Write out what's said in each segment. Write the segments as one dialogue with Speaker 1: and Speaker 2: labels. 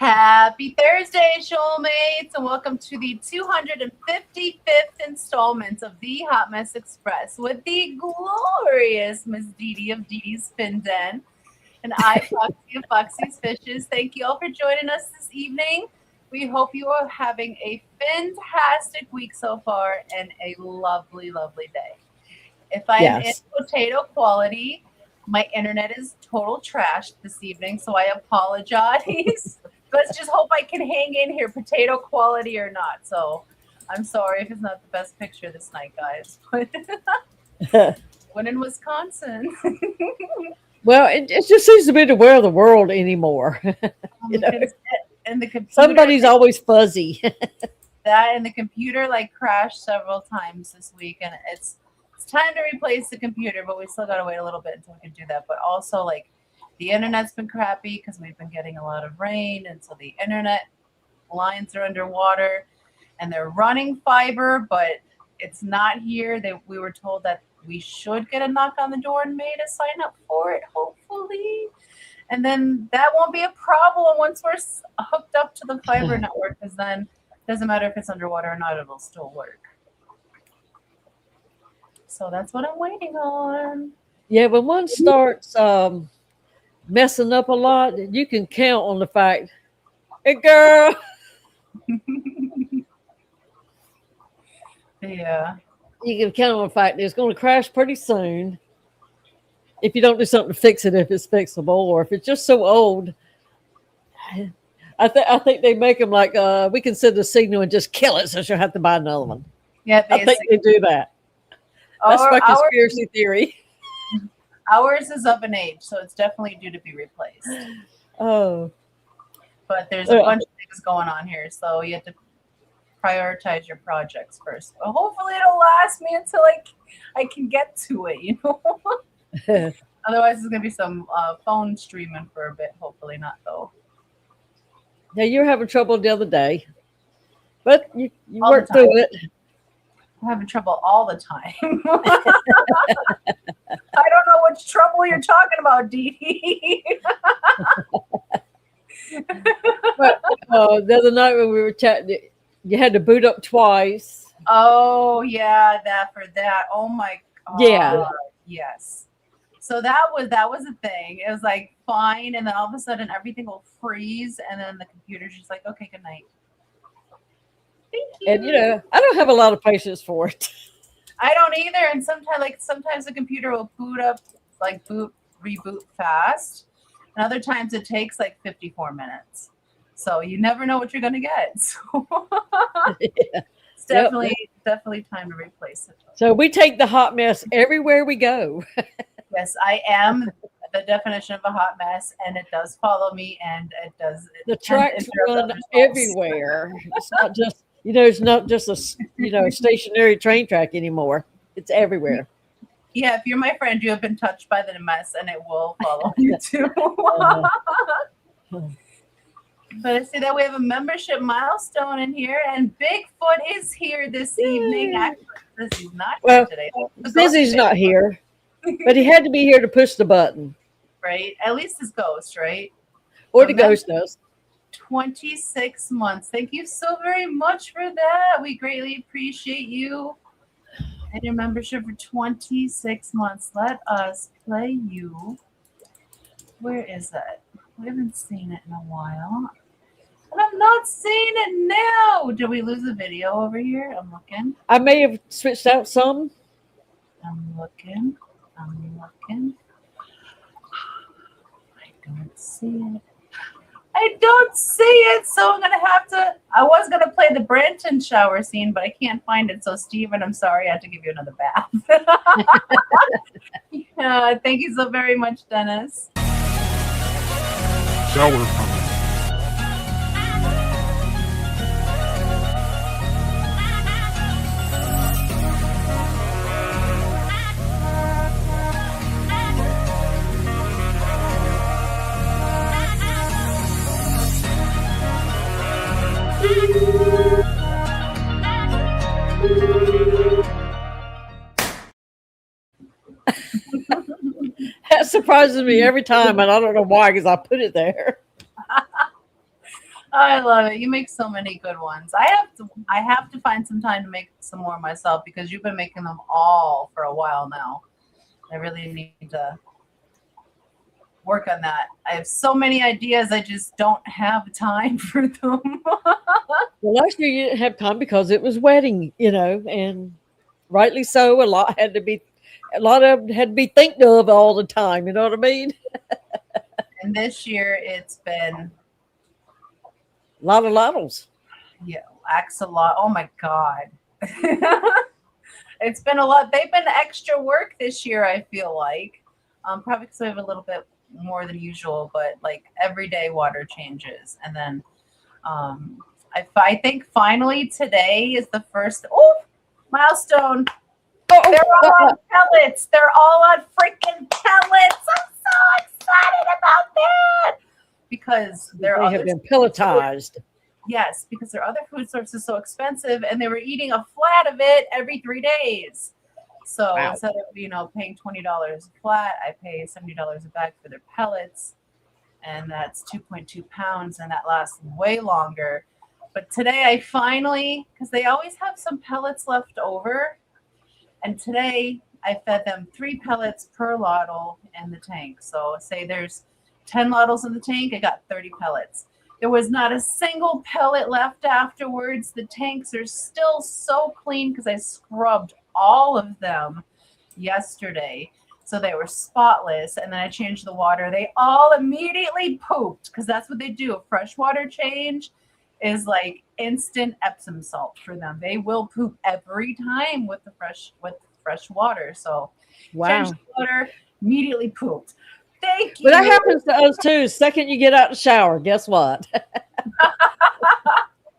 Speaker 1: Happy Thursday, shoalmates, and welcome to the 255th installment of the Hot Mess Express with the glorious Miss Didi of Didi's Fin Den and I, Foxy of Foxy's Fishes. Thank you all for joining us this evening. We hope you are having a fantastic week so far and a lovely, lovely day. If I am in potato quality, my internet is total trash this evening, so I apologize. Let's just hope I can hang in here, potato quality or not. So I'm sorry if it's not the best picture this night, guys. When in Wisconsin.
Speaker 2: Well, it just seems to be the way of the world anymore.
Speaker 1: And the computer,
Speaker 2: somebody's always fuzzy.
Speaker 1: That and the computer crashed several times this week, and it's time to replace the computer, but we still gotta wait a little bit until we can do that. But also the internet's been crappy because we've been getting a lot of rain, and so the internet lines are underwater, and they're running fiber, but it's not here. We were told that we should get a knock on the door in May to sign up for it, hopefully. And then that won't be a problem once we're hooked up to the fiber network, because then it doesn't matter if it's underwater or not, it'll still work. So that's what I'm waiting on.
Speaker 2: Yeah, when one starts messing up a lot, you can count on the fact, hey, girl.
Speaker 1: Yeah.
Speaker 2: You can count on the fact that it's going to crash pretty soon if you don't do something to fix it, if it's fixable, or if it's just so old. I think they make them we can send a signal and just kill it, so she'll have to buy another one.
Speaker 1: Yeah,
Speaker 2: I think they do that. That's my conspiracy theory.
Speaker 1: Ours is of an age, so it's definitely due to be replaced.
Speaker 2: Oh.
Speaker 1: But there's a bunch of things going on here, so you have to prioritize your projects first. But hopefully it'll last me until I can get to it, Otherwise, there's going to be some phone streaming for a bit. Hopefully not, though.
Speaker 2: Yeah, you were having trouble the other day, but you worked through it.
Speaker 1: I'm having trouble all the time. I don't know which trouble you're talking about, Dee.
Speaker 2: But the other night when we were chatting, you had to boot up twice.
Speaker 1: Oh, yeah, that. Oh, my God.
Speaker 2: Yeah.
Speaker 1: Yes. So that was a thing. It was fine, and then all of a sudden everything will freeze, and then the computer's just okay, good night. Thank you.
Speaker 2: And I don't have a lot of patience for it.
Speaker 1: I don't either. And sometimes the computer will boot up, reboot fast, and other times it takes 54 minutes. So you never know what you're gonna get. So it's definitely time to replace it.
Speaker 2: So we take the hot mess everywhere we go.
Speaker 1: Yes, I am the definition of a hot mess, and it does follow me, and it does.
Speaker 2: The tracks run everywhere. It's not just it's not just a stationary train track anymore. It's everywhere.
Speaker 1: Yeah, if you're my friend, you have been touched by the mess, and it will follow you too. But I see that we have a membership milestone in here, and Bigfoot is here this evening. Actually, Busy's not here today.
Speaker 2: Busy's not here, but he had to be here to push the button.
Speaker 1: Right? At least his ghost, right?
Speaker 2: Or the ghost does.
Speaker 1: 26 months. Thank you so very much for that. We greatly appreciate you and your membership for 26 months. Let us play you. Where is that? We haven't seen it in a while. And I'm not seeing it now. Did we lose a video over here? I'm looking.
Speaker 2: I may have switched out some.
Speaker 1: I'm looking. I don't see it. So I'm going to have to. I was going to play the Branton shower scene, but I can't find it. So, Steven, I'm sorry. I have to give you another bath. Yeah, thank you so very much, Dennis.
Speaker 3: Shower coming.
Speaker 2: That surprises me every time, and I don't know why, because I put it there.
Speaker 1: I love it. You make so many good ones. I have to find some time to make some more myself because you've been making them all for a while now. I really need to work on that. I have so many ideas, I just don't have time for them.
Speaker 2: Well, last year you didn't have time because it was wedding, and rightly so. A lot of it had to be think of all the time. You know what I mean?
Speaker 1: And this year it's been,
Speaker 2: A lot of lottles.
Speaker 1: yeah, Axolot. Oh my God. It's been a lot. They've been extra work this year, I feel like. Probably because we have a little bit more than usual, but like every day water changes. And then I think finally today is the first milestone.
Speaker 2: Oh,
Speaker 1: They're all on pellets. They're all on freaking pellets. I'm so excited about that because
Speaker 2: they have been pelletized.
Speaker 1: yes, because their other food source is so expensive, and they were eating a flat of it every 3 days. So
Speaker 2: Wow.
Speaker 1: instead of paying $20 a flat, I pay $70 a bag for their pellets, and that's 2.2 pounds, and that lasts way longer. But today I finally, because they always have some pellets left over, and today I fed them 3 pellets per lottle in the tank. So say there's 10 lottles in the tank, I got 30 pellets. There was not a single pellet left afterwards. The tanks are still so clean because I scrubbed all of them yesterday. So they were spotless. And then I changed the water. They all immediately pooped because that's what they do. A freshwater change is like instant Epsom salt for them. They will poop every time with fresh water. So
Speaker 2: Wow.
Speaker 1: changed the water, immediately pooped. Thank you.
Speaker 2: But that happens to us too. Second you get out the shower, guess what?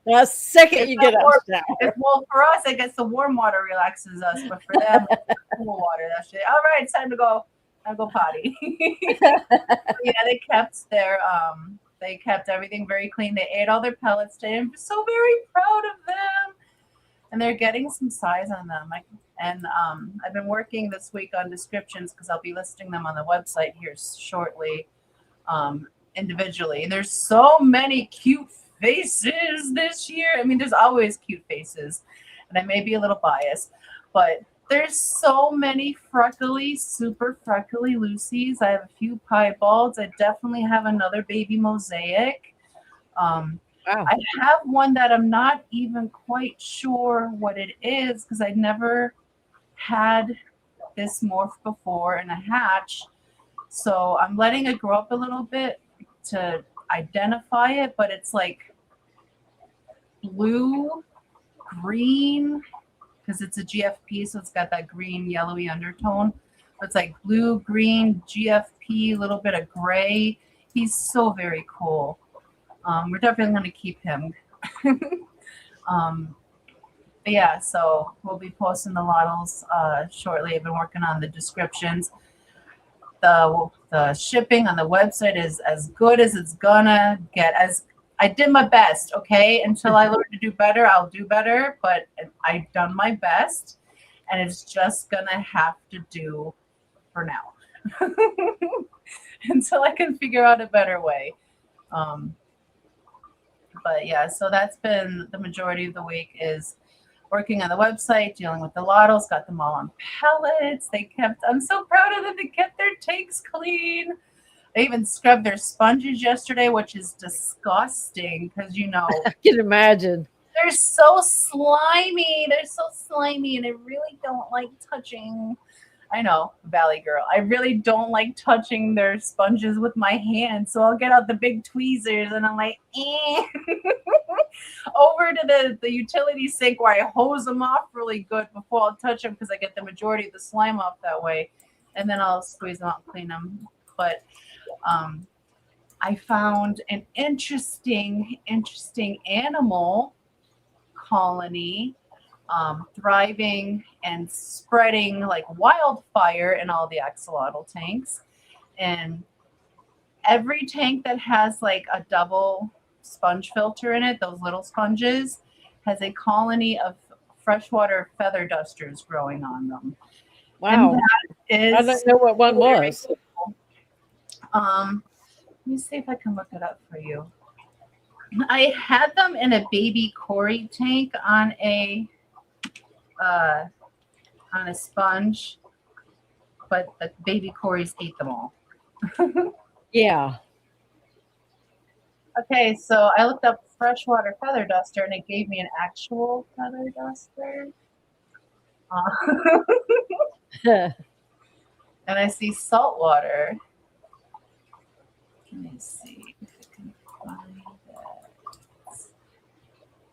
Speaker 2: The second you get out the shower.
Speaker 1: Well, for us, I guess the warm water relaxes us, but for them, it's the cool water. That's shit. All right, it's time to go. I'll go potty. Yeah, they kept everything very clean. They ate all their pellets today. I'm so very proud of them. And they're getting some size on them. I've been working this week on descriptions because I'll be listing them on the website here shortly, individually. There's so many cute faces this year. I mean, there's always cute faces, and I may be a little biased, but there's so many super freckly Lucy's. I have a few piebalds. I definitely have another baby mosaic.
Speaker 2: Wow.
Speaker 1: I have one that I'm not even quite sure what it is because I never had this morph before in a hatch. So I'm letting it grow up a little bit to identify it, but it's like blue, green, because it's a GFP, so it's got that green, yellowy undertone. But it's like blue, green, GFP, a little bit of gray. He's so very cool. We're definitely going to keep him. But yeah, so we'll be posting the lottles shortly. I've been working on the descriptions. The shipping on the website is as good as it's gonna get. As I did my best, okay? Until I learn to do better, I'll do better. But I've done my best, and it's just gonna have to do for now until I can figure out a better way. But yeah, so that's been the majority of the week is working on the website, dealing with the lottles, got them all on pellets. I'm so proud of them. They kept their tanks clean. They even scrubbed their sponges yesterday, which is disgusting because,
Speaker 2: I can imagine.
Speaker 1: they're so slimy. They're so slimy, and I really don't like touching. I know, Valley girl. I really don't like touching their sponges with my hands. So I'll get out the big tweezers and I'm like, over to the utility sink where I hose them off really good before I'll touch them because I get the majority of the slime off that way. And then I'll squeeze them out and clean them. But I found an interesting animal colony thriving and spreading like wildfire in all the axolotl tanks. And every tank that has like a double sponge filter in it, those little sponges, has a colony of freshwater feather dusters growing on them.
Speaker 2: Wow.
Speaker 1: And
Speaker 2: I don't know what one was.
Speaker 1: cool. Let me see if I can look it up for you. I had them in a baby Cory tank on a sponge, but the baby Corys ate them all.
Speaker 2: Yeah.
Speaker 1: Okay, so I looked up freshwater feather duster, and it gave me an actual feather duster. And I see saltwater. Let me see if I can find it.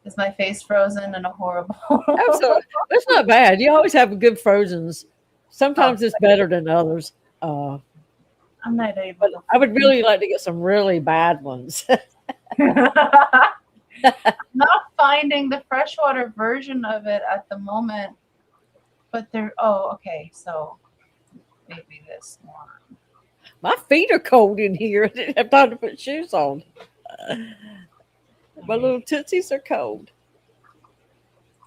Speaker 1: Is my face frozen and a horrible?
Speaker 2: Absolutely. That's not bad. You always have good frozens. Sometimes it's better than others.
Speaker 1: I'm not able
Speaker 2: But
Speaker 1: to.
Speaker 2: I would really like to get some really bad ones.
Speaker 1: Not finding the freshwater version of it at the moment, but there. Oh, okay. So maybe this one.
Speaker 2: My feet are cold in here. I didn't have time to put shoes on. My little tootsies are cold.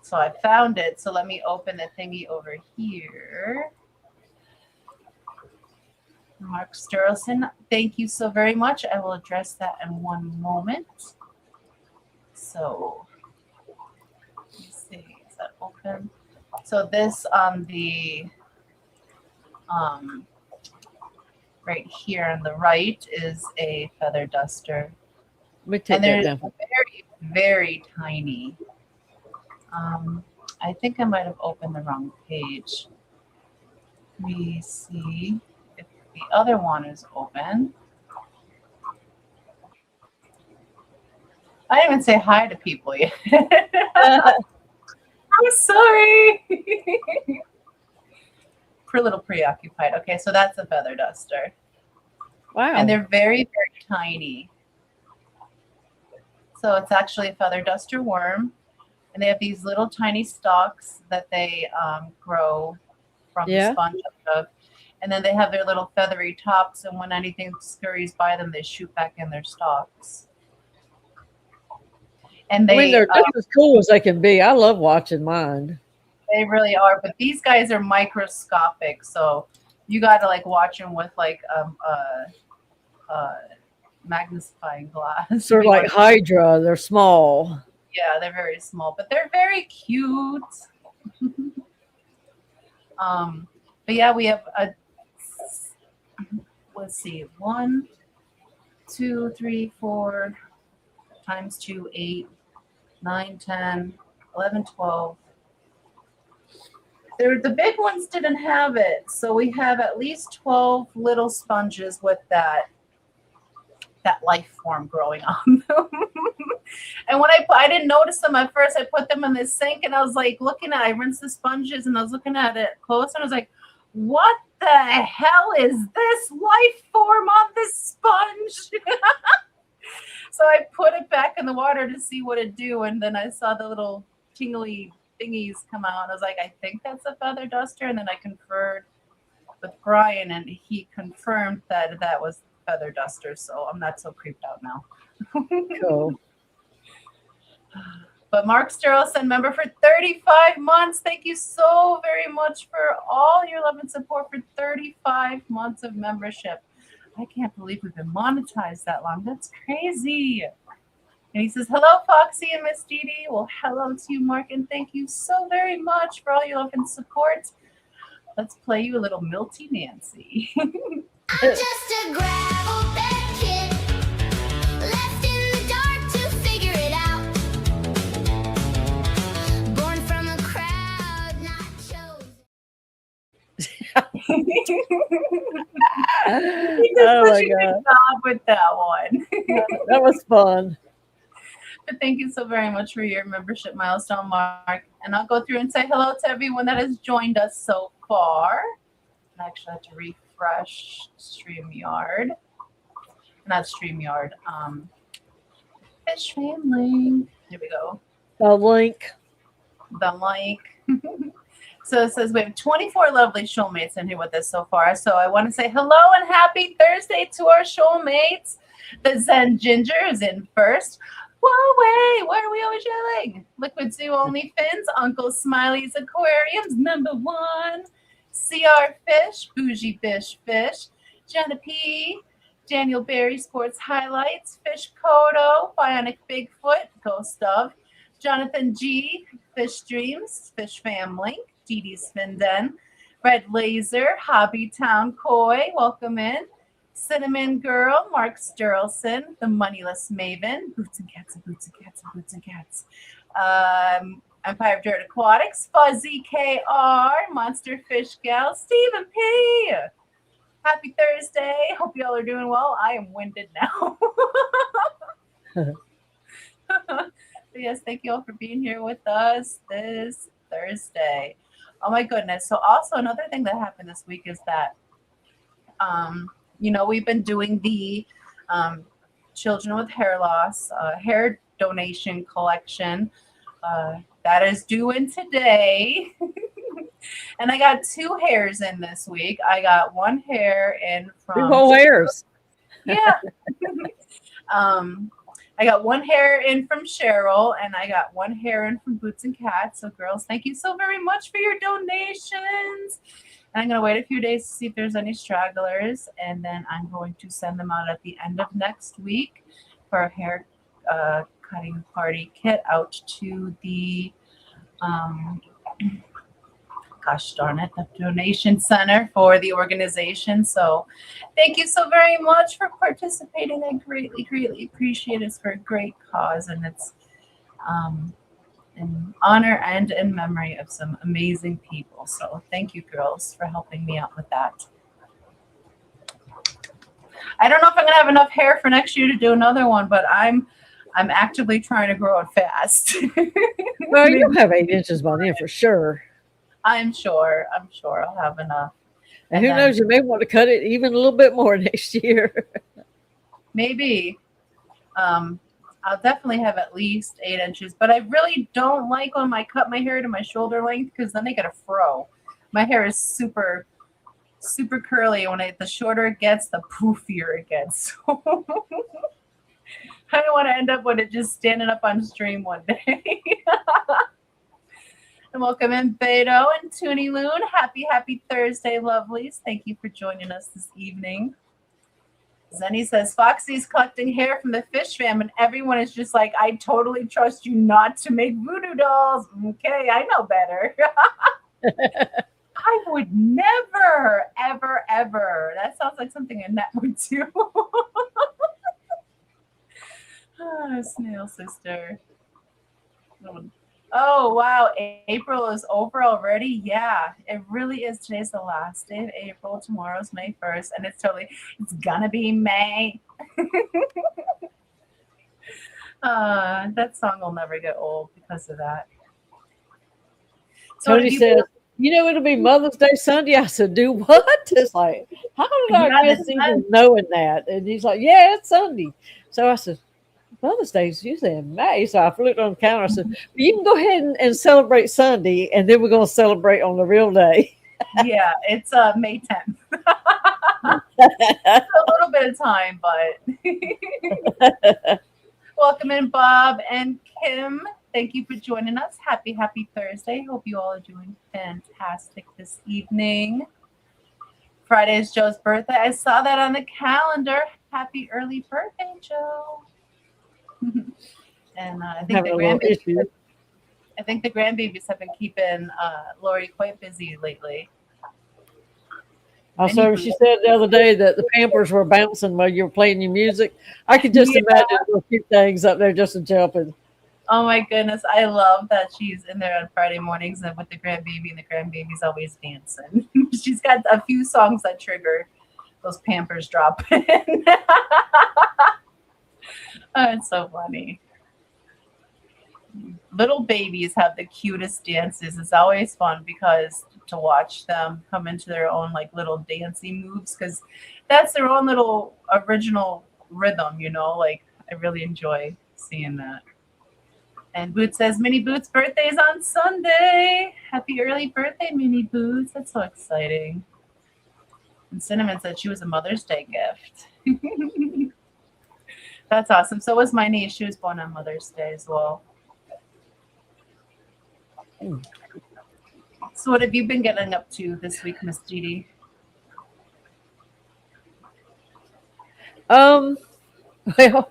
Speaker 1: So I found it. So let me open the thingy over here. Mark Sturleson, thank you so very much. I will address that in one moment. So let's see, is that open? So this on the right here on the right is a feather duster.
Speaker 2: Let me take
Speaker 1: And
Speaker 2: that
Speaker 1: they're
Speaker 2: down.
Speaker 1: very, very tiny. I think I might have opened the wrong page. Let me see if the other one is open. I didn't even say hi to people yet. I'm sorry. We're a little preoccupied. Okay, so that's a feather duster.
Speaker 2: Wow.
Speaker 1: And they're very, very tiny. So it's actually a feather duster worm. And they have these little tiny stalks that they grow from the sponge of. And then they have their little feathery tops. And when anything scurries by them, they shoot back in their stalks. And they,
Speaker 2: they're just as cool as they can be. I love watching mine.
Speaker 1: They really are. But these guys are microscopic. So you got to like watch them with like magnifying glass.
Speaker 2: Sort of like Hydra. They're small.
Speaker 1: Yeah, they're very small, but they're very cute. But yeah, we have a, let's see, 1, 2, 3, 4 times 2, 8, 9, 10, 11, 12. The big ones didn't have it, so we have at least 12 little sponges with that life form growing on them. And when I didn't notice them at first, I put them in the sink and I was like I rinsed the sponges and I was looking at it close and I was like, what the hell is this life form on this sponge? So I put it back in the water to see what it'd do. And then I saw the little tingly thingies come out. And I was like, I think that's a feather duster. And then I conferred with Brian and he confirmed that that was feather duster. So I'm not so creeped out now.
Speaker 2: Cool.
Speaker 1: But Mark Sturleson, member for 35 months. Thank you so very much for all your love and support for 35 months of membership. I can't believe we've been monetized that long. That's crazy. And he says, hello, Foxy and Miss Didi. Well, hello to you, Mark, and thank you so very much for all your love and support. Let's play you a little Milty Nancy.
Speaker 3: I'm just a gravel bed kid, left in the dark to figure it out. Born from a crowd, not chosen.
Speaker 1: He did
Speaker 2: Oh
Speaker 1: such
Speaker 2: my
Speaker 1: a good
Speaker 2: God.
Speaker 1: job with that one.
Speaker 2: That was fun.
Speaker 1: But thank you so very much for your membership milestone, Mark. And I'll go through and say hello to everyone that has joined us so far. I actually have to refresh StreamYard. Not StreamYard. Fish Family. Here we go.
Speaker 2: The link.
Speaker 1: The link. So it says we have 24 lovely shoalmates in here with us so far. So I want to say hello and happy Thursday to our shoalmates. The Zen Ginger is in first. Whoa, wait, why are we always yelling? Liquid Zoo Only Fins, Uncle Smiley's Aquariums, number 1. CR Fish, Bougie Fish, Jenna P, Daniel Berry Sports Highlights, Fish Kodo, Bionic Bigfoot, Ghost of, Jonathan G, Fish Dreams, Fish Family, Dee Dee's Spin Den, Red Laser, Hobby Town Koi, welcome in, Cinnamon Girl, Mark Sturlson, The Moneyless Maven, Boots and Cats and Boots and Cats and Boots and Cats, Empire of Dirt Aquatics, Fuzzy KR, Monster Fish Gal, Stephen P. Happy Thursday. Hope y'all are doing well. I am winded now. But yes, thank you all for being here with us this Thursday. Oh my goodness. So also another thing that happened this week is that we've been doing the children with hair loss hair donation collection that is due in today. And I got 2 hairs in this week. I got 1 hair in from
Speaker 2: 2 whole hairs.
Speaker 1: Yeah. I got 1 hair in from Cheryl, and I got 1 hair in from Boots and Cats. So girls, thank you so very much for your donations. And I'm going to wait a few days to see if there's any stragglers, and then I'm going to send them out at the end of next week for a hair cutting party kit out to the gosh darn it, the donation center for the organization. So thank you so very much for participating. I greatly, greatly appreciate it. It's for a great cause, and it's in honor and in memory of some amazing people. So thank you, girls, for helping me out with that. I don't know if I'm gonna have enough hair for next year to do another one, but I'm actively trying to grow it fast.
Speaker 2: Well, you'll have 8 inches by then for sure.
Speaker 1: I'm sure I'll have enough.
Speaker 2: And who knows, you may want to cut it even a little bit more next year.
Speaker 1: Maybe. I'll definitely have at least 8 inches, but I really don't like when I cut my hair to my shoulder length because then I get a fro. My hair is super, super curly. When the shorter it gets, the poofier it gets. So I don't want to end up with it just standing up on stream one day. And welcome in Beto and Toonie Loon. Happy Thursday, lovelies. Thank you for joining us this evening. Zenny says, Foxy's collecting hair from the fish fam, and everyone is just like, I totally trust you not to make voodoo dolls. Okay, I know better. I would never, ever, ever. That sounds like something Annette would do. Snail sister. Oh, wow. April is over already? Yeah, it really is. Today's the last day of April. Tomorrow's May 1st. And it's gonna be May. That song will never get old because of that. So
Speaker 2: Tony says, it'll be Mother's Day Sunday. I said, do what? It's like, how did I miss even knowing that? And he's like, yeah, it's Sunday. So I said, Mother's Day is usually in May. So I looked on the calendar. I said, well, you can go ahead and celebrate Sunday, and then we're going to celebrate on the real day.
Speaker 1: Yeah, it's May 10th. A little bit of time, but welcome in, Bob and Kim. Thank you for joining us. Happy Thursday. Hope you all are doing fantastic this evening. Friday is Joe's birthday. I saw that on the calendar. Happy early birthday, Joe. And I think the grandbabies have been keeping Lori quite busy lately.
Speaker 2: Also, she said the other day that the Pampers were bouncing while you were playing your music. I could just imagine a few things up there just jumping.
Speaker 1: Oh my goodness, I love that she's in there on Friday mornings and with the grandbaby, and the grandbaby's always dancing. She's got a few songs that trigger those Pampers dropping. Oh, it's so funny. Little babies have the cutest dances. It's always fun because to watch them come into their own like little dancing moves, because that's their own little original rhythm, like I really enjoy seeing that. And Boots says, Minnie Boots' birthday is on Sunday. Happy early birthday, Minnie Boots. That's so exciting. And Cinnamon said she was a Mother's Day gift. That's awesome. So was my niece. She was born on Mother's Day as well. So what have you been getting up to this week, Miss Didi?
Speaker 2: Um, well,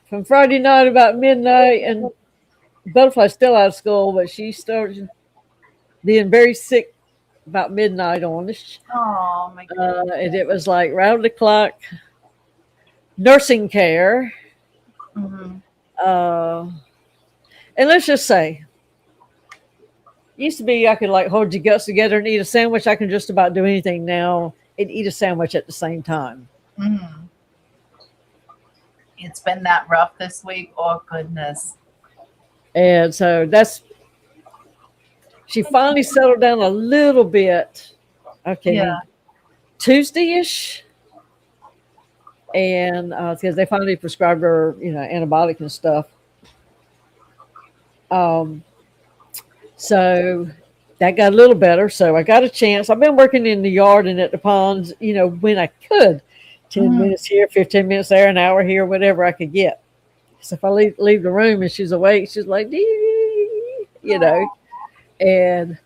Speaker 2: from Friday night about midnight, and Butterfly's still out of school, but she started being very sick about midnight on us.
Speaker 1: Oh my goodness.
Speaker 2: And it was like round the clock nursing care.
Speaker 1: Hmm.
Speaker 2: Uh, and let's just say, used to be I could like hold your guts together and eat a sandwich. I can just about do anything now and eat a sandwich at the same time.
Speaker 1: Hmm. It's been that rough this week. Oh goodness.
Speaker 2: And so she finally settled down a little bit. Okay,
Speaker 1: Yeah.
Speaker 2: Tuesday-ish. And because they finally prescribed her, antibiotic and stuff. So that got a little better. So I got a chance. I've been working in the yard and at the ponds, when I could. 10
Speaker 1: Mhm.
Speaker 2: minutes here, 15 minutes there, an hour here, whatever I could get. So if I leave the room and she's awake, she's like, "Dee," And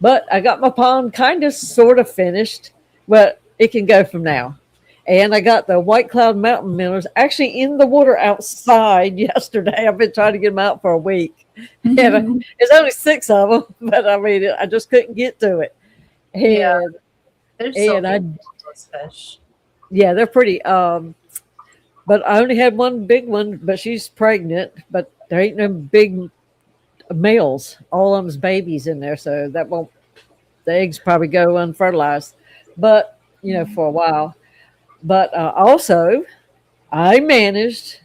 Speaker 2: but I got my pond kind of sort of finished, but it can go from now. And I got the White Cloud Mountain minnows actually in the water outside yesterday. I've been trying to get them out for a week. And there's only 6 of them, but I mean, I just couldn't get to it. And,
Speaker 1: Yeah. They're so
Speaker 2: and I,
Speaker 1: beautiful, those fish.
Speaker 2: yeah, they're pretty. But I only had one big one, but she's pregnant. But there ain't no big males. All of them's babies in there, so that won't. The eggs probably go unfertilized, but for a while. But also, I managed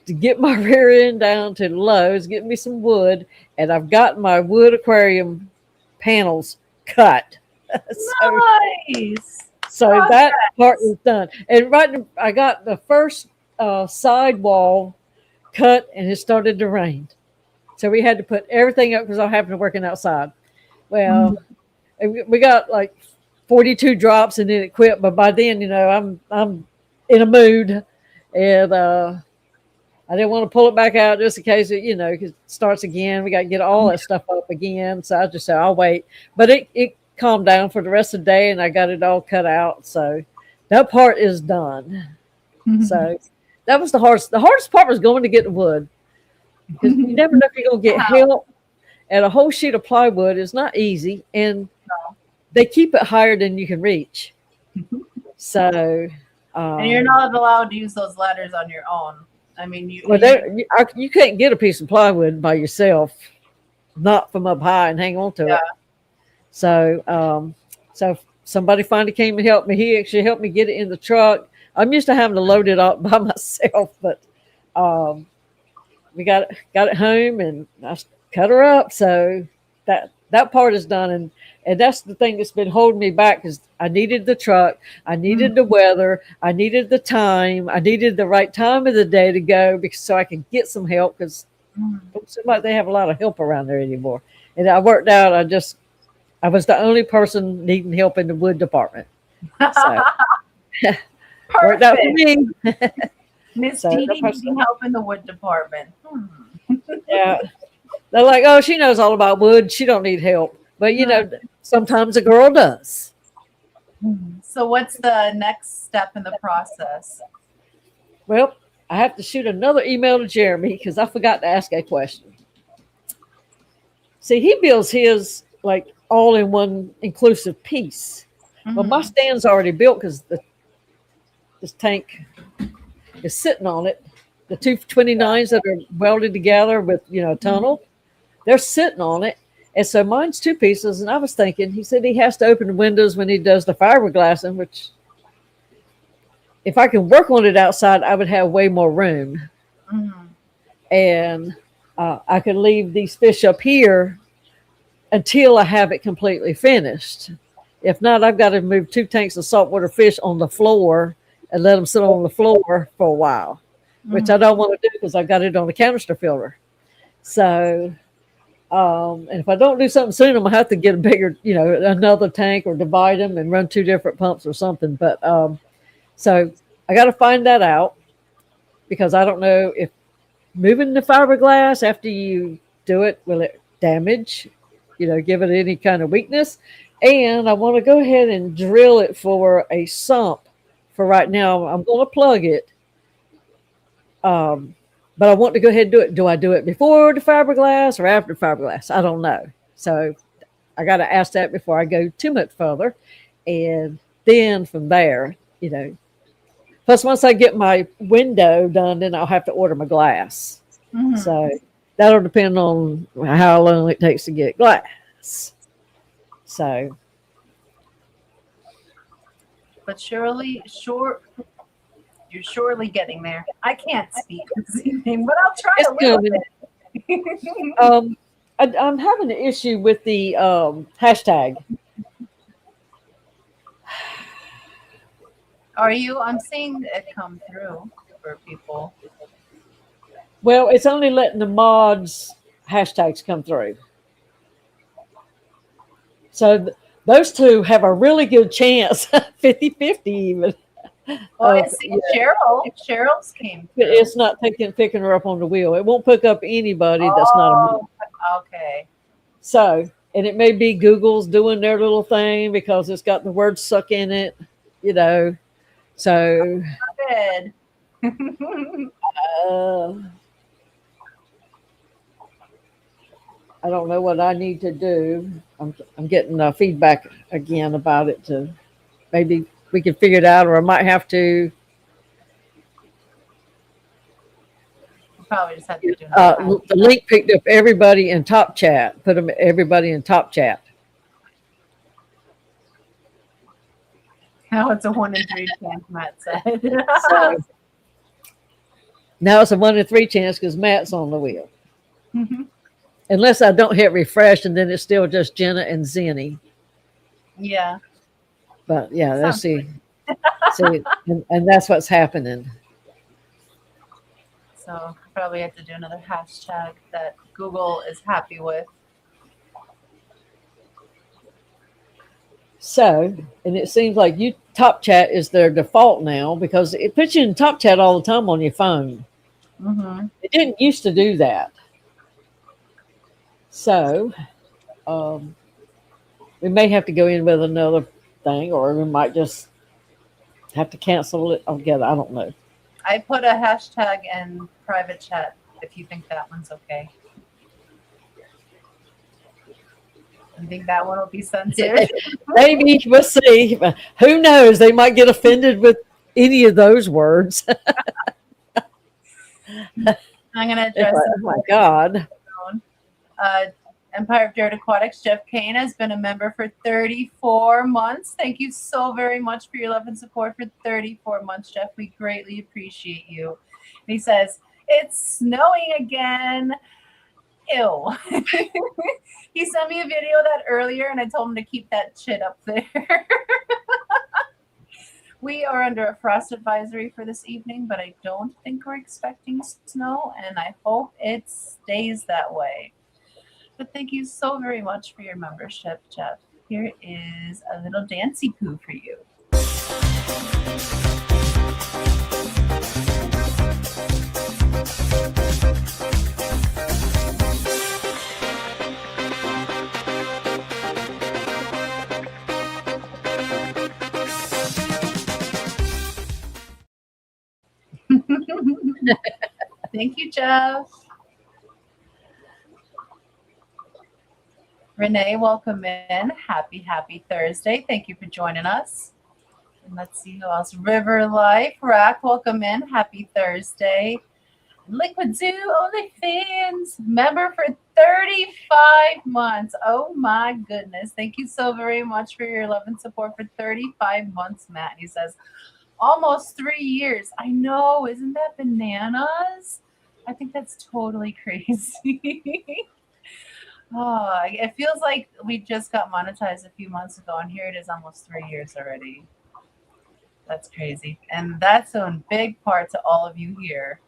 Speaker 2: to get my rear end down to the Lowe's, get me some wood, and I've got my wood aquarium panels cut. so,
Speaker 1: Nice.
Speaker 2: so
Speaker 1: Progress.
Speaker 2: that part is done. And I got the first sidewall cut, and it started to rain. So we had to put everything up because I happened to working outside. Well, we got like 42 drops and then it quit. But by then, I'm in a mood, and I didn't want to pull it back out just in case it starts again. We got to get all that stuff up again. So I just said I'll wait. But it calmed down for the rest of the day, and I got it all cut out. So that part is done. So that was the hardest. The hardest part was going to get the wood, because you never know if you're going to get help. And a whole sheet of plywood is not easy, and they keep it higher than you can reach. So,
Speaker 1: and you're not allowed to use those ladders on your own. I mean,
Speaker 2: you can't get a piece of plywood by yourself, not from up high, and hang on to it. So, so somebody finally came and helped me. He actually helped me get it in the truck. I'm used to having to load it up by myself, but we got it home, and I cut her up. So that part is done, and that's the thing that's been holding me back, because I needed the truck, I needed the weather, I needed the time, I needed the right time of the day to go, so I could get some help, because it don't seem like they have a lot of help around there anymore. And I worked out. I was the only person needing help in the wood department. So worked out for me.
Speaker 1: Miss Didi needing help in the wood department.
Speaker 2: Yeah. They're like, oh, she knows all about wood. She don't need help. But, sometimes a girl does.
Speaker 1: So what's the next step in the process?
Speaker 2: Well, I have to shoot another email to Jeremy because I forgot to ask a question. See, he builds his like all in one inclusive piece. Well, my stand's already built because this tank is sitting on it. The two 29s that are welded together with, a tunnel, they're sitting on it. And so mine's 2 pieces. And I was thinking, he said he has to open the windows when he does the fiberglassing, which if I can work on it outside, I would have way more room. And I could leave these fish up here until I have it completely finished. If not, I've got to move 2 tanks of saltwater fish on the floor and let them sit on the floor for a while, which I don't want to do because I've got it on the canister filter. So, and if I don't do something soon, I'm going to have to get a bigger, another tank, or divide them and run 2 different pumps or something. But so I got to find that out, because I don't know if moving the fiberglass after you do it, will it damage, give it any kind of weakness. And I want to go ahead and drill it for a sump for right now. I'm going to plug it. But I want to go ahead and do it. Do I do it before the fiberglass or after fiberglass? I don't know. So I got to ask that before I go too much further. And then from there, plus once I get my window done, then I'll have to order my glass.
Speaker 1: Mhm.
Speaker 2: So that'll depend on how long it takes to get glass. So,
Speaker 1: But you're surely getting there. I can't speak this evening, but I'll try
Speaker 2: it's
Speaker 1: a little
Speaker 2: coming.
Speaker 1: bit.
Speaker 2: I'm having an issue with the hashtag.
Speaker 1: Are you? I'm seeing it come through for people.
Speaker 2: Well, it's only letting the mods hashtags come through. So those two have a really good chance, 50-50 even.
Speaker 1: Oh, I see Cheryl's came
Speaker 2: But
Speaker 1: through.
Speaker 2: it's not picking her up on the wheel. It won't pick up anybody that's not a mod.
Speaker 1: Okay.
Speaker 2: So, and it may be Google's doing their little thing because it's got the word suck in it, So,
Speaker 1: Good.
Speaker 2: I don't know what I need to do. I'm getting feedback again about it to maybe we can figure it out, or I might have to.
Speaker 1: Probably just have to do another
Speaker 2: The link picked up everybody in top chat. Put everybody in top chat.
Speaker 1: Now it's a 1 in 3 chance, Matt said.
Speaker 2: So now it's a 1 in 3 chance because Matt's on the wheel. Unless I don't hit refresh, and then it's still just Jenna and Zenny.
Speaker 1: Yeah.
Speaker 2: But yeah, let's see. And that's what's happening.
Speaker 1: So probably have to do another hashtag that Google is happy with.
Speaker 2: So, and it seems like top chat is their default now because it puts you in top chat all the time on your phone.
Speaker 1: Mm-hmm.
Speaker 2: It didn't used to do that. So, we may have to go in with another thing, or we might just have to cancel it altogether. I don't know.
Speaker 1: I put a hashtag in private chat if you think that one's okay. I think that one will be censored.
Speaker 2: Maybe we'll see. Who knows? They might get offended with any of those words.
Speaker 1: I'm going to address
Speaker 2: Oh my God.
Speaker 1: Empire of Dirt Aquatics, Jeff Kane has been a member for 34 months. Thank you so very much for your love and support for 34 months, Jeff. We greatly appreciate you. And he says, it's snowing again. Ew. He sent me a video of that earlier, and I told him to keep that shit up there. We are under a frost advisory for this evening, but I don't think we're expecting snow, and I hope it stays that way. But thank you so very much for your membership, Jeff. Here is a little dancey poo for you. Thank you, Jeff. Renee, welcome in. Happy Thursday. Thank you for joining us. And let's see who else. River Life, Rack, welcome in. Happy Thursday. Liquid Zoo, OnlyFans, member for 35 months. Oh my goodness. Thank you so very much for your love and support for 35 months, Matt. And he says, almost 3 years. I know. Isn't that bananas? I think that's totally crazy. Oh, it feels like we just got monetized a few months ago, and here it is almost 3 years already. That's crazy. And that's a big part to all of you here.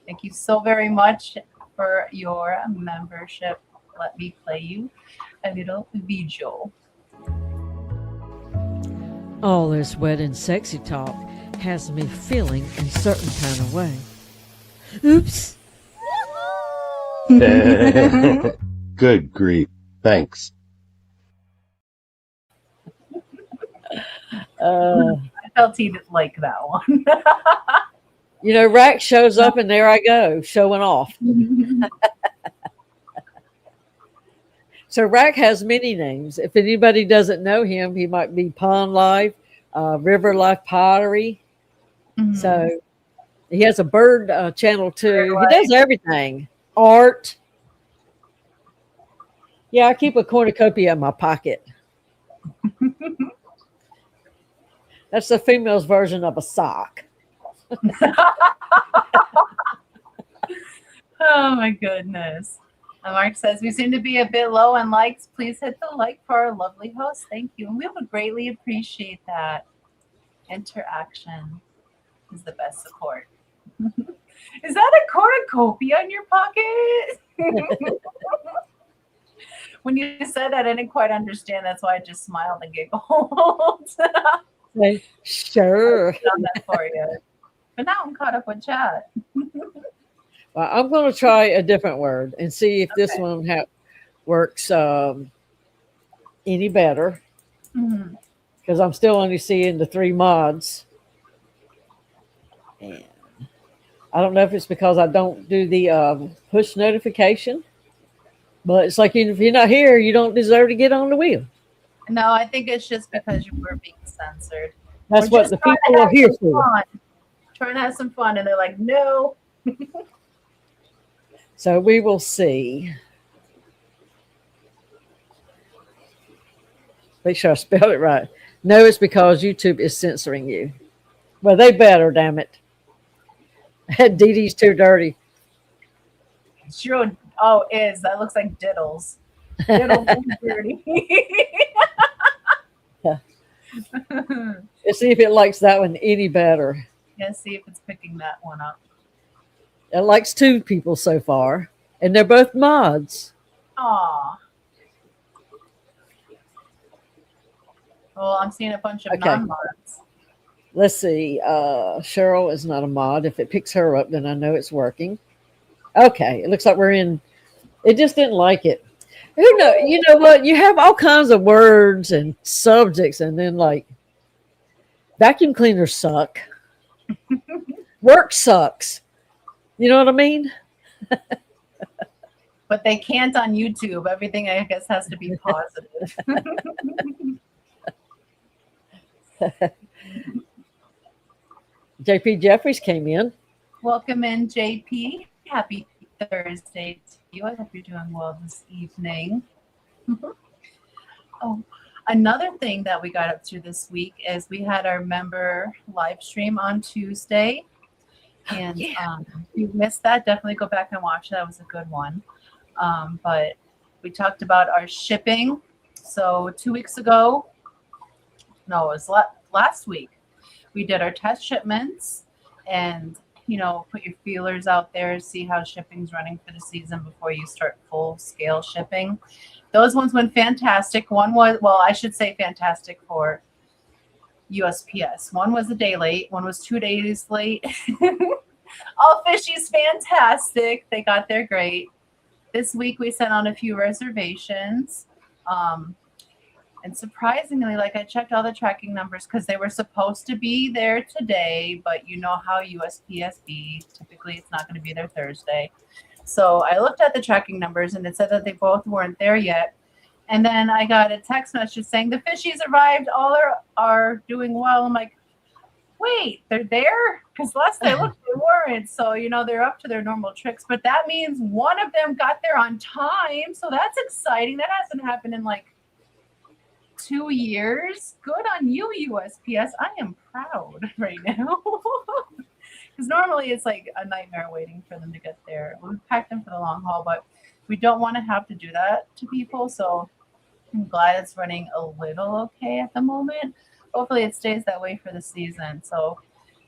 Speaker 1: Thank you so very much for your membership. Let me play you a little video.
Speaker 2: All this wet and sexy talk has me feeling a certain kind of way. Oops.
Speaker 4: Good grief. Thanks.
Speaker 1: I felt he didn't like that one.
Speaker 2: You know, Rack shows up and there I go, showing off. So Rack has many names. If anybody doesn't know him, he might be Pond Life, River Life Pottery. So he has a bird channel too. He does everything. Art. Yeah, I keep a cornucopia in my pocket. That's the female's version of a sock.
Speaker 1: Oh my goodness. And Mark says, we seem to be a bit low on likes. Please hit the like for our lovely host. Thank you. And we would greatly appreciate that. Interaction is the best support. Is that a cornucopia in your pocket? When you said that, I didn't quite understand. That's why I just smiled and giggled.
Speaker 2: Sure.
Speaker 1: I've done that for you. But now I'm caught up with chat.
Speaker 2: Well, I'm going to try a different word and see if this one works any better. Because I'm still only seeing the 3 mods. And I don't know if it's because I don't do the push notification. But it's like if you're not here, you don't deserve to get on the wheel.
Speaker 1: No, I think it's just because you were being censored.
Speaker 2: That's what the people are here for.
Speaker 1: Trying to have some fun, and they're like, no.
Speaker 2: So we will see. Make sure I spelled it right. No, it's because YouTube is censoring you. Well, they better, damn it. Dee Dee's too dirty.
Speaker 1: Sure. Oh, that looks like diddles. Diddles and dirty.
Speaker 2: Let's see if it likes that one any better.
Speaker 1: Yeah, see if it's picking that one up.
Speaker 2: It likes 2 people so far, and they're both mods.
Speaker 1: Aw. Well, I'm seeing a bunch of non-mods.
Speaker 2: Let's see. Cheryl is not a mod. If it picks her up, then I know it's working. Okay, it looks like we're in. It just didn't like it. Who know? You know what? You have all kinds of words and subjects, and then like vacuum cleaners suck. Work sucks. You know what I mean?
Speaker 1: But they can't on YouTube. Everything, I guess, has to be positive.
Speaker 2: JP Jeffries came in.
Speaker 1: Welcome in, JP. Happy Thursday to you. I hope you're doing well this evening. Oh, another thing that we got up to this week is we had our member live stream on Tuesday. And if you missed that, definitely go back and watch. That was a good one. But we talked about our shipping. So 2 weeks ago, no, it was last week, we did our test shipments and, put your feelers out there, see how shipping's running for the season before you start full scale shipping. Those ones went fantastic. One was, I should say fantastic for USPS. One was a day late. One was 2 days late. All fishies fantastic. They got there great. This week we sent on a few reservations. And surprisingly, I checked all the tracking numbers because they were supposed to be there today, but you know how USPS be. Typically, it's not going to be there Thursday. So I looked at the tracking numbers, and it said that they both weren't there yet. And then I got a text message saying the fishies arrived. All are doing well. I'm like, wait, they're there? Because last I looked, they weren't. So, they're up to their normal tricks. But that means one of them got there on time. So that's exciting. That hasn't happened in 2 years. Good on you, USPS. I am proud right now. Because normally it's a nightmare waiting for them to get there. We packed them for the long haul, but we don't want to have to do that to people. So I'm glad it's running a little okay at the moment. Hopefully it stays that way for the season. So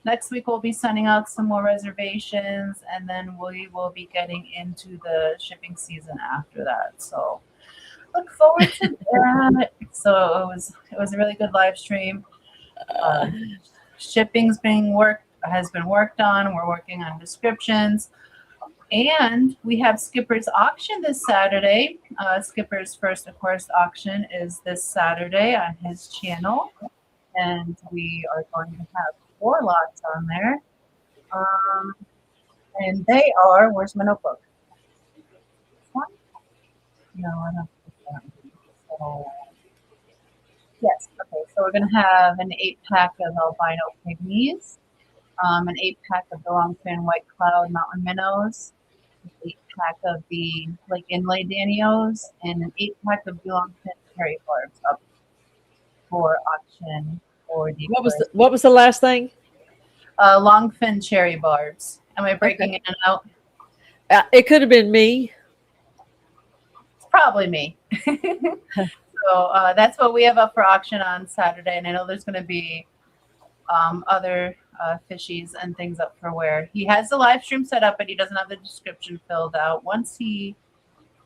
Speaker 1: next week we'll be sending out some more reservations, and then we will be getting into the shipping season after that. So look forward to that. So it was a really good live stream. Shipping's has been worked on. We're working on descriptions. And we have Skipper's auction this Saturday. Skipper's first, of course, auction is this Saturday on his channel. and we are going to have 4 lots on there. And they are, where's my notebook? This one? No, I don't think that one. So, yes, okay, so we're going to have an 8-pack of albino pygmies, an 8-pack of the longfin white cloud mountain minnows, an 8-pack of the like inlay danios, and an 8-pack of the longfin cherry barbs up for auction for the
Speaker 2: What was the last thing?
Speaker 1: longfin cherry barbs. Am I breaking in and out?
Speaker 2: It could have been me.
Speaker 1: It's probably me. So that's what we have up for auction on Saturday, and I know there's going to be other fishies and things up for wear. He has the live stream set up, but he doesn't have the description filled out. Once he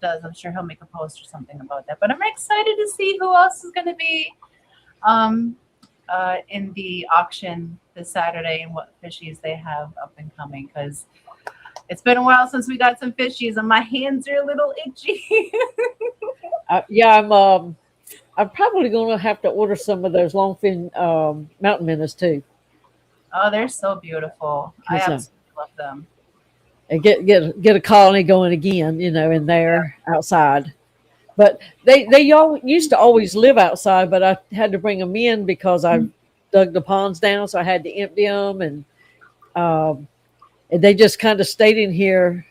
Speaker 1: does, I'm sure he'll make a post or something about that. But I'm excited to see who else is going to be in the auction this Saturday and what fishies they have up and coming, because it's been a while since we got some fishies and my hands are a little itchy.
Speaker 2: Yeah, I'm probably going to have to order some of those longfin mountain minnows too.
Speaker 1: Oh, they're so beautiful. I absolutely love them.
Speaker 2: And get a colony going again, in there outside. But they all used to always live outside, but I had to bring them in because I dug the ponds down, so I had to empty them, and they just kind of stayed in here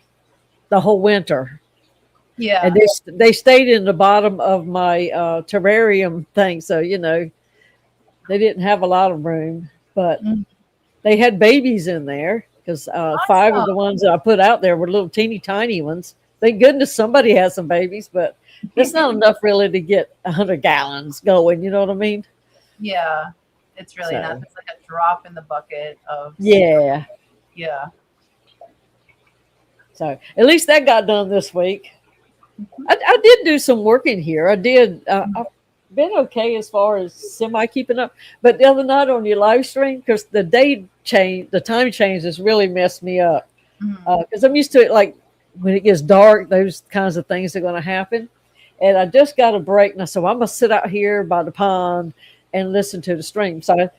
Speaker 2: the whole winter.
Speaker 1: Yeah,
Speaker 2: and they stayed in the bottom of my terrarium thing, so they didn't have a lot of room, but they had babies in there because 5 of the ones that I put out there were little teeny tiny ones. Thank goodness somebody has some babies, but it's not enough really to get 100 gallons going. You know what I mean?
Speaker 1: Yeah, it's really not. It's like a drop in the bucket of.
Speaker 2: Yeah.
Speaker 1: Yeah.
Speaker 2: So at least that got done this week. I did do some work in here. I did. I've been okay as far as semi keeping up. But the other night on your live stream, because the time change has really messed me up. Because I'm used to it, like when it gets dark, those kinds of things are going to happen. And I just got a break. And so I'm going to sit out here by the pond and listen to the stream. So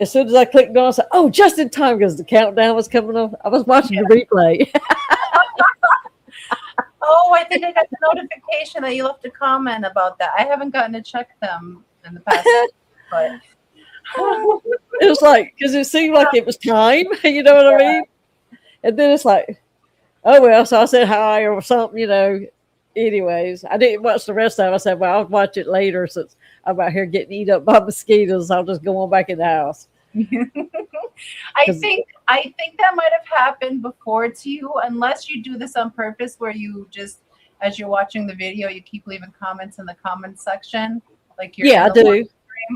Speaker 2: as soon as I clicked on, I said, oh, just in time, because the countdown was coming up. I was watching the replay.
Speaker 1: Oh, I think I got the notification that you left a comment about that. I haven't gotten to check them in the past, but
Speaker 2: it was like, because it seemed like it was time, you know what I mean? And then it's like, oh, well, so I said hi or something, Anyways, I didn't watch the rest of it. I said, well, I'll watch it later since I'm out here getting eaten up by mosquitoes. I'll just go on back in the house.
Speaker 1: I think that might have happened before to you, unless you do this on purpose, where you just, as you're watching the video, you keep leaving comments in the comments section. Like you're
Speaker 2: I do.
Speaker 1: Stream.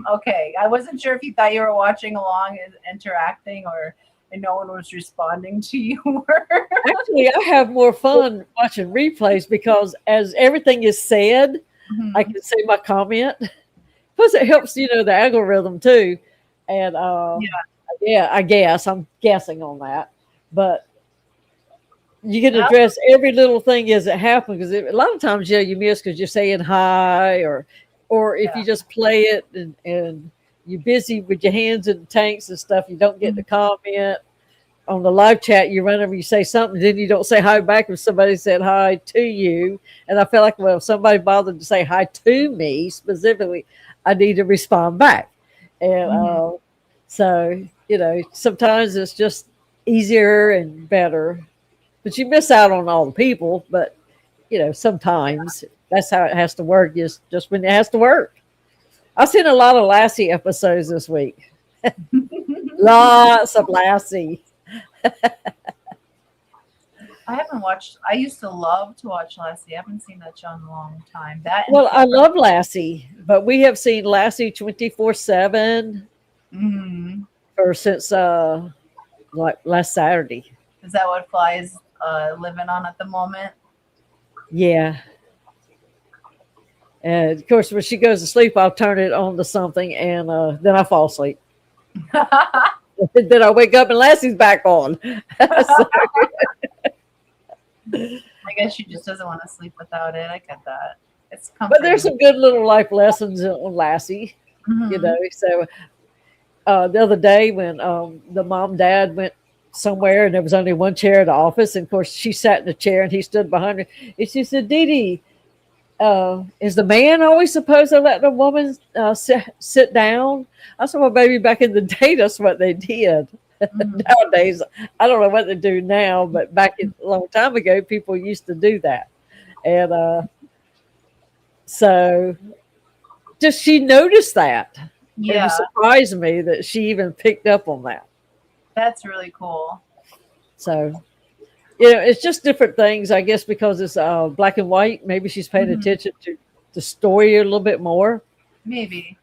Speaker 1: Okay, I wasn't sure if you thought you were watching along and interacting, and no one was responding to you.
Speaker 2: Actually, I have more fun watching replays because as everything is said, I can say my comment. Plus, it helps the algorithm too. And I guess I'm guessing on that, but you can address every little thing as it happens, because a lot of times you miss because you're saying hi, or if you just play it and you're busy with your hands in the tanks and stuff, you don't get the comment on the live chat. You run over, you say something, then you don't say hi back if somebody said hi to you. And I feel like, well, if somebody bothered to say hi to me specifically, I need to respond back. And so, sometimes it's just easier and better, but you miss out on all the people. But, sometimes that's how it has to work, just when it has to work. I've seen a lot of Lassie episodes this week. Lots of Lassie.
Speaker 1: I haven't watched. I used to love to watch Lassie. I haven't seen that show in a long time.
Speaker 2: Well, I love Lassie, but we have seen Lassie 24/7 or since like last Saturday.
Speaker 1: Is that what Fly is living on at the moment?
Speaker 2: Yeah. And of course, when she goes to sleep, I'll turn it on to something, and then I fall asleep. Then I wake up and Lassie's back on.
Speaker 1: I guess she just doesn't want to sleep without it. I get that. It's comforting.
Speaker 2: But there's some good little life lessons on Lassie, So the other day when the mom and dad went somewhere and there was only one chair in the office, and of course she sat in the chair and he stood behind her, and she said, Dee Dee, is the man always supposed to let the woman sit down? I said, well, baby, back in the day, that's what they did. Nowadays, I don't know what they do now, but back a long time ago, people used to do that. And so just she noticed that.
Speaker 1: Yeah,
Speaker 2: It surprised me that she even picked up on that.
Speaker 1: that's really cool.
Speaker 2: So, it's just different things, I guess, because it's black and white. Maybe she's paying attention to the story a little bit more.
Speaker 1: Maybe.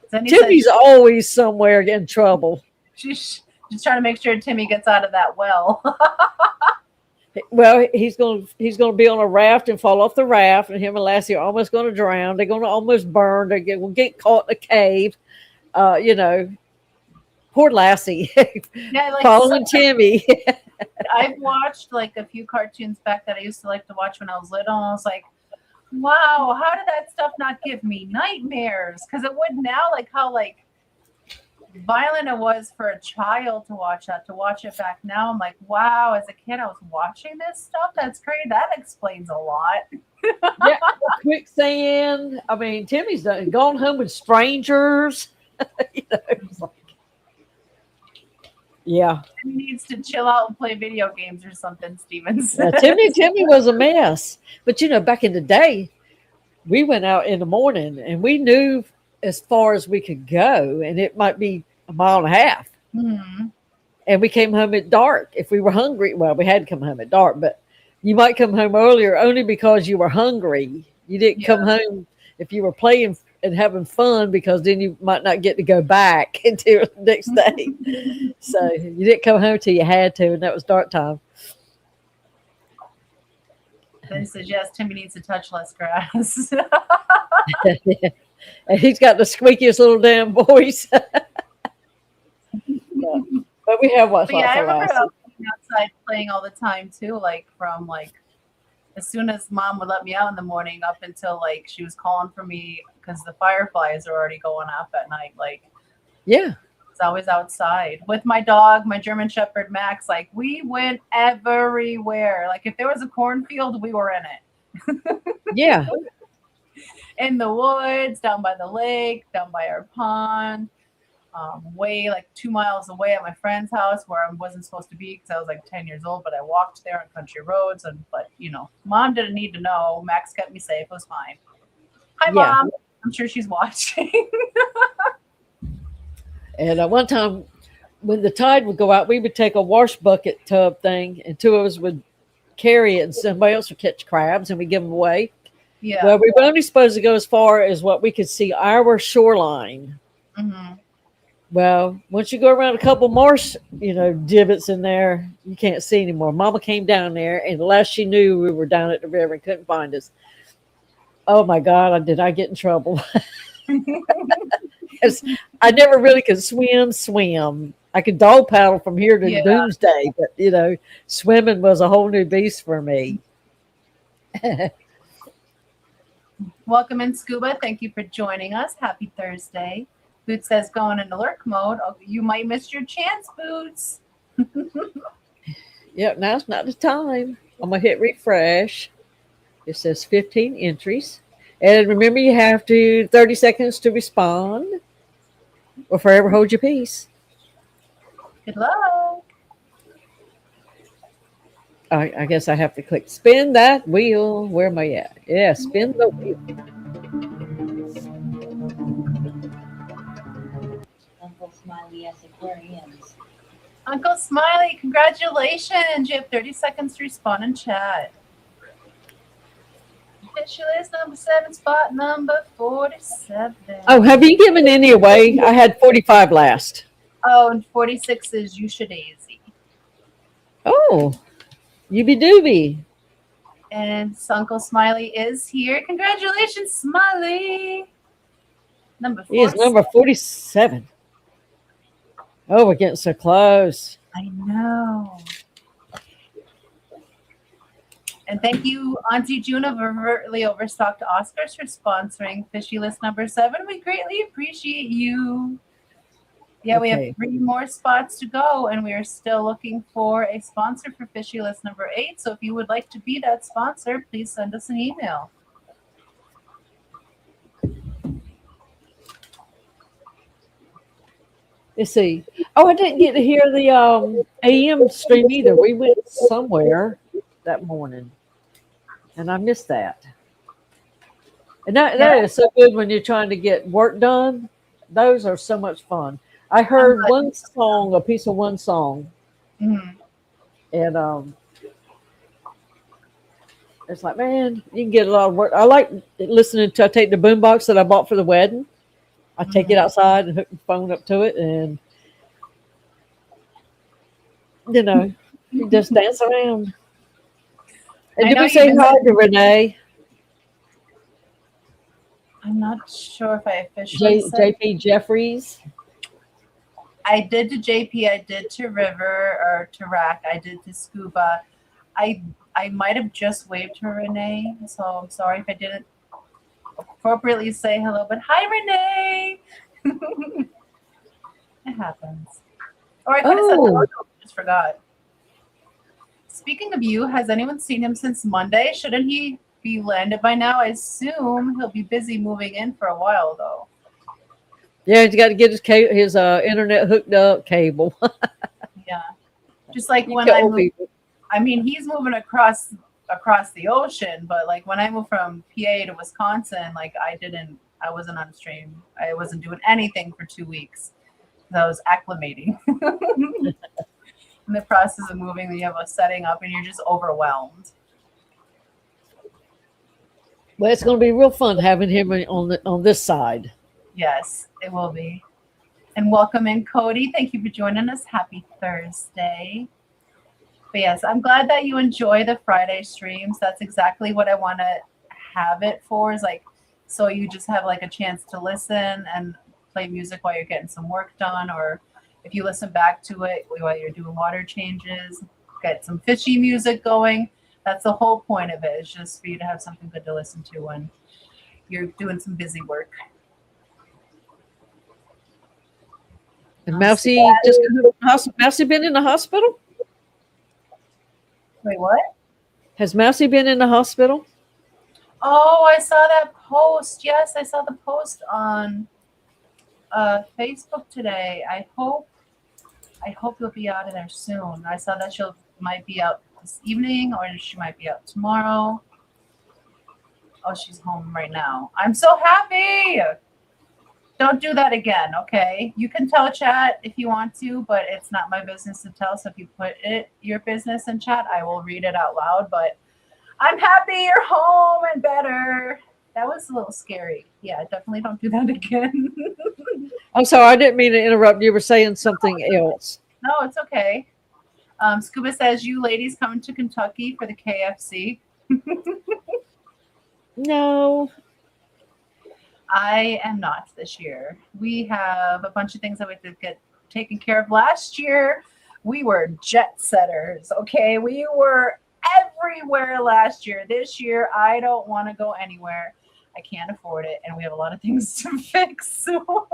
Speaker 1: Then he
Speaker 2: Timmy's
Speaker 1: said
Speaker 2: always somewhere in trouble.
Speaker 1: she's trying to make sure Timmy gets out of that well.
Speaker 2: Well, he's going to be on a raft and fall off the raft, and him and Lassie are almost going to drown. They're going to almost burn. Will get caught in a cave. Poor Lassie,
Speaker 1: Yeah, like
Speaker 2: following Timmy.
Speaker 1: I've watched like a few cartoons back that I used to like to watch when I was little, and I was like, wow, how did that stuff not give me nightmares? Because it would now, like how like violent it was for a child to watch that. To watch it back now, I'm like, wow, as a kid I was watching this stuff. That's great. That explains a lot.
Speaker 2: Yeah, quicksand. I mean, Timmy's gone home with strangers. It's like, yeah.
Speaker 1: He needs to chill out and play video games or something, Stevens.
Speaker 2: Yeah, Timmy was a mess. But back in the day, we went out in the morning and we knew as far as we could go, and it might be a mile and a half.
Speaker 1: Mhm.
Speaker 2: And we came home at dark. If we were hungry, well, we had to come home at dark, but you might come home earlier only because you were hungry. You didn't come home if you were playing and having fun, because then you might not get to go back until the next day. So you didn't come home till you had to, and that was dark time.
Speaker 1: Then he says, yes, Timmy needs to touch less grass.
Speaker 2: And he's got the squeakiest little damn voice. But we have what's
Speaker 1: But yeah, I
Speaker 2: for
Speaker 1: remember
Speaker 2: Lassie.
Speaker 1: being outside playing all the time too, like from like as soon as mom would let me out in the morning up until like she was calling for me because the fireflies are already going up at night. Like
Speaker 2: Yeah.
Speaker 1: it's always outside with my dog, my German Shepherd Max. Like we went everywhere. Like if there was a cornfield, we were in it.
Speaker 2: Yeah.
Speaker 1: In the woods, down by the lake, down by our pond. Way like 2 miles away at my friend's house where I wasn't supposed to be because I was like 10 years old, but I walked there on country roads. But mom didn't need to know. Max kept me safe. It was fine. Hi,
Speaker 2: Yeah.
Speaker 1: Mom. I'm sure she's watching.
Speaker 2: And one time when the tide would go out, we would take a wash bucket tub thing, and two of us would carry it, and somebody else would catch crabs, and we give them away.
Speaker 1: Yeah.
Speaker 2: Well, we were only supposed to go as far as what we could see our shoreline.
Speaker 1: Mm-hmm.
Speaker 2: Well, once you go around a couple marsh, divots in there, you can't see anymore. Mama came down there, and the last she knew, we were down at the river and couldn't find us. Oh my God, did I get in trouble? I never really could swim. I could dog paddle from here to doomsday, but swimming was a whole new beast for me.
Speaker 1: Welcome in, Scuba. Thank you for joining us. Happy Thursday. Boots says going into lurk mode. Oh, you might miss your chance, Boots.
Speaker 2: Yep, now's not the time. I'm going to hit refresh. It says 15 entries. And remember, you have 30 seconds to respond or forever hold your peace.
Speaker 1: Good luck.
Speaker 2: I guess I have to click spin that wheel. Where am I at? Yeah, spin the wheel.
Speaker 5: Uncle Smiley as Aquarians.
Speaker 1: Uncle Smiley, congratulations. You have 30 seconds to respond in chat. Official is number 7, spot number 47.
Speaker 2: Oh, have you given any away? I had 45 last.
Speaker 1: Oh, and 46 is You Should Easy.
Speaker 2: Oh, you be doobie.
Speaker 1: And Uncle Smiley is here. Congratulations, Smiley. Number 4.
Speaker 2: He is number 47. Oh, we're getting so close.
Speaker 1: I know. And thank you, Auntie June of Overtly Overstocked Oscars, for sponsoring Fishy List number 7. We greatly appreciate you. Yeah, we
Speaker 2: Okay.
Speaker 1: have 3 more spots to go, and we are still looking for a sponsor for Fishy List number 8. So if you would like to be that sponsor, please send us an email.
Speaker 2: Let's see. Oh, I didn't get to hear the AM stream either. We went somewhere that morning, and I missed that. And that is so good when you're trying to get work done. Those are so much fun. I heard one song, a piece of one song,
Speaker 1: Mhm.
Speaker 2: and it's like, man, you can get a lot of work. I like listening to. I take the boombox that I bought for the wedding. I take it outside and hook the phone up to it, and you just dance around. And
Speaker 1: I
Speaker 2: did
Speaker 1: know
Speaker 2: we
Speaker 1: you
Speaker 2: say
Speaker 1: do.
Speaker 2: hi to Renee?
Speaker 1: I'm not sure if I officially said.
Speaker 2: JP Jeffries.
Speaker 1: I did to JP, I did to River or to Rack, I did to Scuba. I might have just waved to Renee, so I'm sorry if I didn't appropriately say hello, but hi, Renee. It happens. Or I could have said hello, just forgot. Speaking of you, has anyone seen him since Monday? Shouldn't he be landed by now? I assume he'll be busy moving in for a while, though.
Speaker 2: Yeah, he's got to get his internet hooked up cable.
Speaker 1: Yeah. Just like
Speaker 2: You
Speaker 1: when
Speaker 2: tell people.
Speaker 1: I mean, he's moving across the ocean, but like when I moved from PA to Wisconsin, like I wasn't on stream. I wasn't doing anything for 2 weeks. I was acclimating. In the process of moving, you have a setting up and you're just overwhelmed.
Speaker 2: Well, it's going to be real fun having him on this side.
Speaker 1: Yes, it will be. And welcome in, Cody. Thank you for joining us. Happy Thursday. But yes, I'm glad that you enjoy the Friday streams. That's exactly what I want to have it for, is like, so you just have like a chance to listen and play music while you're getting some work done, or if you listen back to it while you're doing water changes, get some fishy music going. That's the whole point of it, is just for you to have something good to listen to when you're doing some busy work.
Speaker 2: And Mousy Mousy been in the hospital?
Speaker 1: Wait, what?
Speaker 2: Has Mousy been in the hospital?
Speaker 1: Oh, I saw that post. Yes, I saw the post on Facebook today. I hope you'll be out of there soon. I saw that might be out this evening, or she might be out tomorrow. Oh, she's home right now. I'm so happy. Don't do that again, okay? You can tell chat if you want to, but it's not my business to tell. So if you put your business in chat, I will read it out loud. But I'm happy you're home and better. That was a little scary. Yeah, definitely don't do that again.
Speaker 2: I'm sorry, I didn't mean to interrupt. You were saying something else.
Speaker 1: No, it's okay. Scuba says, you ladies coming to Kentucky for the KFC?
Speaker 2: No.
Speaker 1: I am not this year. We have a bunch of things that we have to get taken care of. Last year, we were jet setters, okay? We were everywhere last year. This year, I don't want to go anywhere. I can't afford it, and we have a lot of things to fix. So we'll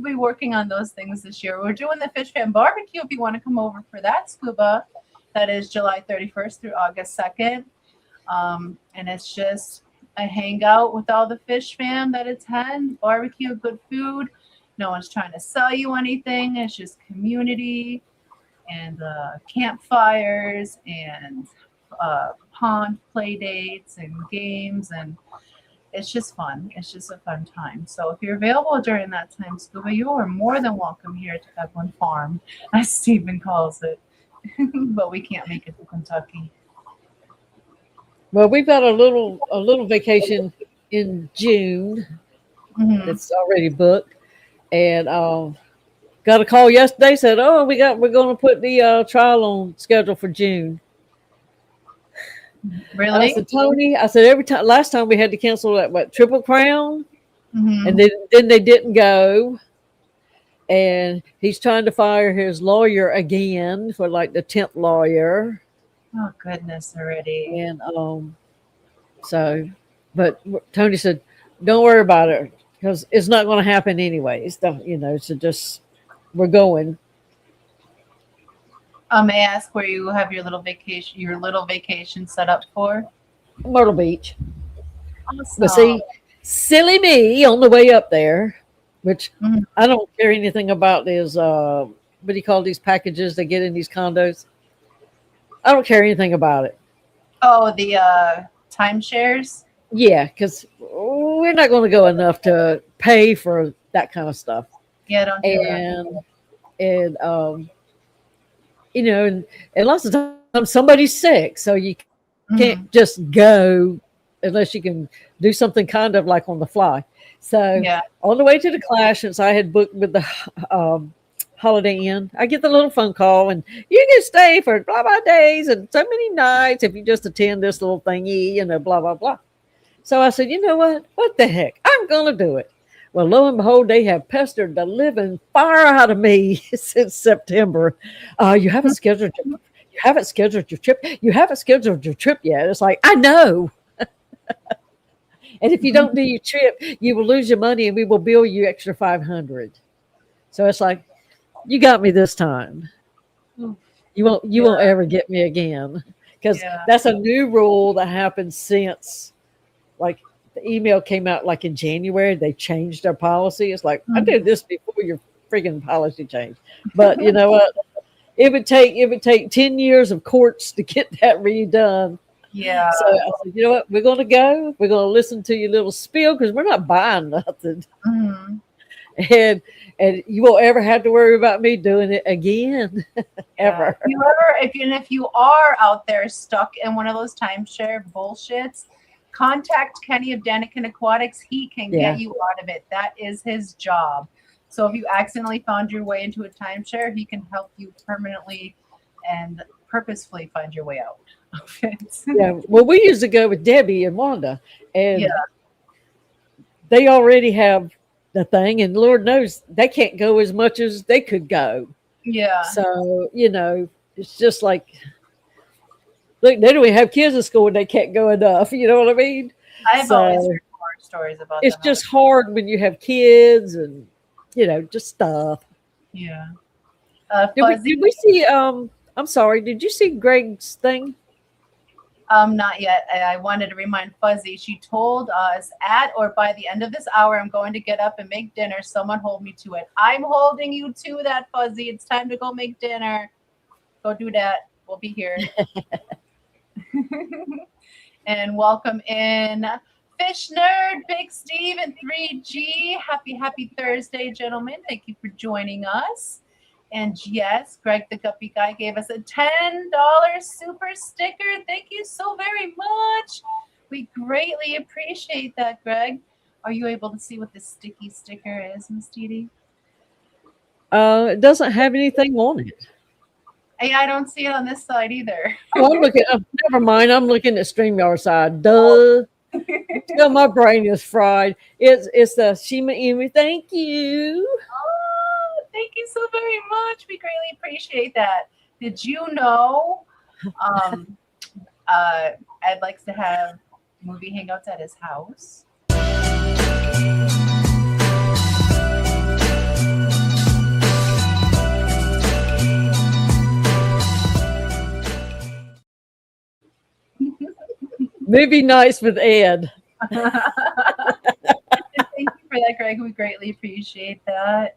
Speaker 1: be working on those things this year. We're doing the Fish Fan Barbecue if you want to come over for that, Scuba. That is July 31st through August 2nd. And it's just a hangout with all the fish fam that attend, barbecue, good food. No one's trying to sell you anything. It's just community and campfires and pond play dates and games, and it's just fun. It's just a fun time. So if you're available during that time, Scuba, you are more than welcome here to Evelyn Farm, as Stephen calls it. But we can't make it to Kentucky.
Speaker 2: Well, we've got a little vacation in June.
Speaker 1: Mhm.
Speaker 2: It's already booked, and got a call yesterday. Said, "Oh, we're going to put the trial on schedule for June."
Speaker 1: Really?
Speaker 2: I said, Tony, last time we had to cancel that Triple Crown,
Speaker 1: Mhm.
Speaker 2: and then they didn't go. And he's trying to fire his lawyer again for like the 10th lawyer.
Speaker 1: Oh, goodness already.
Speaker 2: And but Tony said, don't worry about it because it's not going to happen anyways. So just we're going.
Speaker 1: May I ask where you have your little vacation set up for?
Speaker 2: Myrtle Beach.
Speaker 1: Awesome.
Speaker 2: But see, silly me on the way up there, which
Speaker 1: Mhm.
Speaker 2: I don't care anything about is what do you call these packages they get in these condos? I don't care anything about it.
Speaker 1: Oh, the timeshares?
Speaker 2: Yeah, because we're not going to go enough to pay for that kind of stuff.
Speaker 1: Yeah, don't do that.
Speaker 2: And and lots of times somebody's sick, so you can't
Speaker 1: Mhm.
Speaker 2: just go unless you can do something kind of like on the fly. So
Speaker 1: Yeah.
Speaker 2: on the way to the class, since I had booked with the Holiday Inn, I get the little phone call, and you can stay for blah blah days and so many nights if you just attend this little thingy, blah blah blah. So I said, you know what? What the heck? I'm going to do it. Well, lo and behold, they have pestered the living fire out of me since September. You haven't scheduled your trip. You haven't scheduled your trip yet. It's like, I know. And if you don't do your trip, you will lose your money and we will bill you extra $500. So it's like, you got me this time. You won't ever get me again. Because that's a new rule that happened since like the email came out like in January. They changed their policy. It's like, I did this before your friggin' policy changed. But you know what? It would take 10 years of courts to get that redone.
Speaker 1: Yeah.
Speaker 2: So I said, you know what? We're going to go. We're going to listen to your little spiel because we're not buying nothing.
Speaker 1: Mhm.
Speaker 2: And you won't ever have to worry about me doing it again, ever.
Speaker 1: If you are out there stuck in one of those timeshare bullshits, contact Kenny of Daniken Aquatics. He can get you out of it. That is his job. So if you accidentally found your way into a timeshare, he can help you permanently and purposefully find your way out of it.
Speaker 2: Yeah. Well, we used to go with Debbie and Wanda, and they already have the thing, and Lord knows they can't go as much as they could go.
Speaker 1: Yeah.
Speaker 2: So, it's just like, look, they don't even have kids in school and they can't go enough. You know what I mean?
Speaker 1: I've always heard horror stories about
Speaker 2: it's
Speaker 1: them.
Speaker 2: just hard when you have kids and, just stuff.
Speaker 1: Yeah.
Speaker 2: Did we see, I'm sorry, did you see Greg's thing?
Speaker 1: Not yet. I wanted to remind Fuzzy. She told us at or by the end of this hour, I'm going to get up and make dinner. Someone hold me to it. I'm holding you to that, Fuzzy. It's time to go make dinner. Go do that. We'll be here. And welcome in Fish Nerd, Big Steve, and 3G. Happy Thursday, gentlemen. Thank you for joining us. And yes, Greg the Guppy Guy gave us a $10 super sticker. Thank you so very much. We greatly appreciate that, Greg. Are you able to see what this sticky sticker is, Miss Didi?
Speaker 2: It doesn't have anything on it.
Speaker 1: I don't see it on this side either.
Speaker 2: Oh, I'm looking. Never mind. I'm looking at StreamYard side. Duh. No, my brain is fried. It's the Shima Imi. Thank you.
Speaker 1: Oh, thank you so very much. We greatly appreciate that. Did you know Ed likes to have movie hangouts at his house?
Speaker 2: Movie nights with Ed.
Speaker 1: Thank you for that, Greg. We greatly appreciate that.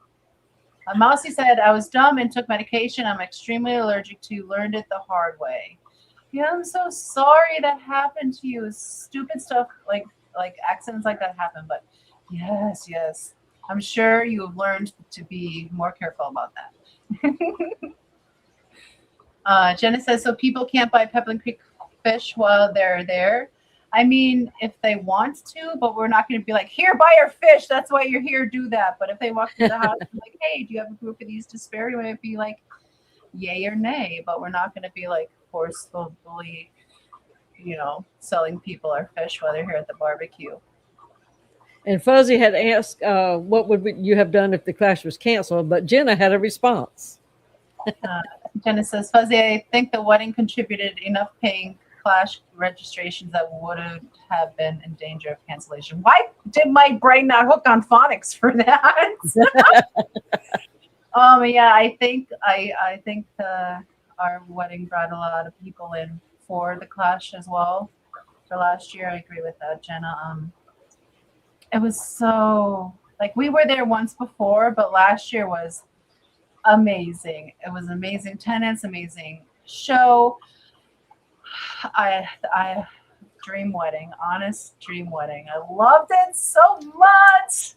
Speaker 1: Mousy said, I was dumb and took medication I'm extremely allergic to. Learned it the hard way. Yeah, I'm so sorry that happened to you. Stupid stuff like accidents like that happen. But yes. I'm sure you have learned to be more careful about that. Jenna says, so people can't buy Pepperland Creek fish while they're there. I mean, if they want to, but we're not going to be like, here, buy our fish. That's why you're here. Do that. But if they walk through the house and like, hey, do you have a group of these to spare? We might be like, yay or nay. But we're not going to be like forcefully, selling people our fish while they're here at the barbecue.
Speaker 2: And Fuzzy had asked, what would you have done if the class was canceled? But Jenna had a response.
Speaker 1: Jenna says, Fuzzy, I think the wedding contributed enough paying class registrations that would have been in danger of cancellation. Why did my brain not hook on phonics for that? Yeah, I think our wedding brought a lot of people in for the clash as well. For last year, I agree with that, Jenna. It was so like we were there once before, but last year was amazing. It was amazing tenants, amazing show. I dream wedding, honest dream wedding. I loved it so much.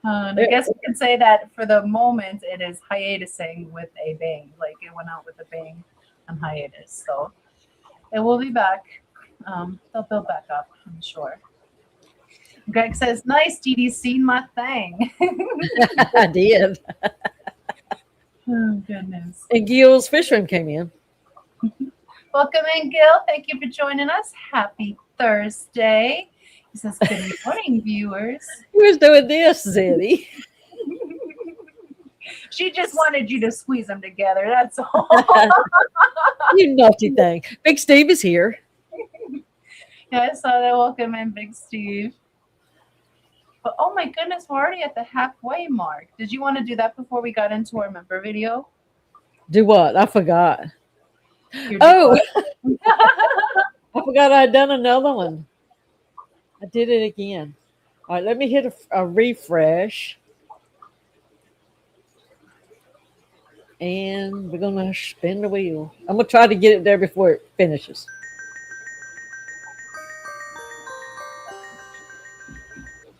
Speaker 1: And I guess we can say that for the moment it is hiatusing with a bang. Like it went out with a bang on hiatus. So it will be back. They'll build back up, I'm sure. Greg says, nice, Didi's seen my thing.
Speaker 2: I did.
Speaker 1: Oh, goodness.
Speaker 2: And Gil's fish room came in.
Speaker 1: Welcome in, Gil. Thank you for joining us. Happy Thursday. He says, good morning, viewers.
Speaker 2: Who was doing this, Zeddy?
Speaker 1: She just wanted you to squeeze them together. That's all.
Speaker 2: You naughty thing. Big Steve is here.
Speaker 1: Yeah, I saw that. Welcome in, Big Steve. But oh my goodness, we're already at the halfway mark. Did you want to do that before we got into our member video?
Speaker 2: Do what? I forgot.
Speaker 1: Your
Speaker 2: Oh, I forgot I had done another one. I did it again. All right, let me hit a refresh. And we're going to spin the wheel. I'm going to try to get it there before it finishes.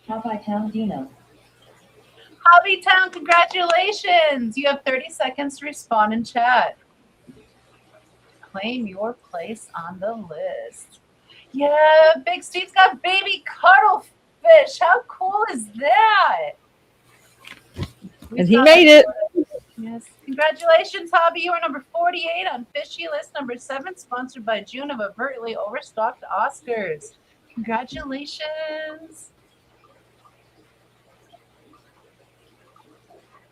Speaker 5: How by town do you know?
Speaker 1: Hobbytown, congratulations. You have 30 seconds to respond in chat. Claim your place on the list. Yeah, Big Steve's got baby cuttlefish. How cool is that?
Speaker 2: And he made it.
Speaker 1: Yes. Congratulations, Hobby. You are number 48 on Fishy List number 7, sponsored by June of Overtly Overstocked Oscars. Congratulations.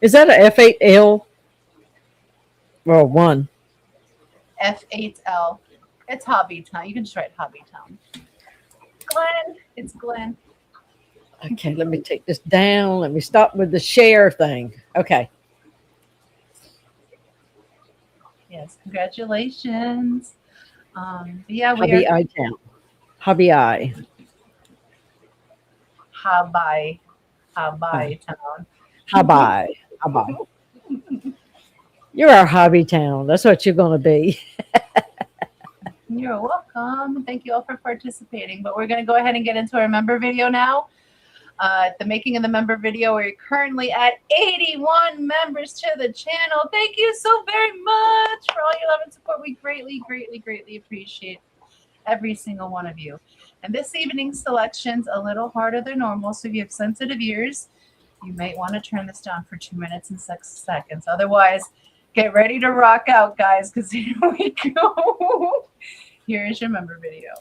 Speaker 2: Is that a F8L? Or 1?
Speaker 1: F8L. It's Hobbytown. You can just write Hobbytown. Glenn. It's Glenn.
Speaker 2: Okay, let me take this down. Let me stop with the share thing. Okay.
Speaker 1: Yes, congratulations. Yeah, we
Speaker 2: Hobby
Speaker 1: are
Speaker 2: I Town. Hobby I.
Speaker 1: Hobby Town.
Speaker 2: Hobby. Hobby. You're our hobby town. That's what you're going to be.
Speaker 1: You're welcome. Thank you all for participating. But we're going to go ahead and get into our member video now. The making of the member video, we're currently at 81 members to the channel. Thank you so very much for all your love and support. We greatly, greatly, greatly appreciate every single one of you. And this evening's selection's a little harder than normal, so if you have sensitive ears, you might want to turn this down for 2 minutes and 6 seconds. Otherwise, get ready to rock out, guys, because here we go. Here is your member video.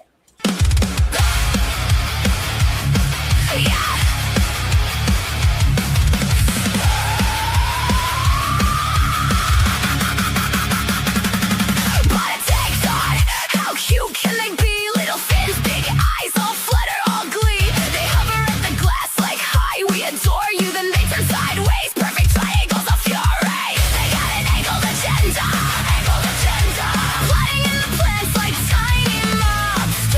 Speaker 3: Plotting in the plants like tiny mobs.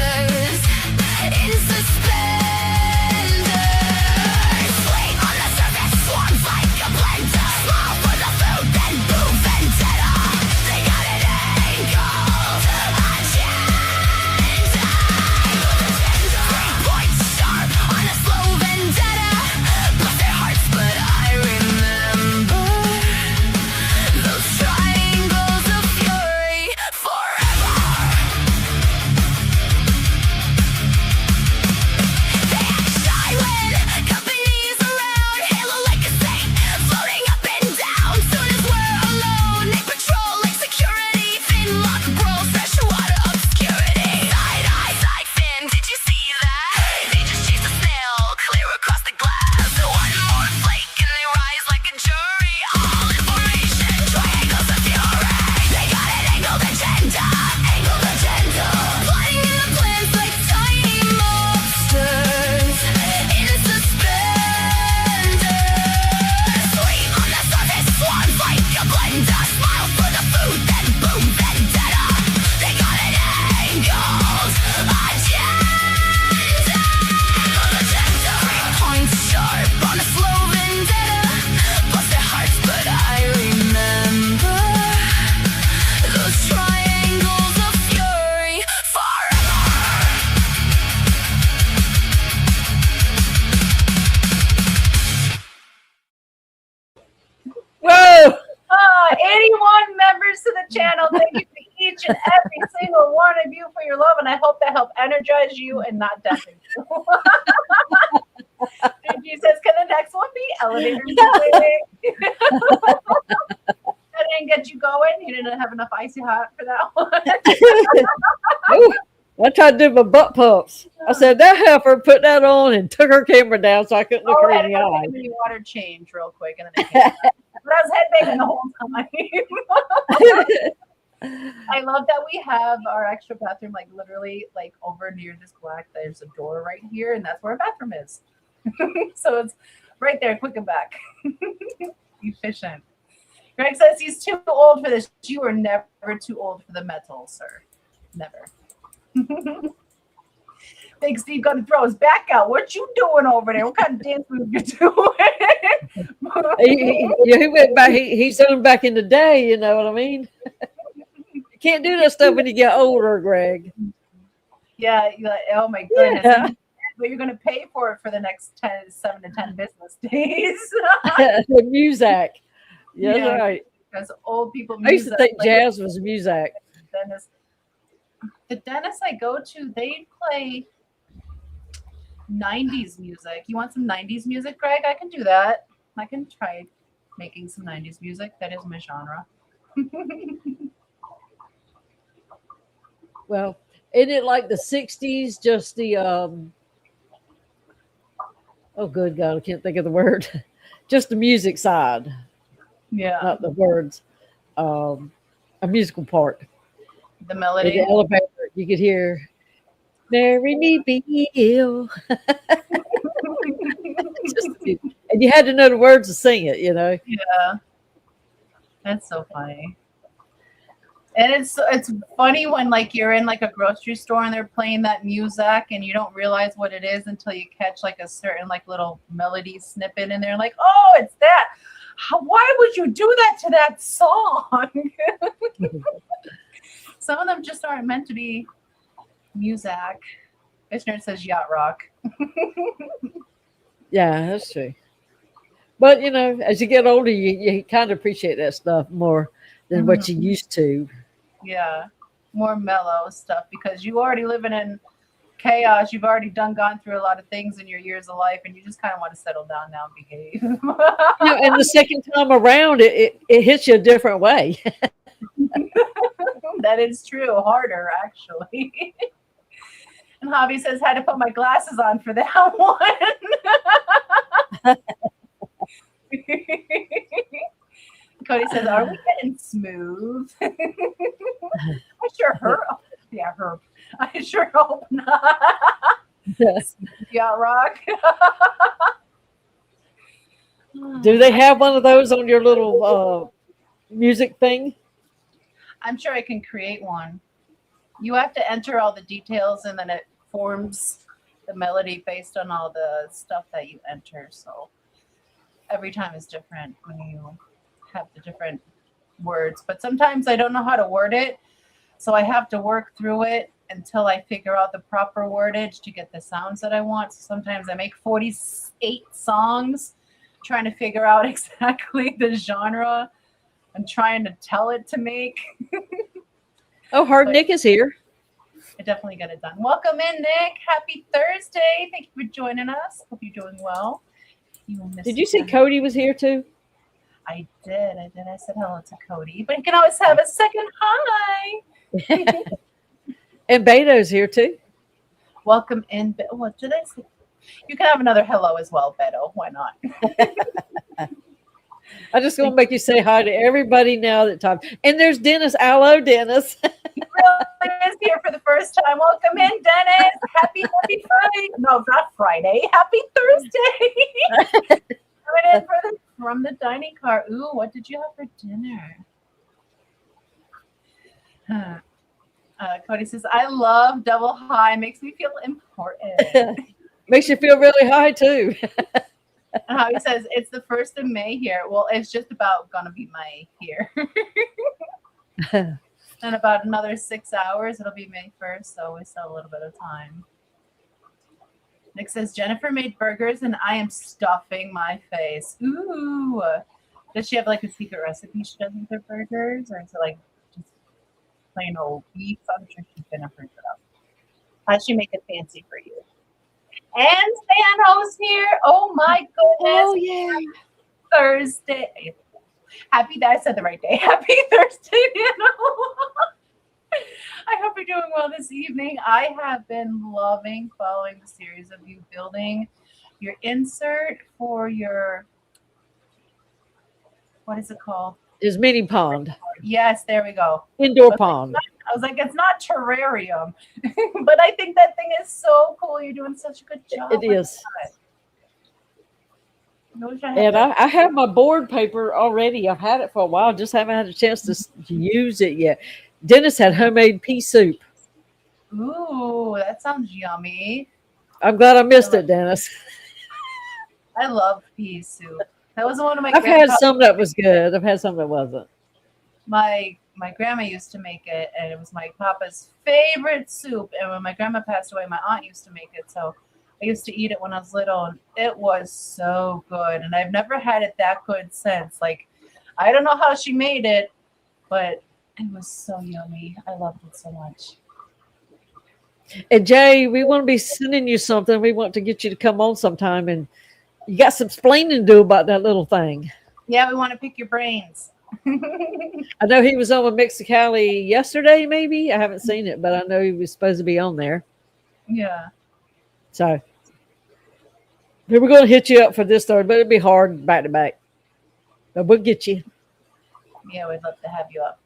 Speaker 1: channel. Thank you to each and every single one of you for your love, and I hope that helped energize you and not deafen you. Gigi says, can the next one be elevator music? That didn't get you going? You didn't have enough icy hot for that one?
Speaker 2: Ooh, I tried to do my butt pumps. I said, that heifer put that on and took her camera down so I couldn't look her in the eye.
Speaker 1: The water change real quick, and then it came back. But I was headbanging the whole time. I love that we have our extra bathroom, like literally, like over near this black. There's a door right here, and that's where our bathroom is. So it's right there, quick and back. Efficient. Greg says he's too old for this. You are never too old for the metal, sir. Never. Big Steve gonna throw his back out. What you doing over there? What kind of dance move you doing?
Speaker 2: he went back. He's done back in the day. You know what I mean? You can't do that stuff when you get older, Greg.
Speaker 1: Yeah. You're like, oh my goodness.
Speaker 2: Yeah.
Speaker 1: But you're gonna pay for it for the next 7 to 10 business days.
Speaker 2: The music. Yeah,
Speaker 1: Yeah.
Speaker 2: right.
Speaker 1: Because old people.
Speaker 2: I used to think
Speaker 1: like,
Speaker 2: jazz was music.
Speaker 1: The dentist I go to, they play 90s music. You want some 90s music, Greg? I can do that. I can try making some 90s music. That is my genre.
Speaker 2: Well, isn't it like the 60s? Just the oh, good God, I can't think of the word. Just the music side,
Speaker 1: Yeah.
Speaker 2: not the words. A musical part.
Speaker 1: The
Speaker 2: In
Speaker 1: melody.
Speaker 2: the elevator, you could hear "Marry Me, Bill," and you had to know the words to sing it. You know.
Speaker 1: Yeah. That's so funny. And it's funny when like you're in like a grocery store and they're playing that music and you don't realize what it is until you catch like a certain like little melody snippet in there. Like, oh, it's that. Why would you do that to that song? Some of them just aren't meant to be music. Ishner says yacht rock.
Speaker 2: Yeah, that's true. But you know, as you get older, you kind of appreciate that stuff more than what you used to.
Speaker 1: Yeah, more mellow stuff because you already living in chaos. You've already gone through a lot of things in your years of life, and you just kind of want to settle down now and behave.
Speaker 2: You know, and the second time around, it hits you a different way.
Speaker 1: That is true. Harder, actually. And Javi says, had to put my glasses on for that one. Cody says, are we getting smooth? I sure hope. Yeah, herb. I sure hope not. Yeah, rock.
Speaker 2: Do they have one of those on your little music thing?
Speaker 1: I'm sure I can create one. You have to enter all the details and then it forms the melody based on all the stuff that you enter. So every time is different when you have the different words. But sometimes I don't know how to word it. So I have to work through it until I figure out the proper wordage to get the sounds that I want. So sometimes I make 48 songs trying to figure out exactly the genre I'm trying to tell it to make.
Speaker 2: Oh, Hard Nick is here.
Speaker 1: I definitely get it done. Welcome in, Nick. Happy Thursday. Thank you for joining us. Hope you're doing well.
Speaker 2: Did you say Cody was here too?
Speaker 1: I did. I said hello to Cody. But you can always have a second hi.
Speaker 2: And Beto's here too.
Speaker 1: Welcome in. What did I say? You can have another hello as well, Beto. Why not?
Speaker 2: I just want to make you say hi to everybody now that time. And there's Dennis. Hello, Dennis.
Speaker 1: He really is here for the first time. Welcome in, Dennis. Happy Friday. No, not Friday. Happy Thursday. Coming in from the dining car. Ooh, what did you have for dinner? Cody says, I love double high. Makes me feel important.
Speaker 2: Makes you feel really high too.
Speaker 1: How he says it's the 1st of May here. Well, it's just about gonna be May here. In about another 6 hours, it'll be May 1st, so we still have a little bit of time. Nick says Jennifer made burgers and I am stuffing my face. Ooh. Does she have like a secret recipe she does with her burgers? Or is it like just plain old beef. I'm sure she's gonna bring it up. How'd she make it fancy for you? And Thanos here. Oh my goodness.
Speaker 2: Oh yeah.
Speaker 1: Thursday. Happy that I said the right day. Happy Thursday, I hope you're doing well this evening. I have been loving following the series of you building your insert for your, what is it called?
Speaker 2: Is mini pond,
Speaker 1: Yes, there we go.
Speaker 2: indoor pond.
Speaker 1: I was like, it's not terrarium, but I think that thing is so cool. You're doing such a good job.
Speaker 2: It is.
Speaker 1: I wish I had
Speaker 2: And
Speaker 1: that.
Speaker 2: I have my board paper already. I've had it for a while. Just haven't had a chance to use it yet. Dennis had homemade pea soup.
Speaker 1: Ooh, that sounds yummy.
Speaker 2: I'm glad I missed it, Dennis.
Speaker 1: I love pea soup. That was one of my.
Speaker 2: I've had
Speaker 1: grandpa's
Speaker 2: some that was good. I've had some that wasn't.
Speaker 1: my grandma used to make it, and it was my papa's favorite soup. And when my grandma passed away, my aunt used to make it. So I used to eat it when I was little, and it was so good. And I've never had it that good since. Like, I don't know how she made it, but it was so yummy. I loved it so much.
Speaker 2: And Jay, we want to be sending you something. We want to get you to come on sometime, and you got some explaining to do about that little thing.
Speaker 1: Yeah, we want to pick your brains.
Speaker 2: I know he was on with Mexicali yesterday, maybe. I haven't seen it, but I know he was supposed to be on there.
Speaker 1: Yeah.
Speaker 2: So we were going to hit you up for this Thursday, but it'd be hard back to back. But we'll get you.
Speaker 1: Yeah, we'd love to have you up.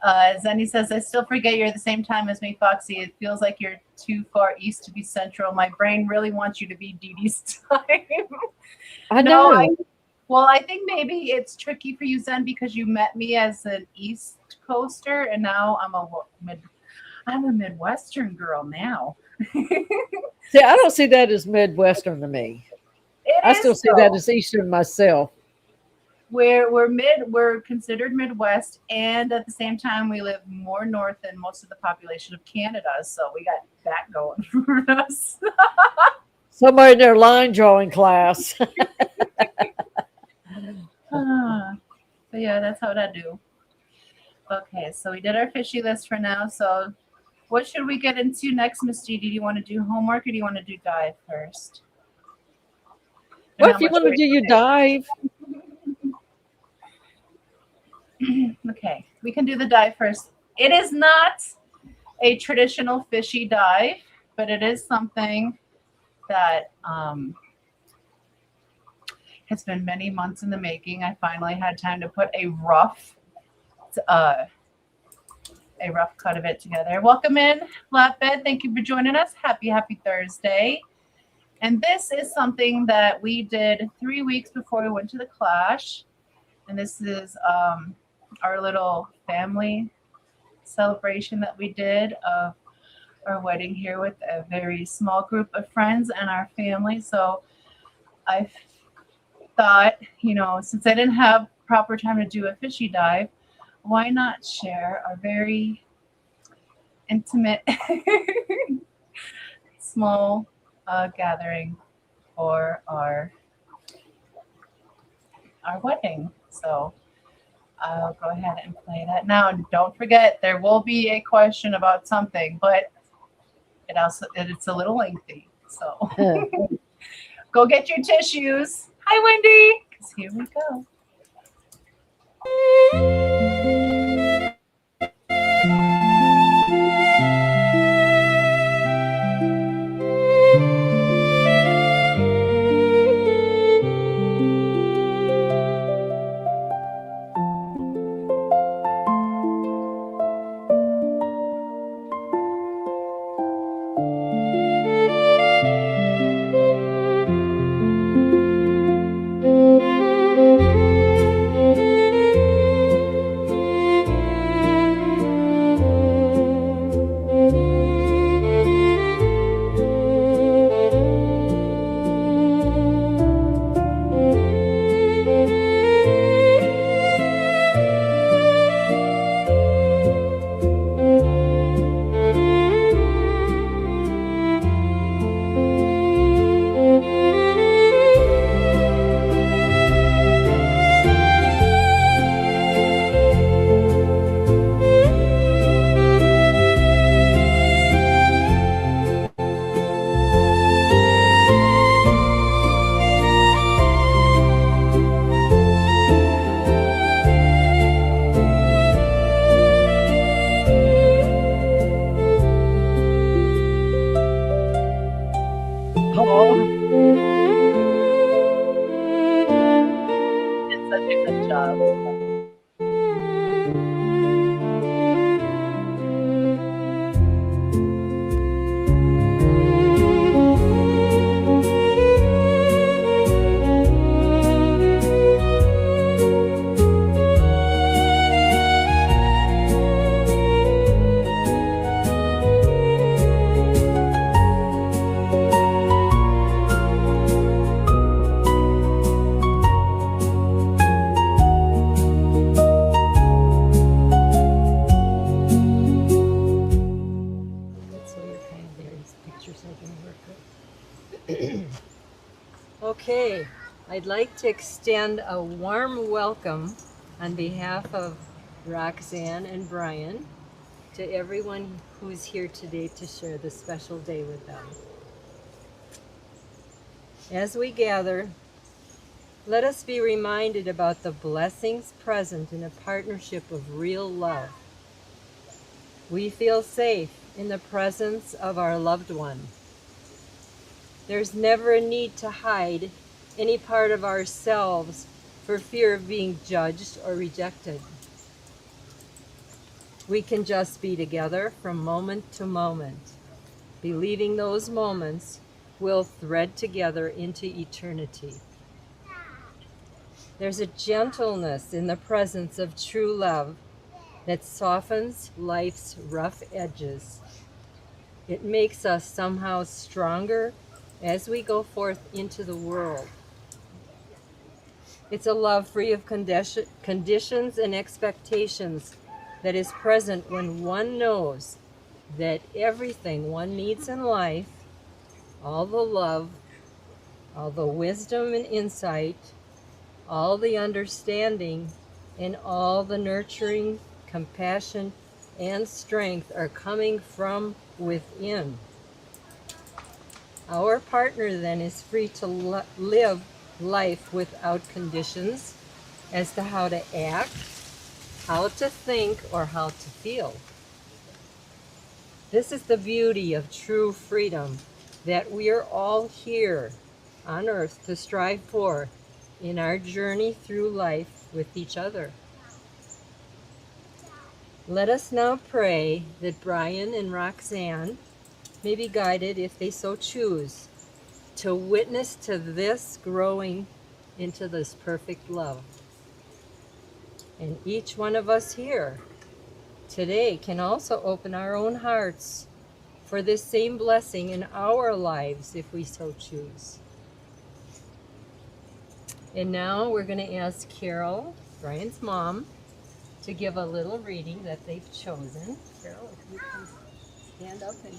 Speaker 1: Zenny says, I still forget you're the same time as me, Foxy. It feels like you're too far east to be central. My brain really wants you to be Dee Dee's time.
Speaker 2: I know.
Speaker 1: I think maybe it's tricky for you, Zen, because you met me as an East Coaster, and now I'm a Midwestern girl now.
Speaker 2: See, I don't see that as Midwestern to me. I still see that as Eastern myself.
Speaker 1: We're considered Midwest, and at the same time we live more north than most of the population of Canada, so we got that going for us.
Speaker 2: Somebody in their line drawing class.
Speaker 1: But yeah, that's how I do. Okay, so we did our fishy list for now. So what should we get into next, Miss Didi? Do you want to do homework or do you want to do dive first?
Speaker 2: Well, if you want to do your dive.
Speaker 1: Okay, we can do the dive first. It is not a traditional fishy dive, but it is something that has been many months in the making. I finally had time to put a rough cut of it together. Welcome in, Flatbed. Thank you for joining us. Happy Thursday. And this is something that we did 3 weeks before we went to the Clash. And this is our little family celebration that we did of our wedding here with a very small group of friends and our family. So I thought, since I didn't have proper time to do a fishy dive, why not share our very intimate small gathering for our wedding. So I'll go ahead and play that now. Don't forget, there will be a question about something, but it's a little lengthy. So go get your tissues. Hi, Wendy. 'Cause here we go. Did such a good job.
Speaker 2: That's what you're kind of there. These pictures I can work with. Okay, I'd like to extend a warm welcome on behalf of Roxanne and Brian to everyone who's here today to share this special day with them. As we gather, let us be reminded about the blessings present in a partnership of real love. We feel safe in the presence of our loved one. There's never a need to hide any part of ourselves for fear of being judged or rejected. We can just be together from moment to moment, believing those moments will thread together into eternity. There's a gentleness in the presence of true love that softens life's rough edges. It makes us somehow stronger as we go forth into the world. It's a love free of conditions and expectations that is present when one knows that everything one needs in life, all the love, all the wisdom and insight, all the understanding, and all the nurturing, compassion, and strength are coming from within. Our partner then is free to live life without conditions as to how to act, how to think, or how to feel. This is the beauty of true freedom that we are all here on earth to strive for in our journey through life with each other. Let us now pray that Brian and Roxanne may be guided, if they so choose, to witness to this growing into this perfect love. And each one of us here today can also open our own hearts for this same blessing in our lives if we so choose. And now we're going to ask Carol, Brian's mom, to give a little reading that they've chosen. Carol, if you can stand up and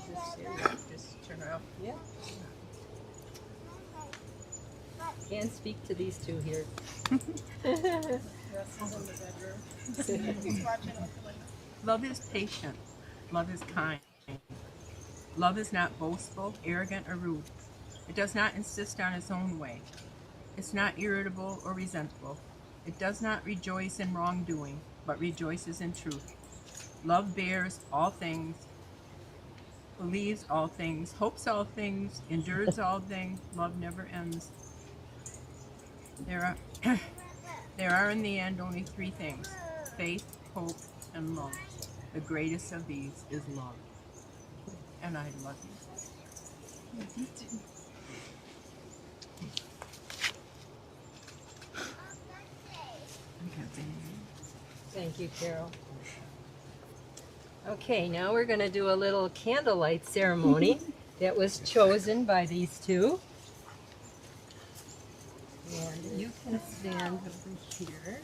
Speaker 2: just turn around. Yeah. And speak to these two here.
Speaker 6: Love is patient. Love is kind. Love is not boastful, arrogant, or rude. It does not insist on its own way. It's not irritable or resentful. It does not rejoice in wrongdoing, but rejoices in truth. Love bears all things, believes all things, hopes all things, endures all things. Love never ends. There are in the end only three things: faith, hope, and love. The greatest of these is love. And I love you.
Speaker 2: Thank you, Carol. Okay, now we're going to do a little candlelight ceremony that was chosen by these two. And you can stand over here.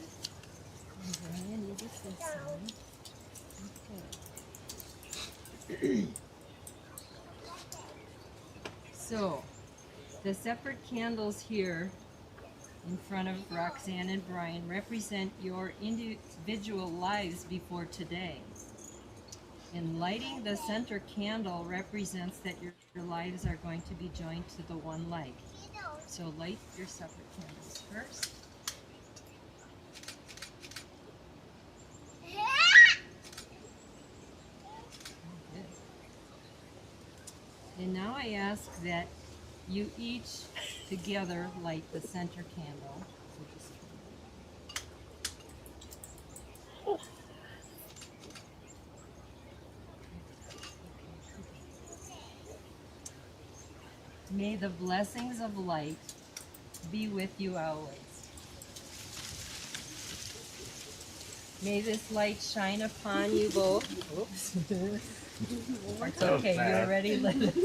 Speaker 2: And Brian, you just this side. Okay. So, the separate candles here in front of Roxanne and Brian represent your individual lives before today. And lighting the center candle represents that your lives are going to be joined to the one light. So light your separate candles first. And now I ask that you each
Speaker 7: together light the center candle. So just may the blessings of light be with you always. May this light shine upon you both. Oops. It's okay, you already lit it.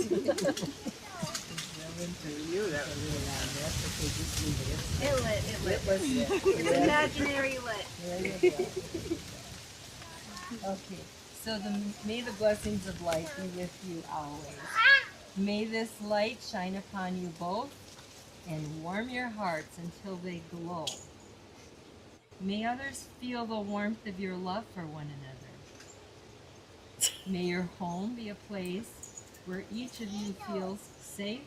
Speaker 1: It lit. It's imaginary lit.
Speaker 7: Okay, so may the blessings of light be with you always. May this light shine upon you both and warm your hearts until they glow. May others feel the warmth of your love for one another. May your home be a place where each of you feels safe,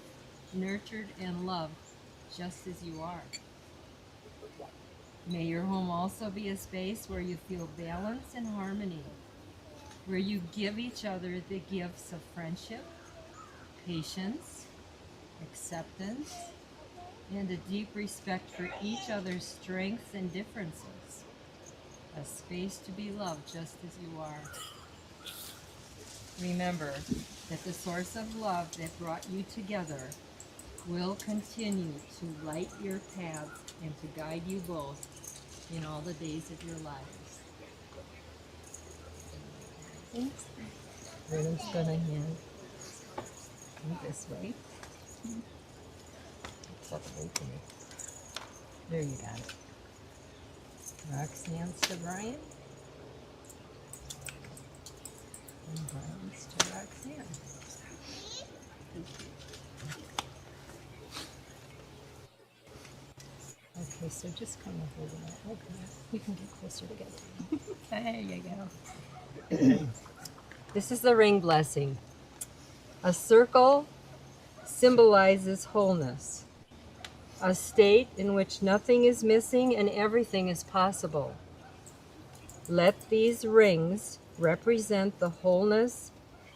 Speaker 7: nurtured, and loved just as you are. May your home also be a space where you feel balance and harmony, where you give each other the gifts of friendship, patience, acceptance, and a deep respect for each other's strengths and differences. A space to be loved just as you are. Remember that the source of love that brought you together will continue to light your paths and to guide you both in all the days of your lives. Thanks. Rhythm's gonna hand this way. It's up away from me. There you got it. Roxanne's to Brian. And Brian's to Roxanne. Okay, so just kind of hold it up. Okay, you can get closer together. There you go. This is the ring blessing. A circle symbolizes wholeness, a state in which nothing is missing and everything is possible. Let these rings represent the wholeness.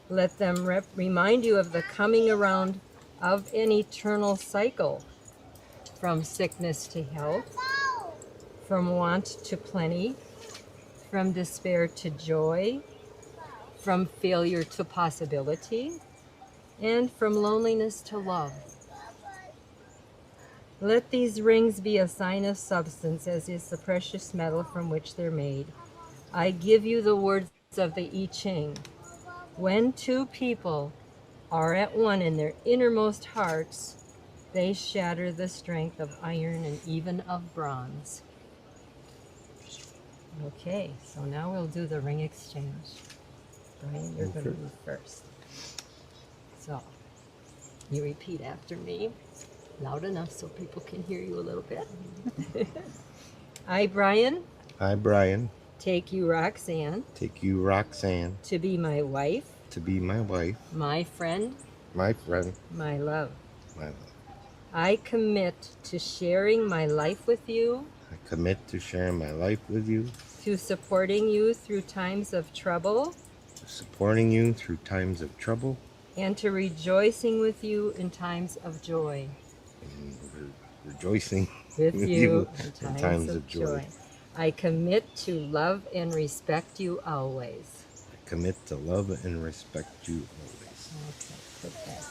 Speaker 7: Let them remind you of the coming around of an eternal cycle, from sickness to health, from want to plenty, from despair to joy, from failure to possibility, and from loneliness to love. Let these rings be a sign of substance, as is the precious metal from which they're made. I give you the words of the I Ching. When two people are at one in their innermost hearts, they shatter the strength of iron and even of bronze. Okay, so now we'll do the ring exchange. Brian, you're going to do first. So, you repeat after me, loud enough so people can hear you a little bit. I, Brian,
Speaker 4: I, Brian,
Speaker 7: take you, Roxanne,
Speaker 4: take you, Roxanne,
Speaker 7: to be my wife,
Speaker 4: to be my wife,
Speaker 7: my friend,
Speaker 4: my friend,
Speaker 7: my love.
Speaker 4: my love.
Speaker 7: I commit to sharing my life with you,
Speaker 4: I commit to sharing my life with you,
Speaker 7: to supporting you through times of trouble,
Speaker 4: to supporting you through times of trouble,
Speaker 7: and to rejoicing with you in times of joy.
Speaker 4: and rejoicing
Speaker 7: With you
Speaker 4: in times of joy.
Speaker 7: I commit to love and respect you always.
Speaker 4: I commit to love and respect you always.
Speaker 7: Okay, put that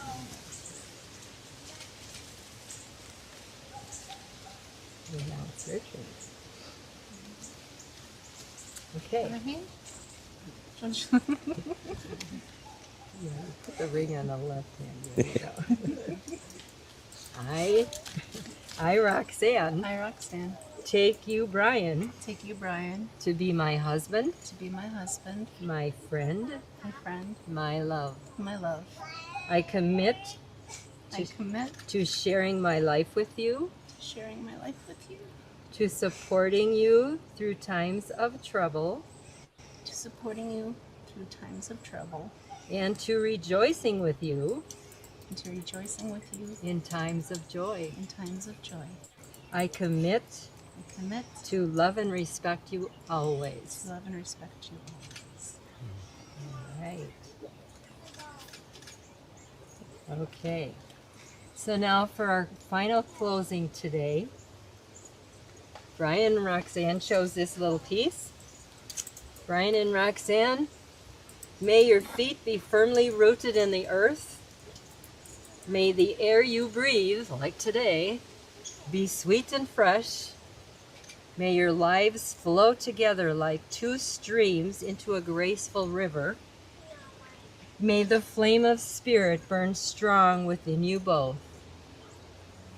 Speaker 7: in. And now it's your turn. Okay. Yeah, put the ring on the left hand. There you go. I, Roxanne,
Speaker 1: Hi, Roxanne.
Speaker 7: take you, Brian,
Speaker 1: Take you, Brian,
Speaker 7: to be my husband,
Speaker 1: to be my husband,
Speaker 7: my friend,
Speaker 1: my friend,
Speaker 7: my love.
Speaker 1: my love.
Speaker 7: I commit
Speaker 1: I commit
Speaker 7: to sharing my life with you,
Speaker 1: to sharing my life with you,
Speaker 7: to supporting you through times of trouble,
Speaker 1: to supporting you through times of trouble,
Speaker 7: and to rejoicing with you
Speaker 1: and to rejoicing with you
Speaker 7: in times of joy.
Speaker 1: in times of joy.
Speaker 7: I commit
Speaker 1: I commit
Speaker 7: to love and respect you always.
Speaker 1: to love and respect you always.
Speaker 7: All right. Okay. So now for our final closing today, Brian and Roxanne chose this little piece. Brian and Roxanne, may your feet be firmly rooted in the earth. May the air you breathe, like today, be sweet and fresh. May your lives flow together like two streams into a graceful river. May the flame of spirit burn strong within you both.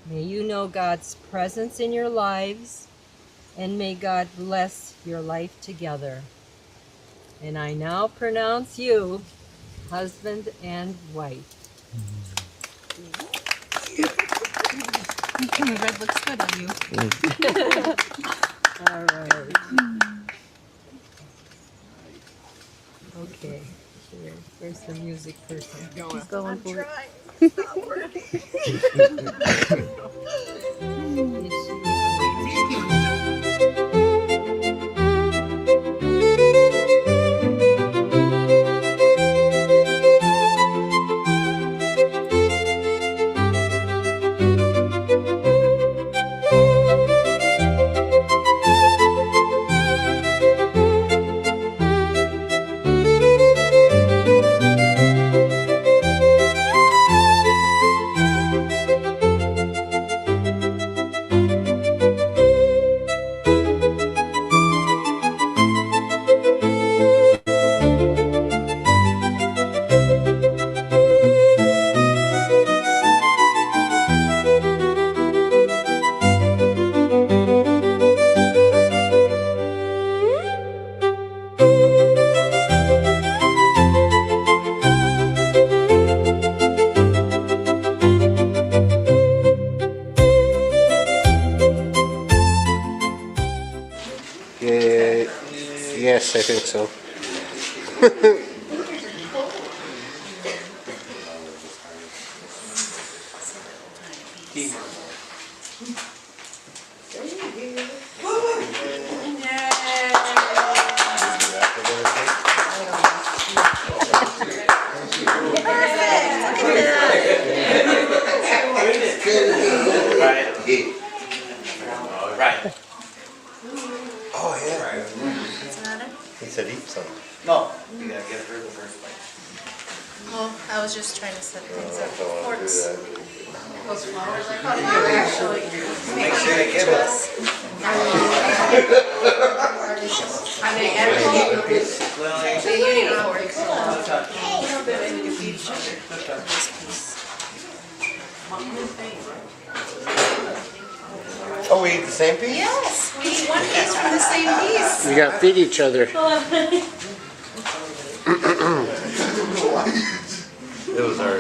Speaker 7: May you know God's presence in your lives, and may God bless your life together. And I now pronounce you husband and wife.
Speaker 6: Red looks good on you.
Speaker 7: All right. Okay. Where's the music person?
Speaker 1: He's going for it.
Speaker 8: Yes, I think so.
Speaker 9: Right.
Speaker 8: Oh, yeah.
Speaker 9: What's the matter?
Speaker 8: He said eat some.
Speaker 9: No, you gotta get her the first bite.
Speaker 10: Oh, I was just trying to set things up.
Speaker 8: Don't want to do
Speaker 10: Forks.
Speaker 8: that.
Speaker 10: Those flowers, I thought you were actually
Speaker 9: Make sure they give us.
Speaker 10: Are they edible?
Speaker 9: Well,
Speaker 10: So you need forks.
Speaker 8: Oh, we eat the same piece?
Speaker 10: Yes, we eat one piece from the same piece.
Speaker 8: We gotta feed each other.
Speaker 4: It was our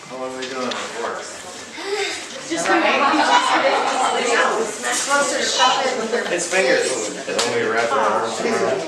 Speaker 9: How long are we doing it for?
Speaker 10: Just closer, shove it with their.
Speaker 9: It's finger food.
Speaker 4: and then we wrap our arms around.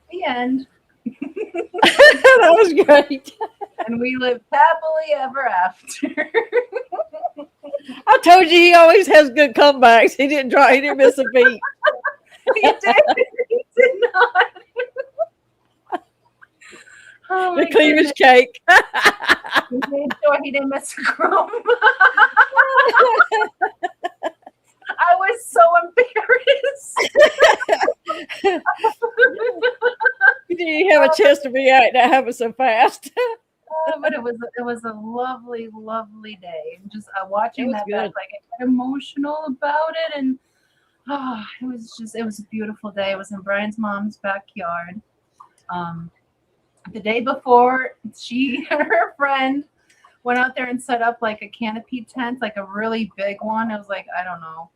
Speaker 1: The end.
Speaker 2: That was great.
Speaker 1: And we lived happily ever after.
Speaker 2: I told you he always has good comebacks. He didn't miss a beat.
Speaker 1: He did. He did not. Oh my
Speaker 2: The cleavage cake.
Speaker 1: He made sure he didn't miss a crumb. I was so embarrassed.
Speaker 2: You didn't have a chance to react that happened so fast.
Speaker 1: But it was a lovely, lovely day. And just watching
Speaker 2: was
Speaker 1: that
Speaker 2: good.
Speaker 1: back, like I get emotional about it, and it was a beautiful day. It was in Brian's mom's backyard. The day before, she and her friend went out there and set up like a canopy tent, like a really big one. It was like, I don't know,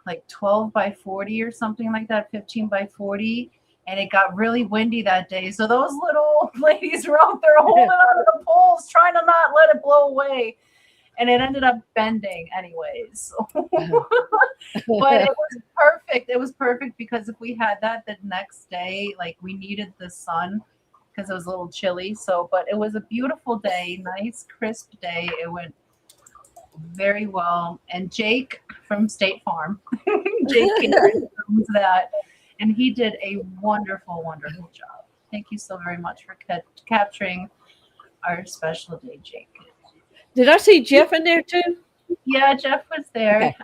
Speaker 1: like 12 by 40 or something like that, 15 by 40. And it got really windy that day. So those little ladies were out there holding on to the poles, trying to not let it blow away. And it ended up bending anyways. But it was perfect. It was perfect because if we had that the next day, like we needed the sun because it was a little chilly. So, but it was a beautiful day, nice, crisp day. It went very well. And Jake from State Farm, Jake owns that, and he did a wonderful, wonderful job. Thank you so very much for capturing our special day, Jake.
Speaker 2: Did I see Jeff in there too?
Speaker 1: Yeah, Jeff was there.
Speaker 2: Okay.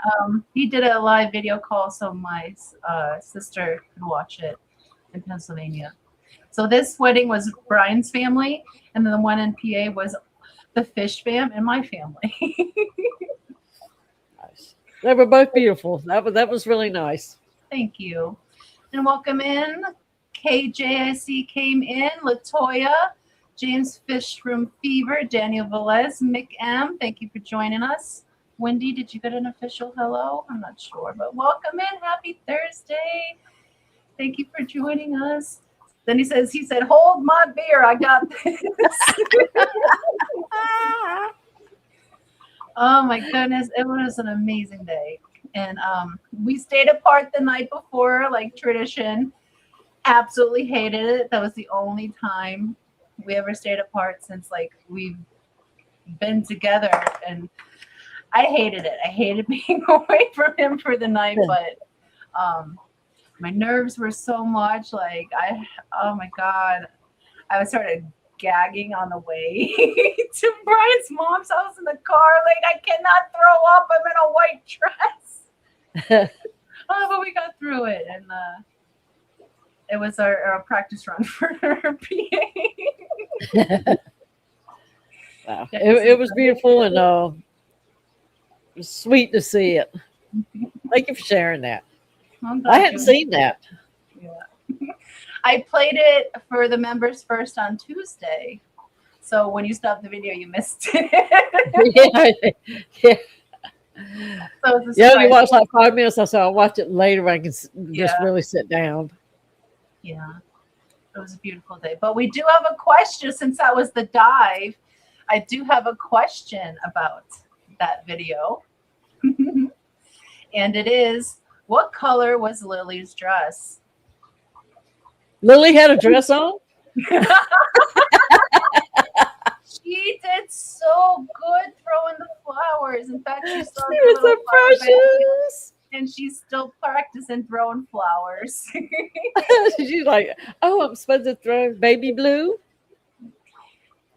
Speaker 1: He did a live video call so my sister could watch it in Pennsylvania. So this wedding was Brian's family, and then the one in PA was the Fish fam and my family.
Speaker 2: Nice. They were both beautiful. That was really nice.
Speaker 1: Thank you. And welcome in. KJIC came in. Latoya, James Fishroom Fever, Daniel Velez, Mick M. Thank you for joining us. Wendy, did you get an official hello? I'm not sure, but welcome in. Happy Thursday. Thank you for joining us. Then he said, hold my beer. I got this. Oh my goodness. It was an amazing day. And we stayed apart the night before, like tradition. Absolutely hated it. That was the only time we ever stayed apart since like we've been together. And I hated it. I hated being away from him for the night, but my nerves were so much like oh my God, I started gagging on the way to Brian's mom's house in the car. Like I cannot throw up. I'm in a white dress. Oh, but we got through it, and it was our practice run for PA.
Speaker 2: Wow. It was beautiful, and it was sweet to see it. Thank you for sharing that. I hadn't seen that.
Speaker 1: Yeah. I played it for the members first on Tuesday. So when you stopped the video, you missed it.
Speaker 2: Yeah.
Speaker 1: So it's a
Speaker 2: Yeah, you
Speaker 1: surprise.
Speaker 2: watched like 5 minutes. I said I'll watch it later. I can just really sit down.
Speaker 1: Yeah, it was a beautiful day. But we do have a question since that was the dive. I do have a question about that video. And it is, what color was Lily's dress?
Speaker 2: Lily had a dress on?
Speaker 1: She did so good throwing the flowers. In fact, she saw
Speaker 2: She was so precious.
Speaker 1: and she's still practicing throwing flowers.
Speaker 2: She's like, oh, I'm supposed to throw baby blue?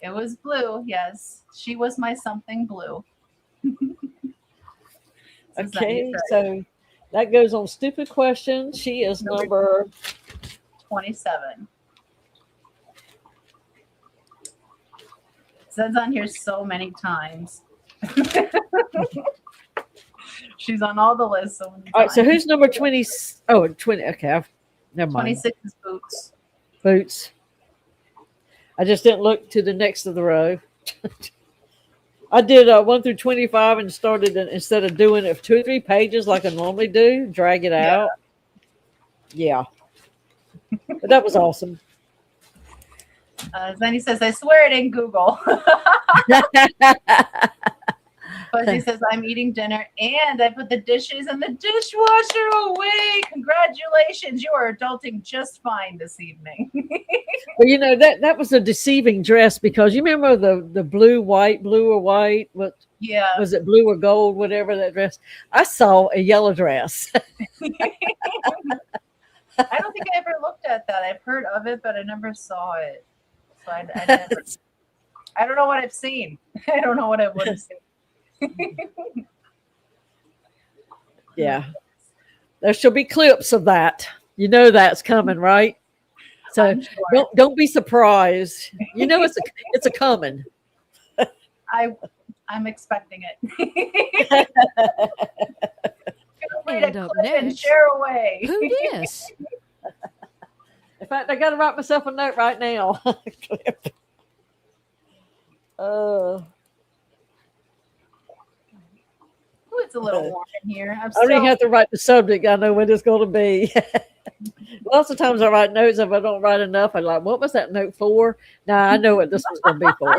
Speaker 1: It was blue, yes. She was my something blue.
Speaker 2: Okay, so that goes on stupid questions. She is number
Speaker 1: 27. It says on here so many times. She's on all the lists. So many
Speaker 2: all right. So
Speaker 1: times.
Speaker 2: who's number 20? Oh, 20. Okay, never mind.
Speaker 1: 26 is Boots.
Speaker 2: Boots. I just didn't look to the next of the row. I did 1 through 25 and started instead of doing it 2 or 3 pages like I normally do, drag it out. Yeah. But that was awesome.
Speaker 1: Then he says, I swear it ain't Google. But he says, I'm eating dinner and I put the dishes in the dishwasher away. Congratulations. You are adulting just fine this evening.
Speaker 2: Well, you know, that was a deceiving dress because you remember the blue or white? What
Speaker 1: Yeah.
Speaker 2: was it, blue or gold, whatever that dress? I saw a yellow dress.
Speaker 1: I don't think I ever looked at that. I've heard of it, but I never saw it. So I don't know what I've seen. I don't know what I would have seen.
Speaker 2: Yeah. There shall be clips of that. You know that's coming, right? So
Speaker 1: Sure.
Speaker 2: don't be surprised. You know it's a coming.
Speaker 1: I'm expecting it. Feel free to
Speaker 7: And up
Speaker 1: clip and
Speaker 7: next,
Speaker 1: share away.
Speaker 7: Who dis?
Speaker 2: In fact, I got to write myself a note right now.
Speaker 1: Ooh, it's a little warm in here.
Speaker 2: I don't even have to write the subject. I know what it's going to be. Lots of times I write notes. If I don't write enough, I'm like, what was that note for? Now I know what this one's going to be for.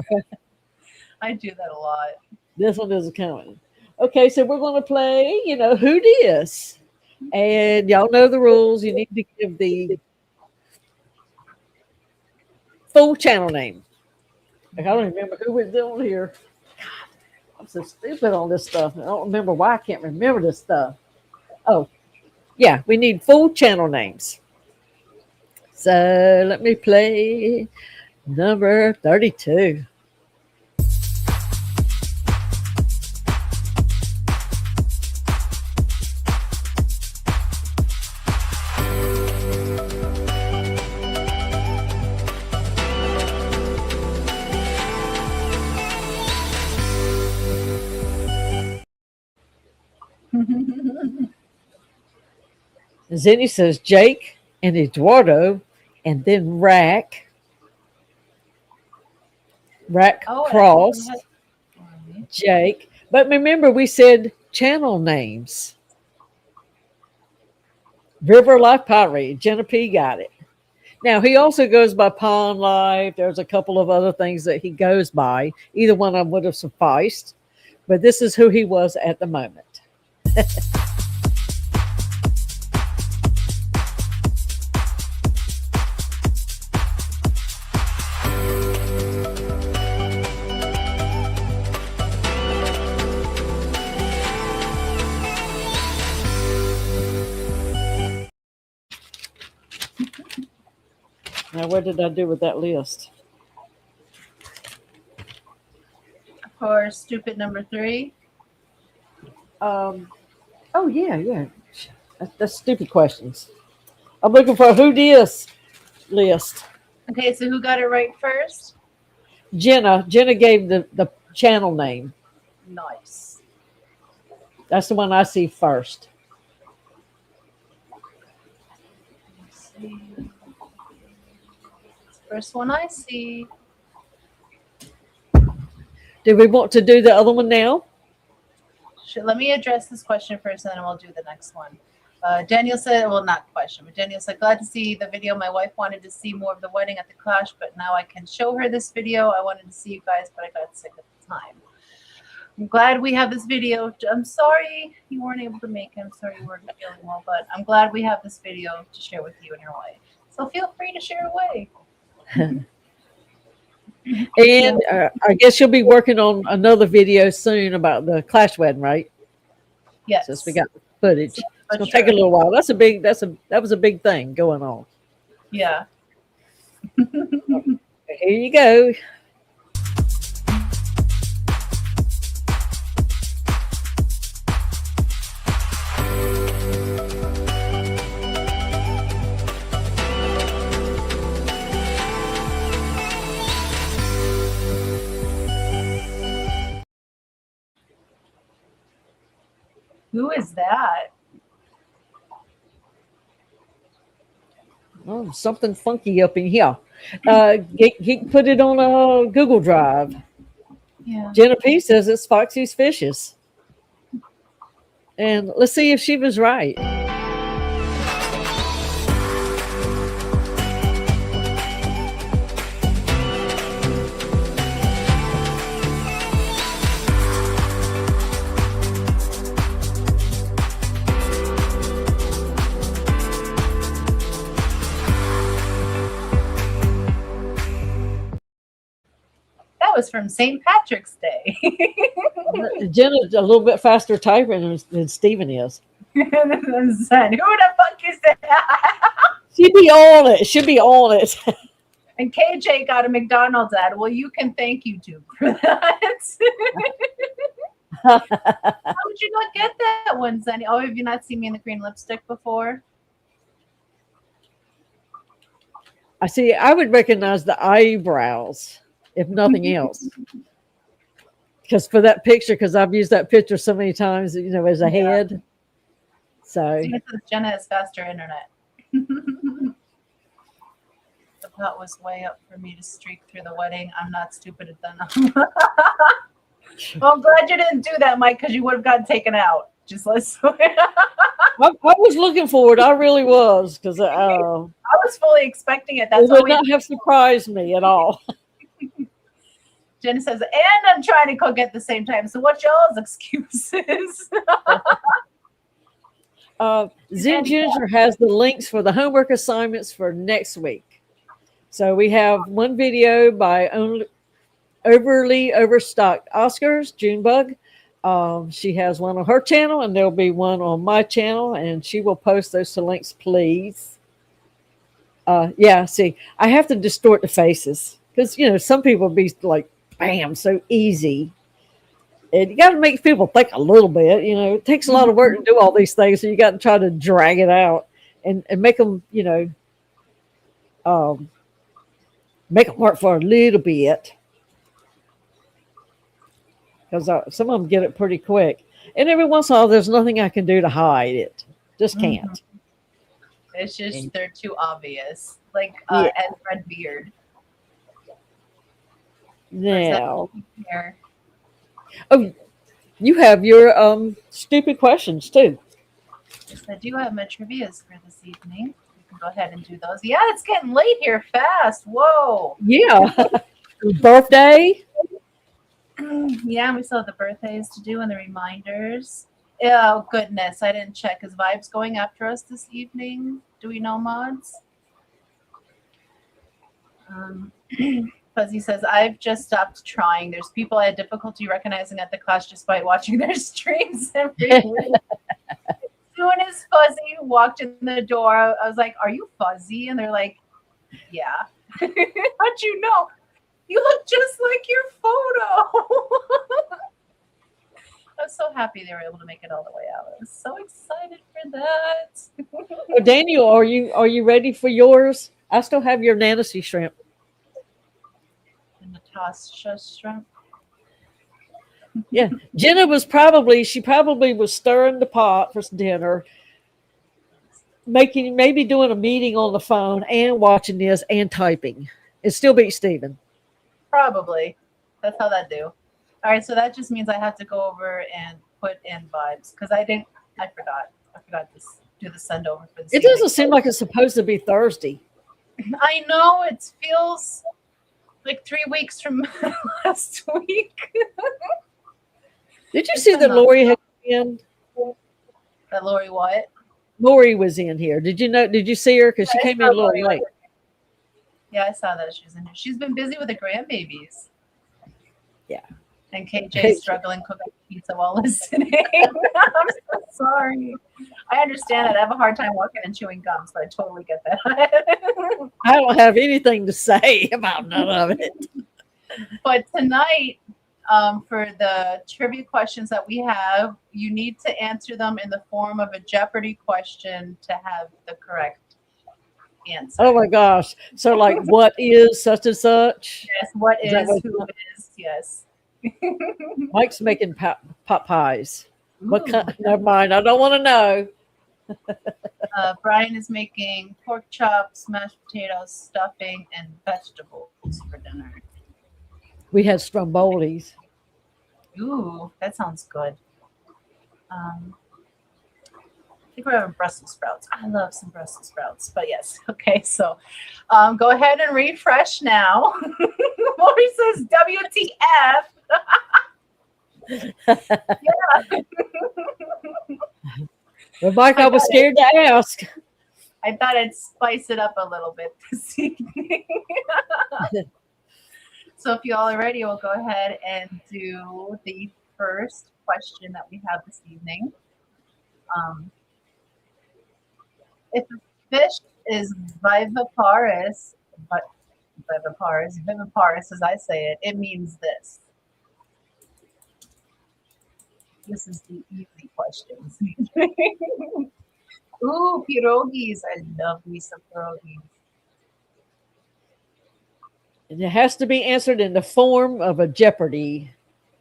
Speaker 1: I do that a lot.
Speaker 2: This one is coming. Okay, so we're going to play, who dis? And y'all know the rules. You need to give the full channel name. Like, I don't remember who was doing here. God, I'm so stupid on this stuff. I don't remember why I can't remember this stuff. Oh, yeah, we need full channel names. So let me play number 32. Zenny says Jake and Eduardo, and then Rack Cross, Jake. But remember, we said channel names. River Life Pirate, Jenna P got it. Now, he also goes by Pond Life. There's a couple of other things that he goes by. Either one of them would have sufficed. But this is who he was at the moment. Now, what did I do with that list?
Speaker 1: For stupid number 3.
Speaker 2: Oh, yeah. That's stupid questions. I'm looking for a who dis list.
Speaker 1: Okay, so who got it right first?
Speaker 2: Jenna gave the channel name.
Speaker 1: Nice.
Speaker 2: That's the one I see first.
Speaker 1: Let's see. First one I see.
Speaker 2: Do we want to do the other one now?
Speaker 1: Let me address this question first, and then we'll do the next one. Daniel said, well, not question, but Daniel said, glad to see the video. My wife wanted to see more of the wedding at the clash, but now I can show her this video. I wanted to see you guys, but I got sick at the time. I'm glad we have this video. I'm sorry you weren't able to make it. I'm sorry you weren't feeling well, but I'm glad we have this video to share with you and your wife. So feel free to share away.
Speaker 2: And I guess you'll be working on another video soon about the clash wedding, right?
Speaker 1: Yes.
Speaker 2: Since we got the footage. It's
Speaker 1: For
Speaker 2: gonna take a little while. That was a big thing going on.
Speaker 1: Yeah.
Speaker 2: Here you go.
Speaker 1: Who is that?
Speaker 2: Oh, something funky up in here. He put it on a Google Drive.
Speaker 1: Yeah.
Speaker 2: Jenna P says it's Foxy's Fishes. And let's see if she was right.
Speaker 1: That was from St. Patrick's Day.
Speaker 2: Jenna's a little bit faster typing than Steven is.
Speaker 1: Who the fuck is that?
Speaker 2: She'd be on it. She'd be on it.
Speaker 1: And KJ got a McDonald's ad. Well, you can thank YouTube for that. How would you not get that one, Sunny? Oh, have you not seen me in the green lipstick before?
Speaker 2: I see. I would recognize the eyebrows, if nothing else. Because for that picture, because I've used that picture so many times, as a head. So
Speaker 1: Jenna has faster internet. The pot was way up for me to streak through the wedding. I'm not stupid enough. Well, I'm glad you didn't do that, Mike, because you would have gotten taken out. Just let's.
Speaker 2: I was looking forward. I really was, because
Speaker 1: I was fully expecting it. That's
Speaker 2: it would
Speaker 1: always
Speaker 2: not have surprised me at all.
Speaker 1: Jen says, and I'm trying to cook at the same time. So what's y'all's excuses?
Speaker 2: Zen Ginger has the links for the homework assignments for next week. So we have one video by Overly Overstocked Oscars, Junebug. She has one on her channel, and there'll be one on my channel, and she will post those to links, please. Yeah, see, I have to distort the faces because, some people be like, bam, so easy. And you got to make people think a little bit. It takes a lot of work to do all these things, so you got to try to drag it out and make them, make them work for a little bit. Because some of them get it pretty quick. And every once in a while, there's nothing I can do to hide it. Just can't.
Speaker 1: It's just, they're too obvious. Like
Speaker 2: Yeah.
Speaker 1: Ed Redbeard.
Speaker 2: Now,
Speaker 1: Here.
Speaker 2: oh, you have your stupid questions too.
Speaker 1: Yes, I do have my trivias for this evening. We can go ahead and do those. Yeah, it's getting late here fast. Whoa.
Speaker 2: Yeah. Birthday.
Speaker 1: Yeah, we still have the birthdays to do and the reminders. Oh, goodness. I didn't check. Is Vibes going after us this evening? Do we know, mods? Fuzzy says, I've just stopped trying. There's people I had difficulty recognizing at the class despite watching their streams every week. As soon as Fuzzy walked in the door, I was like, are you Fuzzy? And they're like, yeah. How'd you know? You look just like your photo. I was so happy they were able to make it all the way out. I was so excited for that.
Speaker 2: Oh, Daniel, are you ready for yours? I still have your Nancy shrimp.
Speaker 1: And Natasha shrimp.
Speaker 2: Yeah, Jenna she probably was stirring the pot for dinner, maybe doing a meeting on the phone and watching this and typing. It still beats Steven.
Speaker 1: Probably. That's how that do. All right, so that just means I have to go over and put in Vibes because I forgot. I forgot to do the send over for this.
Speaker 2: It doesn't seem like it's supposed to be Thursday.
Speaker 1: I know, it feels like 3 weeks from last week.
Speaker 2: Did you see that Lori had been?
Speaker 1: That Lori what?
Speaker 2: Lori was in here. Did you see her? Because she came in a little late.
Speaker 1: Yeah, I saw that she was in here. She's been busy with the grandbabies.
Speaker 2: Yeah.
Speaker 1: And KJ's struggling cooking pizza while listening. I'm so sorry. I understand that. I have a hard time walking and chewing gum, so I totally get that.
Speaker 2: I don't have anything to say about none of it.
Speaker 1: But tonight, for the trivia questions that we have, you need to answer them in the form of a Jeopardy question to have the correct answer.
Speaker 2: Oh my gosh. So like, what is such and such?
Speaker 1: Yes, what
Speaker 2: Is that
Speaker 1: is,
Speaker 2: what-
Speaker 1: who is, yes.
Speaker 2: Mike's making pot pies. What
Speaker 1: Ooh.
Speaker 2: kind? Never mind. I don't want to know.
Speaker 1: Brian is making pork chops, mashed potatoes, stuffing, and vegetables for dinner.
Speaker 2: We had strombolis.
Speaker 1: Ooh, that sounds good. I think we're having Brussels sprouts. I love some Brussels sprouts, but yes. Okay, so go ahead and refresh now. Lori says WTF. Yeah.
Speaker 2: But Mike, I was scared to ask.
Speaker 1: I thought I'd spice it up a little bit this evening. So if you all are ready, we'll go ahead and do the first question that we have this evening. If a fish is viviparous as I say it, it means this. This is the easy questions. Ooh, pierogies. I love me some pierogies.
Speaker 2: And it has to be answered in the form of a Jeopardy.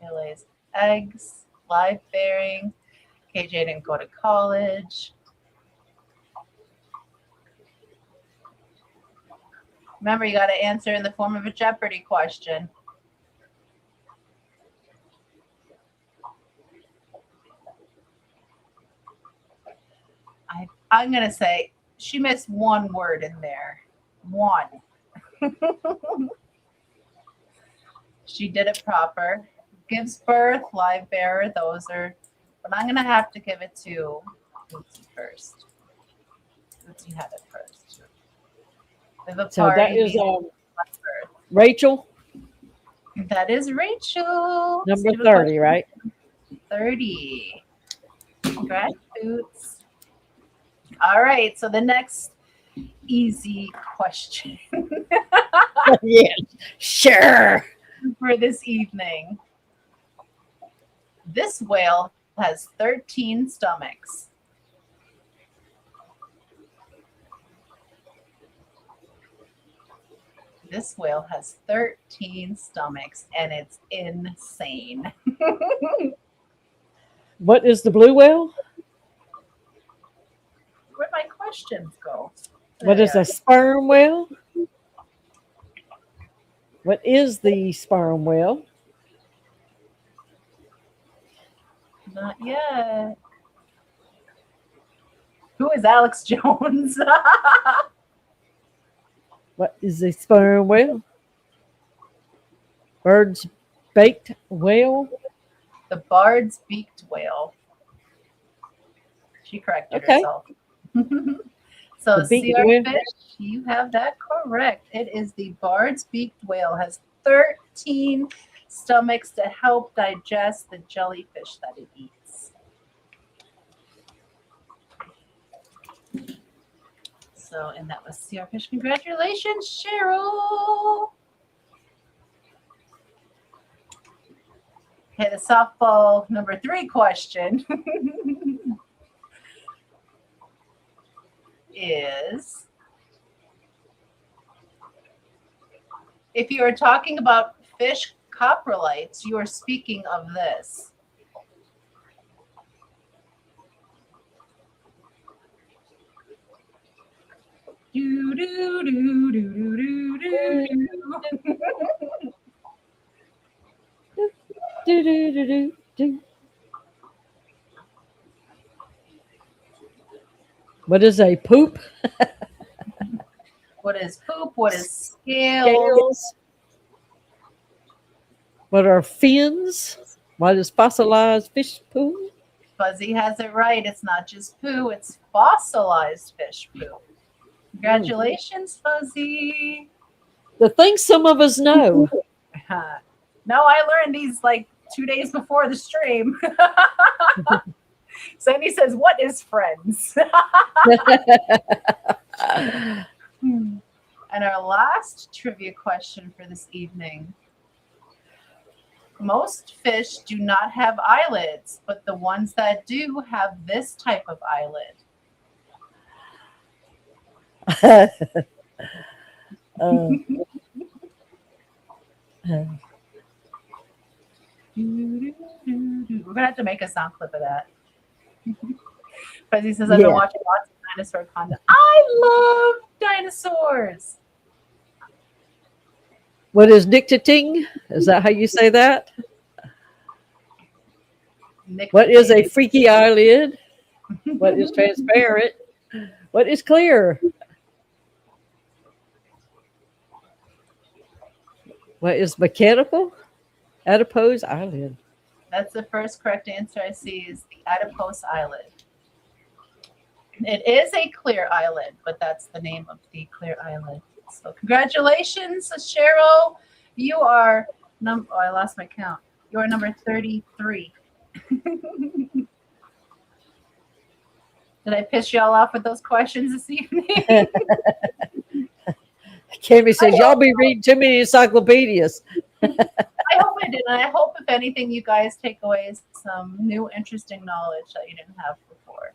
Speaker 1: It lays eggs, live bearing. KJ didn't go to college. Remember, you got to answer in the form of a Jeopardy question. I'm going to say she missed one word in there. One. She did it proper. Gives birth, live bearer, those are, but I'm going to have to give it to Lucy first. Lucy had it first. The
Speaker 2: So that
Speaker 1: party
Speaker 2: is
Speaker 1: being live birth.
Speaker 2: Rachel,
Speaker 1: That is Rachel.
Speaker 2: number
Speaker 1: Let's do a
Speaker 2: 30,
Speaker 1: question.
Speaker 2: right?
Speaker 1: 30. Congrats, Boots. All right, so the next easy question
Speaker 2: Yes, sure.
Speaker 1: for this evening. This whale has 13 stomachs. This whale has 13 stomachs, and it's insane.
Speaker 2: What is the blue whale?
Speaker 1: Where'd my questions go?
Speaker 2: What is a sperm whale? What is the sperm whale?
Speaker 1: Not yet. Who is Alex Jones?
Speaker 2: What is a sperm whale? Bird's baked whale?
Speaker 1: The Bard's beaked whale. She corrected
Speaker 2: Okay.
Speaker 1: herself. So
Speaker 2: The beaked whale.
Speaker 1: Fish, you have that correct. It is the Bard's beaked whale. Has 13 stomachs to help digest the jellyfish that it eats. So, and that was Sea Fish. Congratulations, Cheryl. Okay, the softball number 3 question is, if you are talking about fish coprolites, you are speaking of this. Do, do, do, do, do, do, do.
Speaker 2: Do, do, do, do, do. What is a poop?
Speaker 1: What is poop? What is scales?
Speaker 2: Scales. What are fins? What is fossilized fish poo?
Speaker 1: Fuzzy has it right. It's not just poo, it's fossilized fish poo. Congratulations, Fuzzy.
Speaker 2: The things some of us know.
Speaker 1: No, I learned these like 2 days before the stream. Sandy says, "What is friends?" And our last trivia question for this evening. Most fish do not have eyelids, but the ones that do have this type of eyelid. We're gonna have to make a sound clip of that. Because he says, I've been watching lots of dinosaur content. I love dinosaurs.
Speaker 2: What is nicotine? Is that how you say that? What is a freaky eyelid? What is transparent? What is clear? What is mechanical? Adipose eyelid.
Speaker 1: That's the first correct answer I see is the adipose eyelid. It is a clear eyelid, but that's the name of the clear eyelid. So congratulations, Cheryl. You are I lost my count. You are number 33. Did I piss y'all off with those questions this evening?
Speaker 2: Cammy says, y'all be reading too many encyclopedias.
Speaker 1: I hope I did. And I hope, if anything, you guys take away some new interesting knowledge that you didn't have before.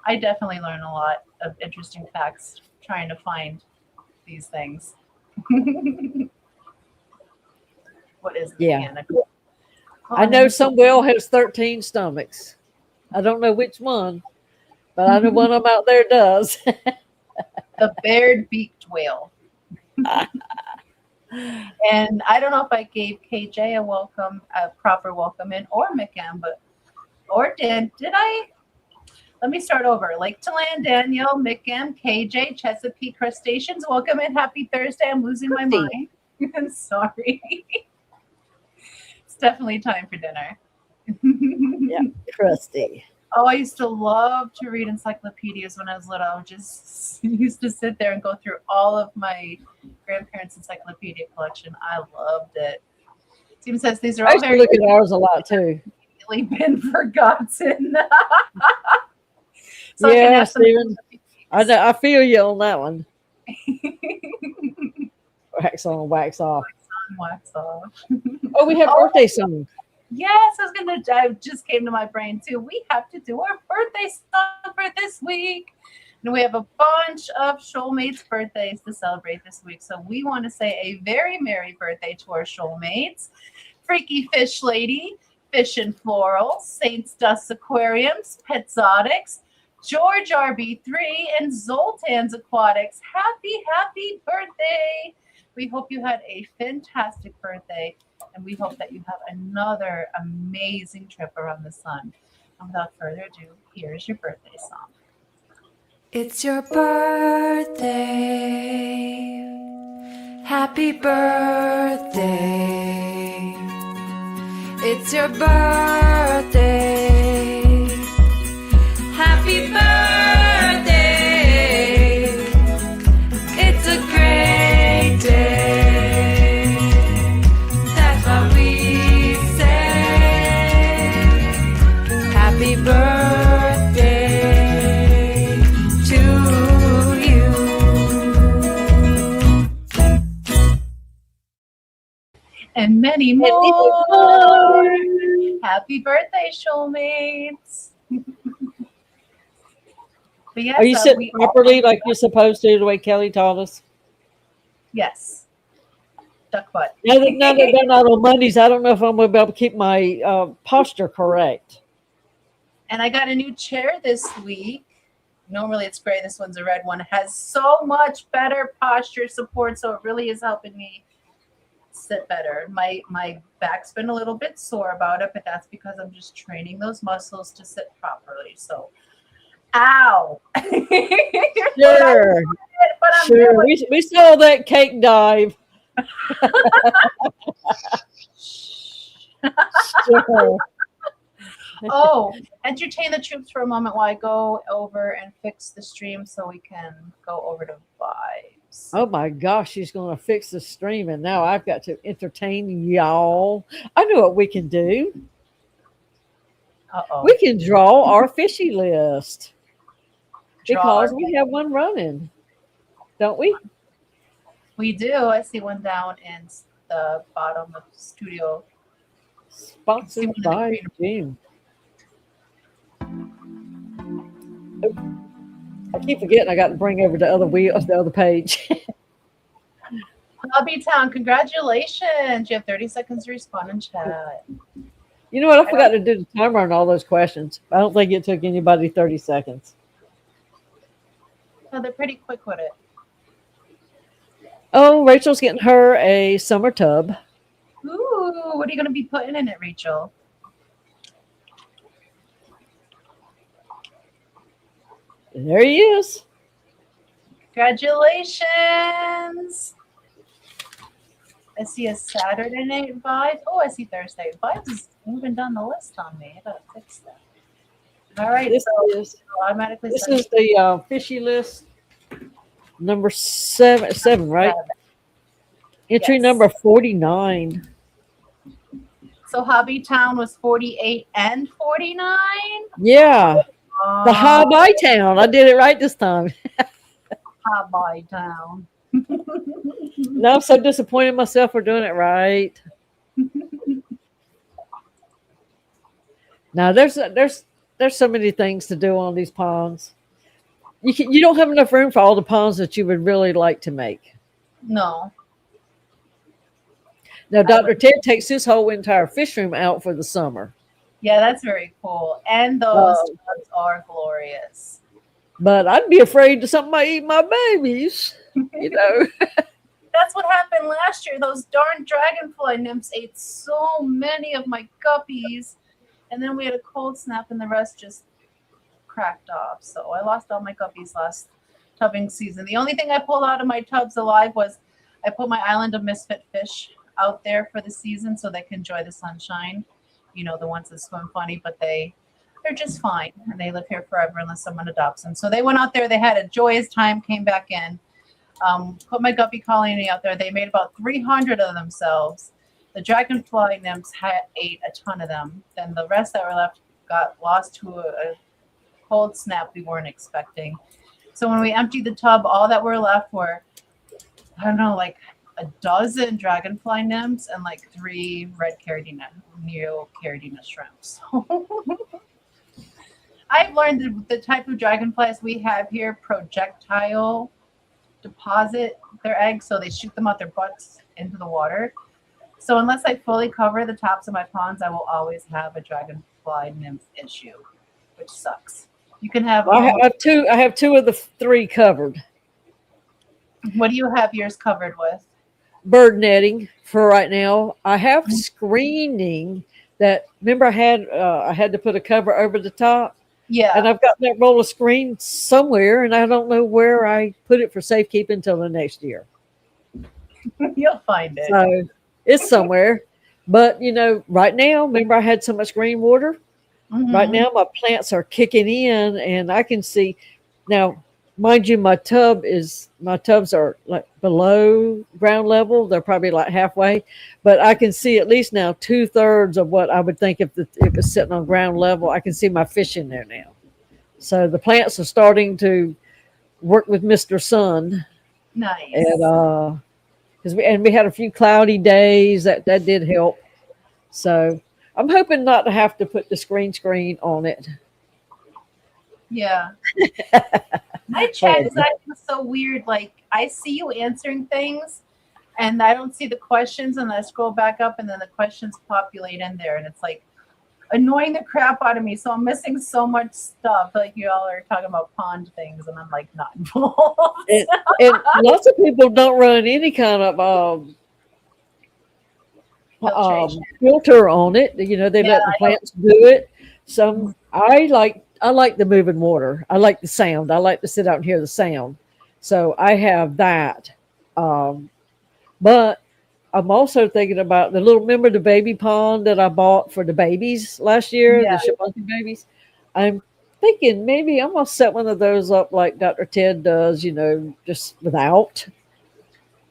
Speaker 1: I definitely learned a lot of interesting facts trying to find these things. What is mechanical?
Speaker 2: I know some whale has 13 stomachs. I don't know which one, but I know one of them out there does.
Speaker 1: The bared-beaked whale. And I don't know if I gave KJ a proper welcome in, or McCann, or did I? Let me start over. Lake to Land, Danielle, Mickham, KJ, Chesapeake Crustaceans. Welcome and happy Thursday. I'm losing my mind. I'm sorry. It's definitely time for dinner.
Speaker 2: Yeah, crusty.
Speaker 1: Oh, I used to love to read encyclopedias when I was little. I just used to sit there and go through all of my grandparents' encyclopedia collection. I loved it. Tim says these are
Speaker 2: I
Speaker 1: all
Speaker 2: used to
Speaker 1: very
Speaker 2: look at ours a lot too.
Speaker 1: been forgotten. So I can
Speaker 2: Yeah,
Speaker 1: have some
Speaker 2: Steven. I feel you on that one. Wax on, wax off.
Speaker 1: wax off.
Speaker 2: Oh, we have birthday songs.
Speaker 1: Yes, I just came to my brain too. We have to do our birthday song for this week. And we have a bunch of shoalmates birthdays to celebrate this week. So we want to say a very merry birthday to our shoalmates. Freaky Fish Lady, Fish and Floral, Saints Dust Aquariums, Petzotics, George RB3, and Zoltan's Aquatics. Happy birthday. We hope you had a fantastic birthday, and we hope that you have another amazing trip around the sun. And without further ado, here's your birthday song.
Speaker 11: It's your birthday. Happy birthday. It's your birthday. Happy birthday. It's a great day. That's what we say. Happy birthday to you.
Speaker 1: And many more. Happy birthday, shoalmates. But yes,
Speaker 2: Are you sitting properly like you're supposed to, the way Kelly taught us?
Speaker 1: Yes. Duck butt.
Speaker 2: Now that they're not on Mondays, I don't know if I'm going to be able to keep my posture correct.
Speaker 1: And I got a new chair this week. Normally it's gray. This one's a red one. It has so much better posture support, so it really is helping me sit better. My back's been a little bit sore about it, but that's because I'm just training those muscles to sit properly. So, ow.
Speaker 2: Sure. Sure. We saw that cake dive. Sure.
Speaker 1: Oh, entertain the troops for a moment while I go over and fix the stream so we can go over to vibes.
Speaker 2: Oh my gosh, she's going to fix the stream, and now I've got to entertain y'all. I know what we can do.
Speaker 1: Uh-oh.
Speaker 2: We can draw our fishy list because
Speaker 1: Draw.
Speaker 2: we have one running, don't we?
Speaker 1: We do. I see one down in the bottom of the studio.
Speaker 2: Sponsored by June. I keep forgetting I got to bring over the other page.
Speaker 1: Hobby Town, congratulations. You have 30 seconds to respond in chat.
Speaker 2: You know what? I forgot to do the timer on all those questions. I don't think it took anybody 30 seconds.
Speaker 1: Oh, they're pretty quick with it.
Speaker 2: Oh, Rachel's getting her a summer tub.
Speaker 1: Ooh, what are you going to be putting in it, Rachel?
Speaker 2: There he is.
Speaker 1: Congratulations. I see a Saturday night Vibes. Oh, I see Thursday. Vibes is moving down the list on me. I got to fix that. All right.
Speaker 2: This is the fishy list. Number seven, right? Entry number 49.
Speaker 1: So Hobby Town was 48 and 49?
Speaker 2: Yeah. The Hobby Town. I did it right this time.
Speaker 1: Hobby Town.
Speaker 2: Now I'm so disappointed in myself for doing it right. Now there's so many things to do on these ponds. You don't have enough room for all the ponds that you would really like to make.
Speaker 1: No.
Speaker 2: Now Dr. Ted takes his whole entire fish room out for the summer.
Speaker 1: Yeah, that's very cool. And those tubs are glorious.
Speaker 2: But I'd be afraid that something might eat my babies. You know.
Speaker 1: That's what happened last year. Those darn dragonfly nymphs ate so many of my guppies. And then we had a cold snap and the rest just cracked off. So I lost all my guppies last tubbing season. The only thing I pulled out of my tubs alive was I put my island of misfit fish out there for the season so they can enjoy the sunshine. You know, the ones that swim funny, but they're just fine and they live here forever unless someone adopts them. So they went out there, they had a joyous time, came back in, put my guppy colony out there. They made about 300 of themselves. The dragonfly nymphs ate a ton of them. Then the rest that were left got lost to a cold snap we weren't expecting. So when we emptied the tub, all that were left were, I don't know, like a dozen dragonfly nymphs and like 3 red caridina, neo-caridina shrimps. I've learned the type of dragonflies we have here projectile deposit their eggs, so they shoot them out their butts into the water. So unless I fully cover the tops of my ponds, I will always have a dragonfly nymph issue, which sucks. You can have.
Speaker 2: I have two. I have 2 of the 3 covered.
Speaker 1: What do you have yours covered with?
Speaker 2: Bird netting for right now. I have screening that. Remember, I had to put a cover over the top.
Speaker 1: Yeah.
Speaker 2: And I've got that roll of screen somewhere, and I don't know where I put it for safekeeping until the next year.
Speaker 1: You'll find it.
Speaker 2: So it's somewhere. But, you know, right now, remember I had so much green water?
Speaker 1: Mm-hmm.
Speaker 2: Right now, my plants are kicking in, and I can see. Now, mind you, my tubs are like below ground level. They're probably like halfway. But I can see at least now 2/3 of what I would think if it was sitting on ground level. I can see my fish in there now. So the plants are starting to work with Mr. Sun.
Speaker 1: Nice.
Speaker 2: And we had a few cloudy days that did help. So I'm hoping not to have to put the screen on it.
Speaker 1: Yeah. My chat is acting so weird. Like I see you answering things and I don't see the questions, and I scroll back up and then the questions populate in there, and it's like annoying the crap out of me. So I'm missing so much stuff. Like you all are talking about pond things and I'm like not involved.
Speaker 2: And lots of people don't run any kind of filter on it. You know, they let the plants do it. Some I like the moving water. I like the sound. I like to sit out and hear the sound. So I have that. But I'm also thinking about remember the baby pond that I bought for the babies last year, the chipmunk babies? I'm thinking maybe I'm going to set one of those up like Dr. Ted does, you know, just without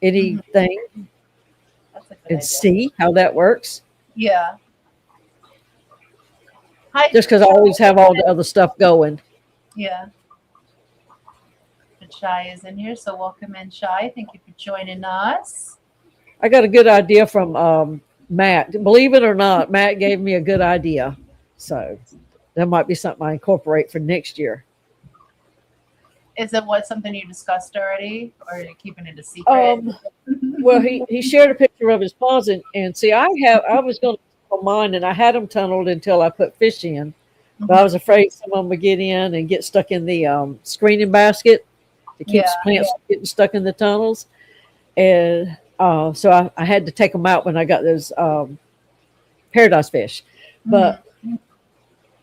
Speaker 2: anything and see how that works.
Speaker 1: Yeah. Hi,
Speaker 2: just because I always have all the other stuff going.
Speaker 1: Yeah. But Shy is in here, so welcome in, Shy. Thank you for joining us.
Speaker 2: I got a good idea from Matt. Believe it or not, Matt gave me a good idea. So that might be something I incorporate for next year.
Speaker 1: Is it something you discussed already, or are you keeping it a secret?
Speaker 2: Well, he shared a picture of his ponds, and see, I was going to on mine, and I had them tunneled until I put fish in, but I was afraid someone would get in and get stuck in the screening basket to keep the plants from getting stuck in the tunnels, and so I had to take them out when I got those paradise fish, but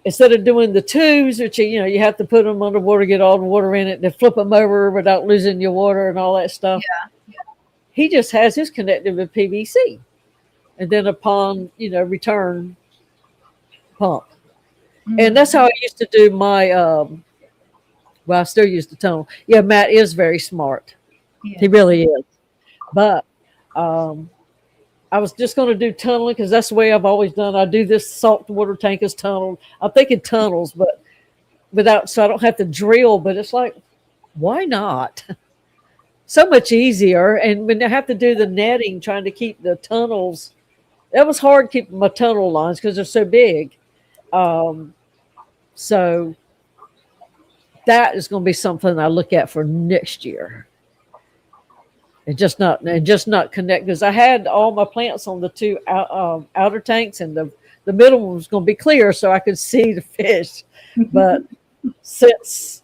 Speaker 2: instead of doing the tubes, which you have to put them underwater, get all the water in it, then flip them over without losing your water and all that stuff. He just has his connected with PVC, and then upon return pump, and that's how I used to do my. I still use the tunnel. Yeah, Matt is very smart. He really is, but I was just going to do tunneling because that's the way I've always done. I do this salt water tank is tunneled. I'm thinking tunnels, but so I don't have to drill. But it's like, why not? So much easier. And when I have to do the netting, trying to keep the tunnels, that was hard keeping my tunnel lines because they're so big. So that is going to be something I look at for next year. And just not connect, because I had all my plants on the 2 outer tanks, and the middle one was going to be clear so I could see the fish. But since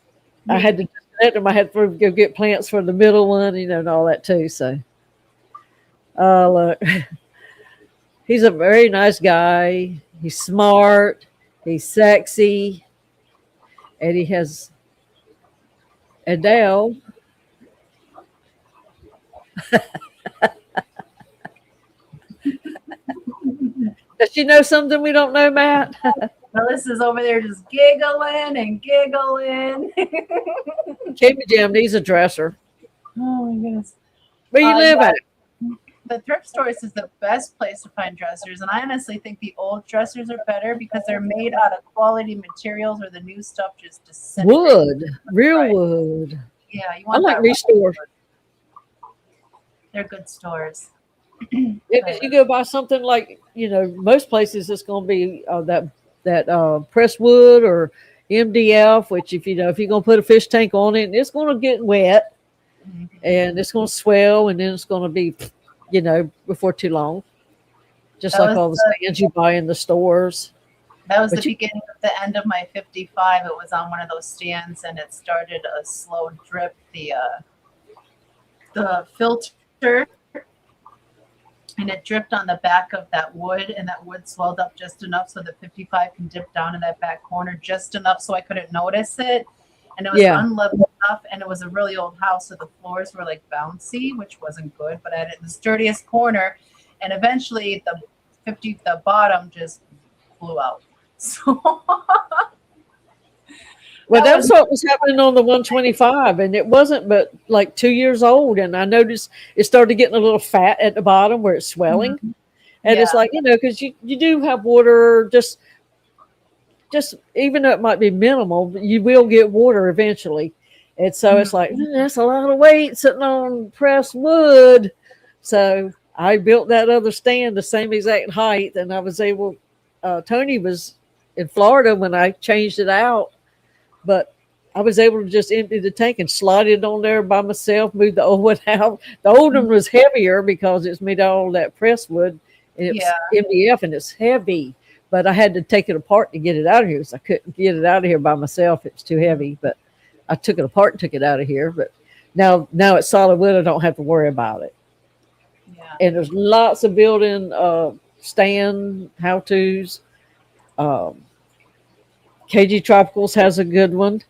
Speaker 2: I had to disconnect them, I had to go get plants for the middle one, and all that too. So, look, he's a very nice guy. He's smart. He's sexy. and he has, and now does she know something we don't know, Matt?
Speaker 1: Melissa's over there just giggling and giggling.
Speaker 2: Kimmy Jam needs a dresser.
Speaker 1: Oh my goodness.
Speaker 2: Where you live
Speaker 1: yeah.
Speaker 2: at?
Speaker 1: The thrift stores is the best place to find dressers, and I honestly think the old dressers are better because they're made out of quality materials, or the new stuff just disintegrates.
Speaker 2: Wood, real
Speaker 1: Right.
Speaker 2: wood.
Speaker 1: Yeah, you
Speaker 2: I
Speaker 1: want
Speaker 2: like
Speaker 1: that
Speaker 2: Restore.
Speaker 1: They're good stores.
Speaker 2: If you go buy something like, most places it's going to be that pressed wood or MDF, which if you're going to put a fish tank on it, it's going to get wet and it's going to swell, and then it's going to be, before too long. Just
Speaker 1: That
Speaker 2: like
Speaker 1: was
Speaker 2: all the stands you buy in the stores.
Speaker 1: That was
Speaker 2: But
Speaker 1: the beginning of the end of my 55. It was on one of those stands, and it started a slow drip. The filter, and it dripped on the back of that wood, and that wood swelled up just enough so the 55 can dip down in that back corner just enough so I couldn't notice it. And it was unlevel enough, and it was a really old house, so the floors were like bouncy, which wasn't good. But I had it in the sturdiest corner, and eventually the bottom just blew out. So
Speaker 2: Well, that's what was happening on the 125, and it wasn't but like 2 years old. And I noticed it started getting a little fat at the bottom where it's swelling. And it's like, because you do have water, just even though it might be minimal, you will get water eventually. And so it's like, that's a lot of weight sitting on pressed wood. So I built that other stand the same exact height, and I was able, Tony was in Florida when I changed it out. But I was able to just empty the tank and slide it on there by myself, move the old one out. The old one was heavier because it's made out of all that pressed wood. And it's MDF, and it's heavy. But I had to take it apart to get it out of here because I couldn't get it out of here by myself. It's too heavy. But I took it apart and took it out of here. But now it's solid wood. I don't have to worry about it. Yeah. And there's lots of building stand how-tos. KG Tropicals has a good one.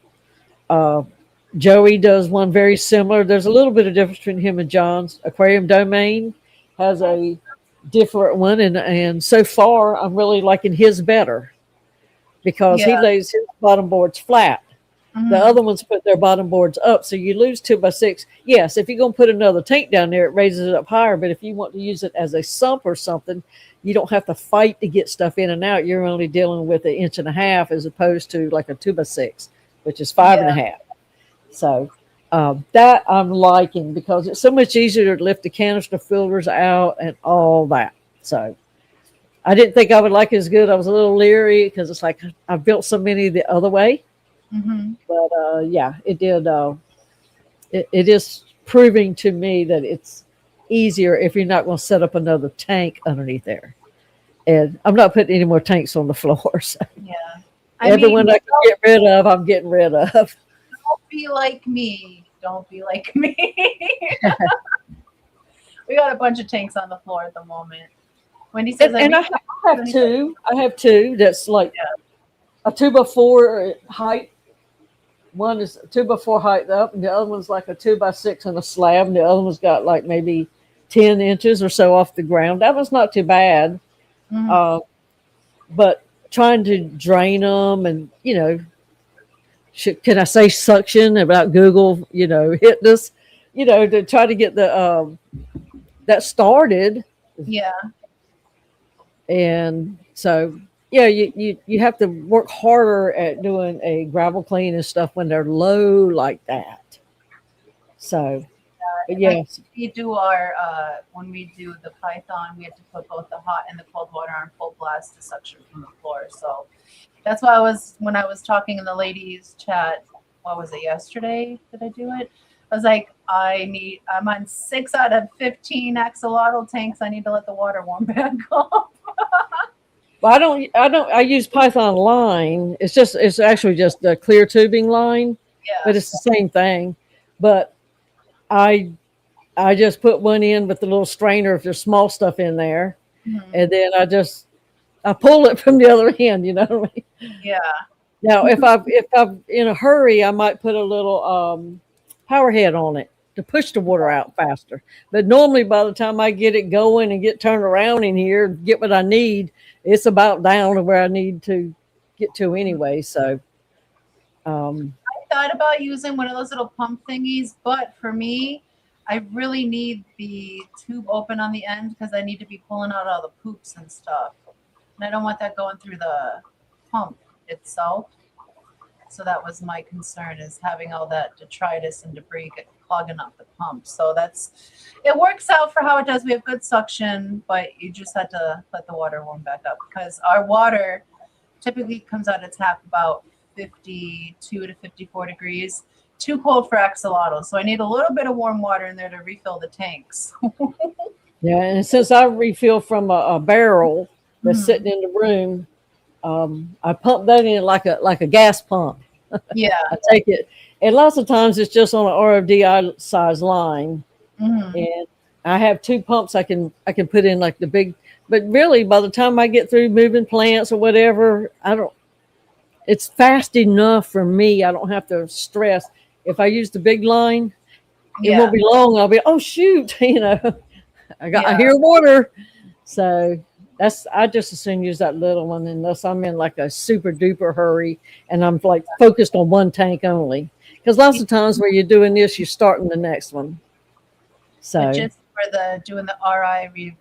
Speaker 2: Joey does one very similar. There's a little bit of difference between him and John's. Aquarium Domain has a different one, and so far I'm really liking his better because he lays his bottom boards flat. The other ones put their bottom boards up, so you lose 2x6. Yes, if you're going to put another tank down there, it raises it up higher, but if you want to use it as a sump or something, you don't have to fight to get stuff in and out. You're only dealing with 1.5 inches as opposed to like a 2x6, which is 5.5. So that I'm liking because it's so much easier to lift the canister filters out and all that. So I didn't think I would like it as good. I was a little leery because it's like I've built so many the other way. But it did. It is proving to me that it's easier if you're not going to set up another tank underneath there. And I'm not putting any more tanks on the floor. So everyone I can get rid of, I'm getting rid of.
Speaker 1: Don't be like me. Don't be like me. We got a bunch of tanks on the floor at the moment. Wendy says,
Speaker 2: I have two. I have two. That's like a 2x4 height. One is 2x4 height up, and the other one's like a 2x6 on a slab, and the other one's got like maybe 10 inches or so off the ground. That was not too bad. But trying to drain them and, can I say suction about Google, hitting us, to try to get the that started.
Speaker 1: Yeah.
Speaker 2: And so, you have to work harder at doing a gravel clean and stuff when they're low like that. So, but yes.
Speaker 1: We do when we do the Python, we have to put both the hot and the cold water on full blast to suction from the floor. So that's why when I was talking in the ladies chat, what was it, yesterday? Did I do it? I was like, I'm on 6 out of 15 axolotl tanks. I need to let the water warm back up.
Speaker 2: Well, I use Python line. It's actually just the clear tubing line, but it's the same thing. But I just put one in with the little strainer if there's small stuff in there. And then I pull it from the other end, you know what I mean?
Speaker 1: Yeah.
Speaker 2: Now, if I'm in a hurry, I might put a little power head on it to push the water out faster. But normally, by the time I get it going and get turned around in here, get what I need, it's about down to where I need to get to anyway. So, um,
Speaker 1: I thought about using one of those little pump thingies, but for me, I really need the tube open on the end because I need to be pulling out all the poops and stuff. And I don't want that going through the pump itself. So that was my concern, is having all that detritus and debris get clogging up the pump. So it works out for how it does. We have good suction, but you just had to let the water warm back up because our water typically comes out of tap about 52 to 54 degrees. Too cold for axolotl. So I need a little bit of warm water in there to refill the tanks.
Speaker 2: yeah, and since I refill from a barrel that's sitting in the room, I pump that in like a gas pump.
Speaker 1: Yeah.
Speaker 2: I take it, and lots of times it's just on an RODI size line, and I have two pumps I can put in like the big. But really, by the time I get through moving plants or whatever, it's fast enough for me. I don't have to stress. If I use the big line, it won't be long. I'll be, oh shoot, I hear water. So I just as soon use that little one unless I'm in like a super duper hurry and I'm like focused on one tank only. Because lots of times where you're doing this, you're starting the next one. So
Speaker 1: But just for doing the RODI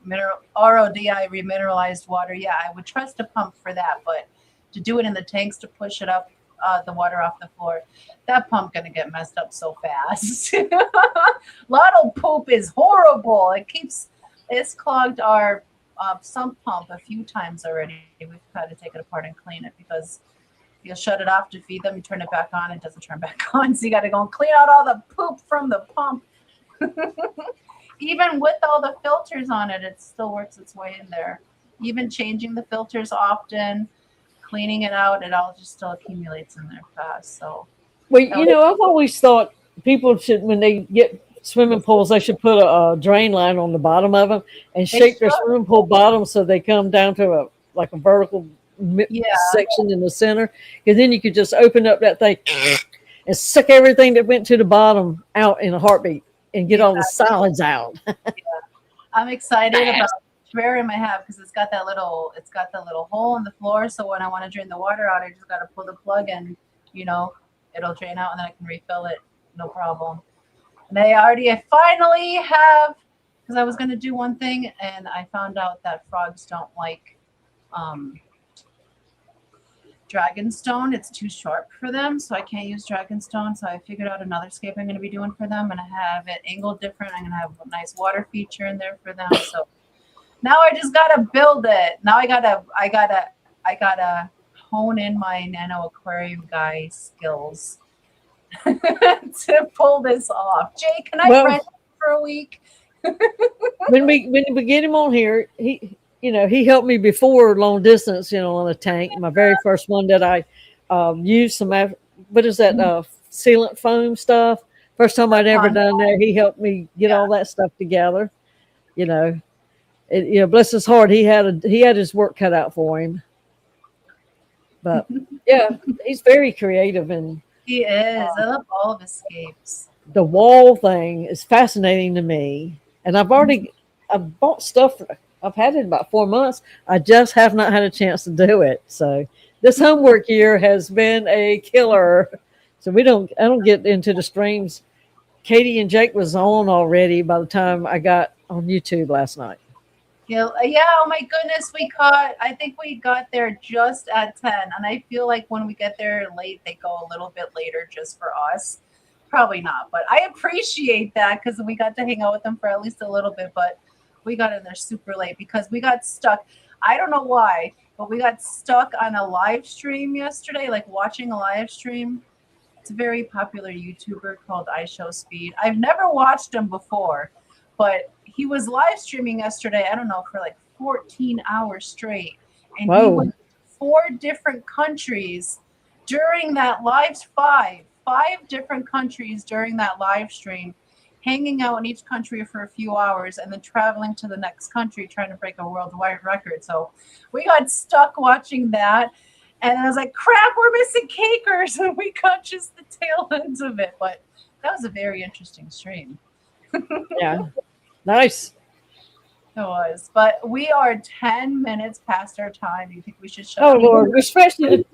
Speaker 1: remineralized water, yeah, I would trust a pump for that. But to do it in the tanks to push it up, the water off the floor, that pump gonna get messed up so fast. Lotto poop is horrible. It's clogged our sump pump a few times already. We've had to take it apart and clean it because you'll shut it off to feed them, you turn it back on, it doesn't turn back on. So you got to go and clean out all the poop from the pump. Even with all the filters on it, it still works its way in there. Even changing the filters often, cleaning it out, it all just still accumulates in there fast. So,
Speaker 2: well, I've always thought people should, when they get swimming pools, they should put a drain line on the bottom of them and shape their swimming pool bottom so they come down to a vertical section in the center. Because then you could just open up that thing and suck everything that went to the bottom out in a heartbeat and get all the solids out.
Speaker 1: I'm excited about the terrarium I have because it's got the little hole in the floor. So when I want to drain the water out, I just got to pull the plug and it'll drain out and then I can refill it, no problem. And I finally have, because I was going to do one thing and I found out that frogs don't like dragonstone. It's too sharp for them, so I can't use dragonstone. So I figured out another scape I'm going to be doing for them, and I have it angled different. I'm going to have a nice water feature in there for them. So now I just got to build it. Now I gotta hone in my nano aquarium guy skills to pull this off. Jay, can I rent for a week?
Speaker 2: when we get him on here, he helped me before long distance, on a tank. My very first one that I used some, what is that, sealant foam stuff. First time I'd ever done that, he helped me get all that stuff together. Bless his heart, he had his work cut out for him. But yeah, he's very creative and
Speaker 1: he is. I love all of his scapes.
Speaker 2: The wall thing is fascinating to me, and I've bought stuff. I've had it about 4 months. I just have not had a chance to do it. So this homework year has been a killer. So I don't get into the streams. Katie and Jake was on already by the time I got on YouTube last night.
Speaker 1: Yeah. Oh my goodness. I think we got there just at 10. And I feel like when we get there late, they go a little bit later just for us. Probably not, but I appreciate that because we got to hang out with them for at least a little bit, but we got in there super late because we got stuck. I don't know why, but we got stuck on a live stream yesterday, like watching a live stream. It's a very popular YouTuber called iShowSpeed. I've never watched him before, but he was live streaming yesterday, I don't know, for like 14 hours straight. And he went to 4 different countries during that five different countries during that live stream, hanging out in each country for a few hours and then traveling to the next country trying to break a worldwide record. So we got stuck watching that. And I was like, crap, we're missing cakers. And we got just the tail ends of it. But that was a very interesting stream.
Speaker 2: Yeah. Nice.
Speaker 1: It was. But we are 10 minutes past our time. Do you think we should shut
Speaker 2: Oh
Speaker 1: up?
Speaker 2: Lord, we stretched it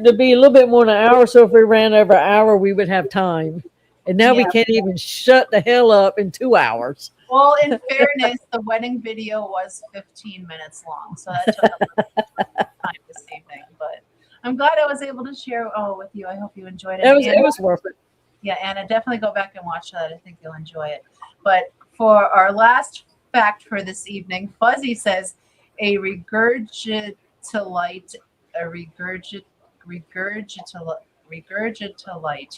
Speaker 2: to be a little bit more than an hour. So if we ran over an hour, we would have time. And now we
Speaker 1: Yeah.
Speaker 2: can't even shut the hell up in 2 hours.
Speaker 1: Well, in fairness, the wedding video was 15 minutes long. So that took up time this evening. But I'm glad I was able to share with you. I hope you enjoyed it.
Speaker 2: It was worth it.
Speaker 1: Yeah, Anna, definitely go back and watch that. I think you'll enjoy it. But for our last fact for this evening, Fuzzy says a regurgitolite,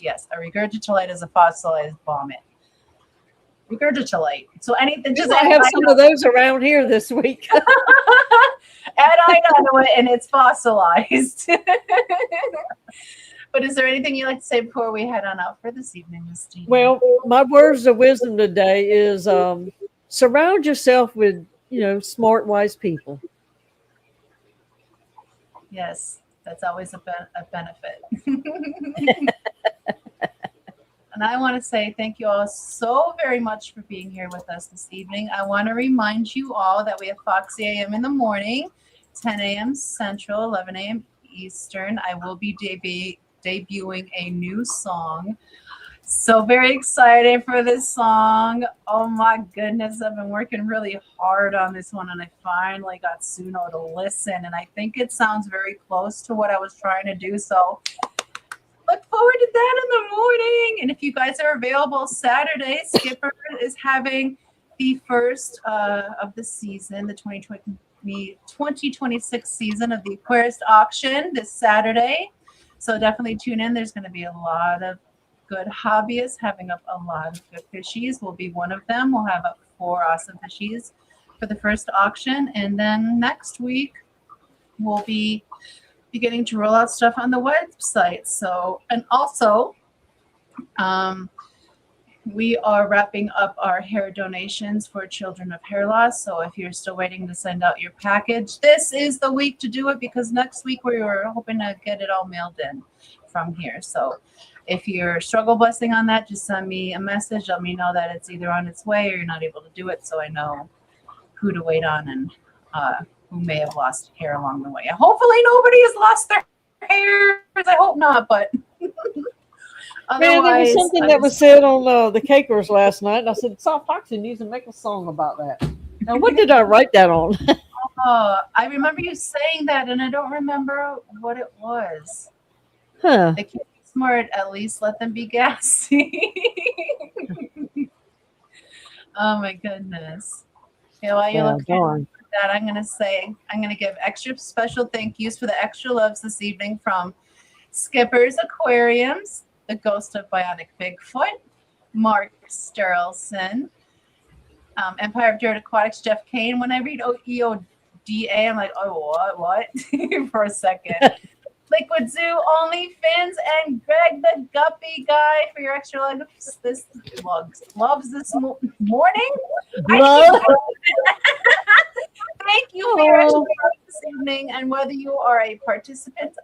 Speaker 1: yes, a regurgitolite is a fossilized vomit. Regurgitolite. So anything, just
Speaker 2: I have some of those around here this week.
Speaker 1: and I know it, and it's fossilized. But is there anything you'd like to say before we head on out for this evening, Miss Didi?
Speaker 2: Well, my words of wisdom today is surround yourself with, smart, wise people.
Speaker 1: Yes, that's always a benefit. And I want to say thank you all so very much for being here with us this evening. I want to remind you all that we have Foxy AM in the morning, 10 a.m. Central, 11 a.m. Eastern. I will be debuting a new song. So very excited for this song. Oh my goodness, I've been working really hard on this one, and I finally got Suno to listen, and I think it sounds very close to what I was trying to do. So look forward to that in the morning. And if you guys are available Saturday, Skipper is having the first of the season, the 2026 season of the Aquarist auction this Saturday. So definitely tune in. There's going to be a lot of good hobbyists having up a lot of good fishies. We'll be one of them. We'll have up 4 awesome fishies for the first auction. And then next week, we'll be beginning to roll out stuff on the website. So, and also, we are wrapping up our hair donations for children of hair loss. So if you're still waiting to send out your package, this is the week to do it, because next week we were hoping to get it all mailed in from here. So if you're struggle busing on that, just send me a message. Let me know that it's either on its way or you're not able to do it, so I know who to wait on and who may have lost hair along the way. Hopefully nobody has lost their hair. I hope not, but
Speaker 2: Man, there was something that was said on the Cakers last night, and I said, Soft Foxy needs to make a song about that. Now, what did I write that on?
Speaker 1: I remember you saying that, and I don't remember what it was.
Speaker 2: Huh.
Speaker 1: They can't be smart, at least let them be gassy. Oh my goodness. Yeah, while you're looking at that, I'm going to give extra special thank yous for the extra loves this evening from Skipper's Aquariums, the Ghost of Bionic Bigfoot, Mark Sterlson, Empire of Dirt Aquatics, Jeff Kane. When I read EODA, I'm like, oh, what? For a second. Liquid Zoo, OnlyFins, and Greg the Guppy Guy for your extra loves this morning. Thank you for your extra loves this evening, and whether you are a participant,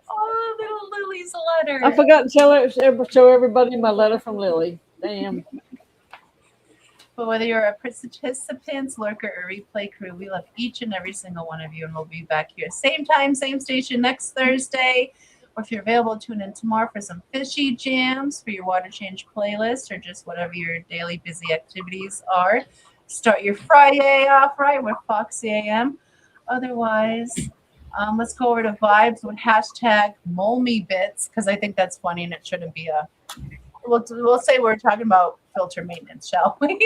Speaker 1: little Lily's letter.
Speaker 2: I forgot to show everybody my letter from Lily. Damn.
Speaker 1: But whether you're a participant, lurker, or replay crew, we love each and every single one of you, and we'll be back here same time, same station next Thursday. Or if you're available, tune in tomorrow for some fishy jams for your water change playlist, or just whatever your daily busy activities are. Start your Friday off right with Foxy AM. Otherwise, let's go over to vibes with hashtag MolmeBits, because I think that's funny and it shouldn't be a. We'll say we're talking about filter maintenance, shall we?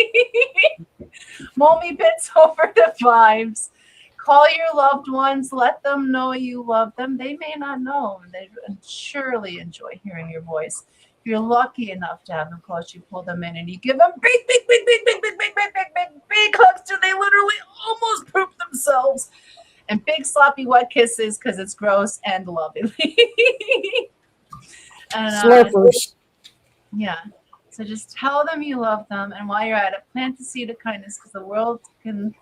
Speaker 1: MolmeBits over the vibes. Call your loved ones. Let them know you love them. They may not know. They surely enjoy hearing your voice. If you're lucky enough to have them close, you pull them in and you give them big hugs till they literally almost poop themselves. And big sloppy wet kisses because it's gross and lovely. And,
Speaker 2: Slurpers.
Speaker 1: yeah. So just tell them you love them. And while you're at it, plant the seed of kindness, because the world can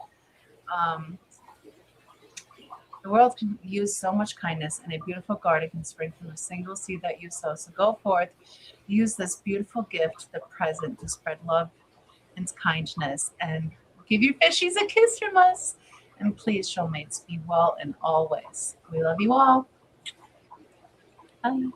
Speaker 1: The world can use so much kindness, and a beautiful garden can spring from a single seed that you sow. So go forth, use this beautiful gift, the present, to spread love and kindness, and give your fishies a kiss from us. And please, soulmates, be well in all ways. We love you all. Bye.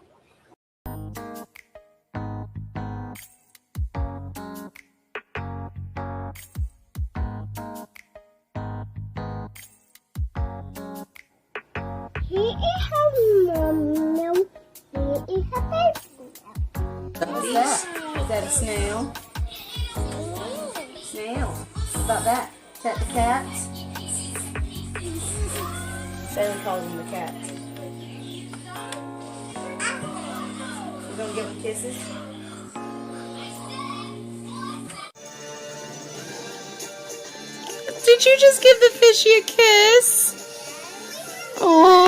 Speaker 10: What's that? Is that a snail? Snail. What about that? Is that the cats? Bailey calls them the cats. You gonna give them kisses?
Speaker 11: Did you just give the fishy a kiss? Oh.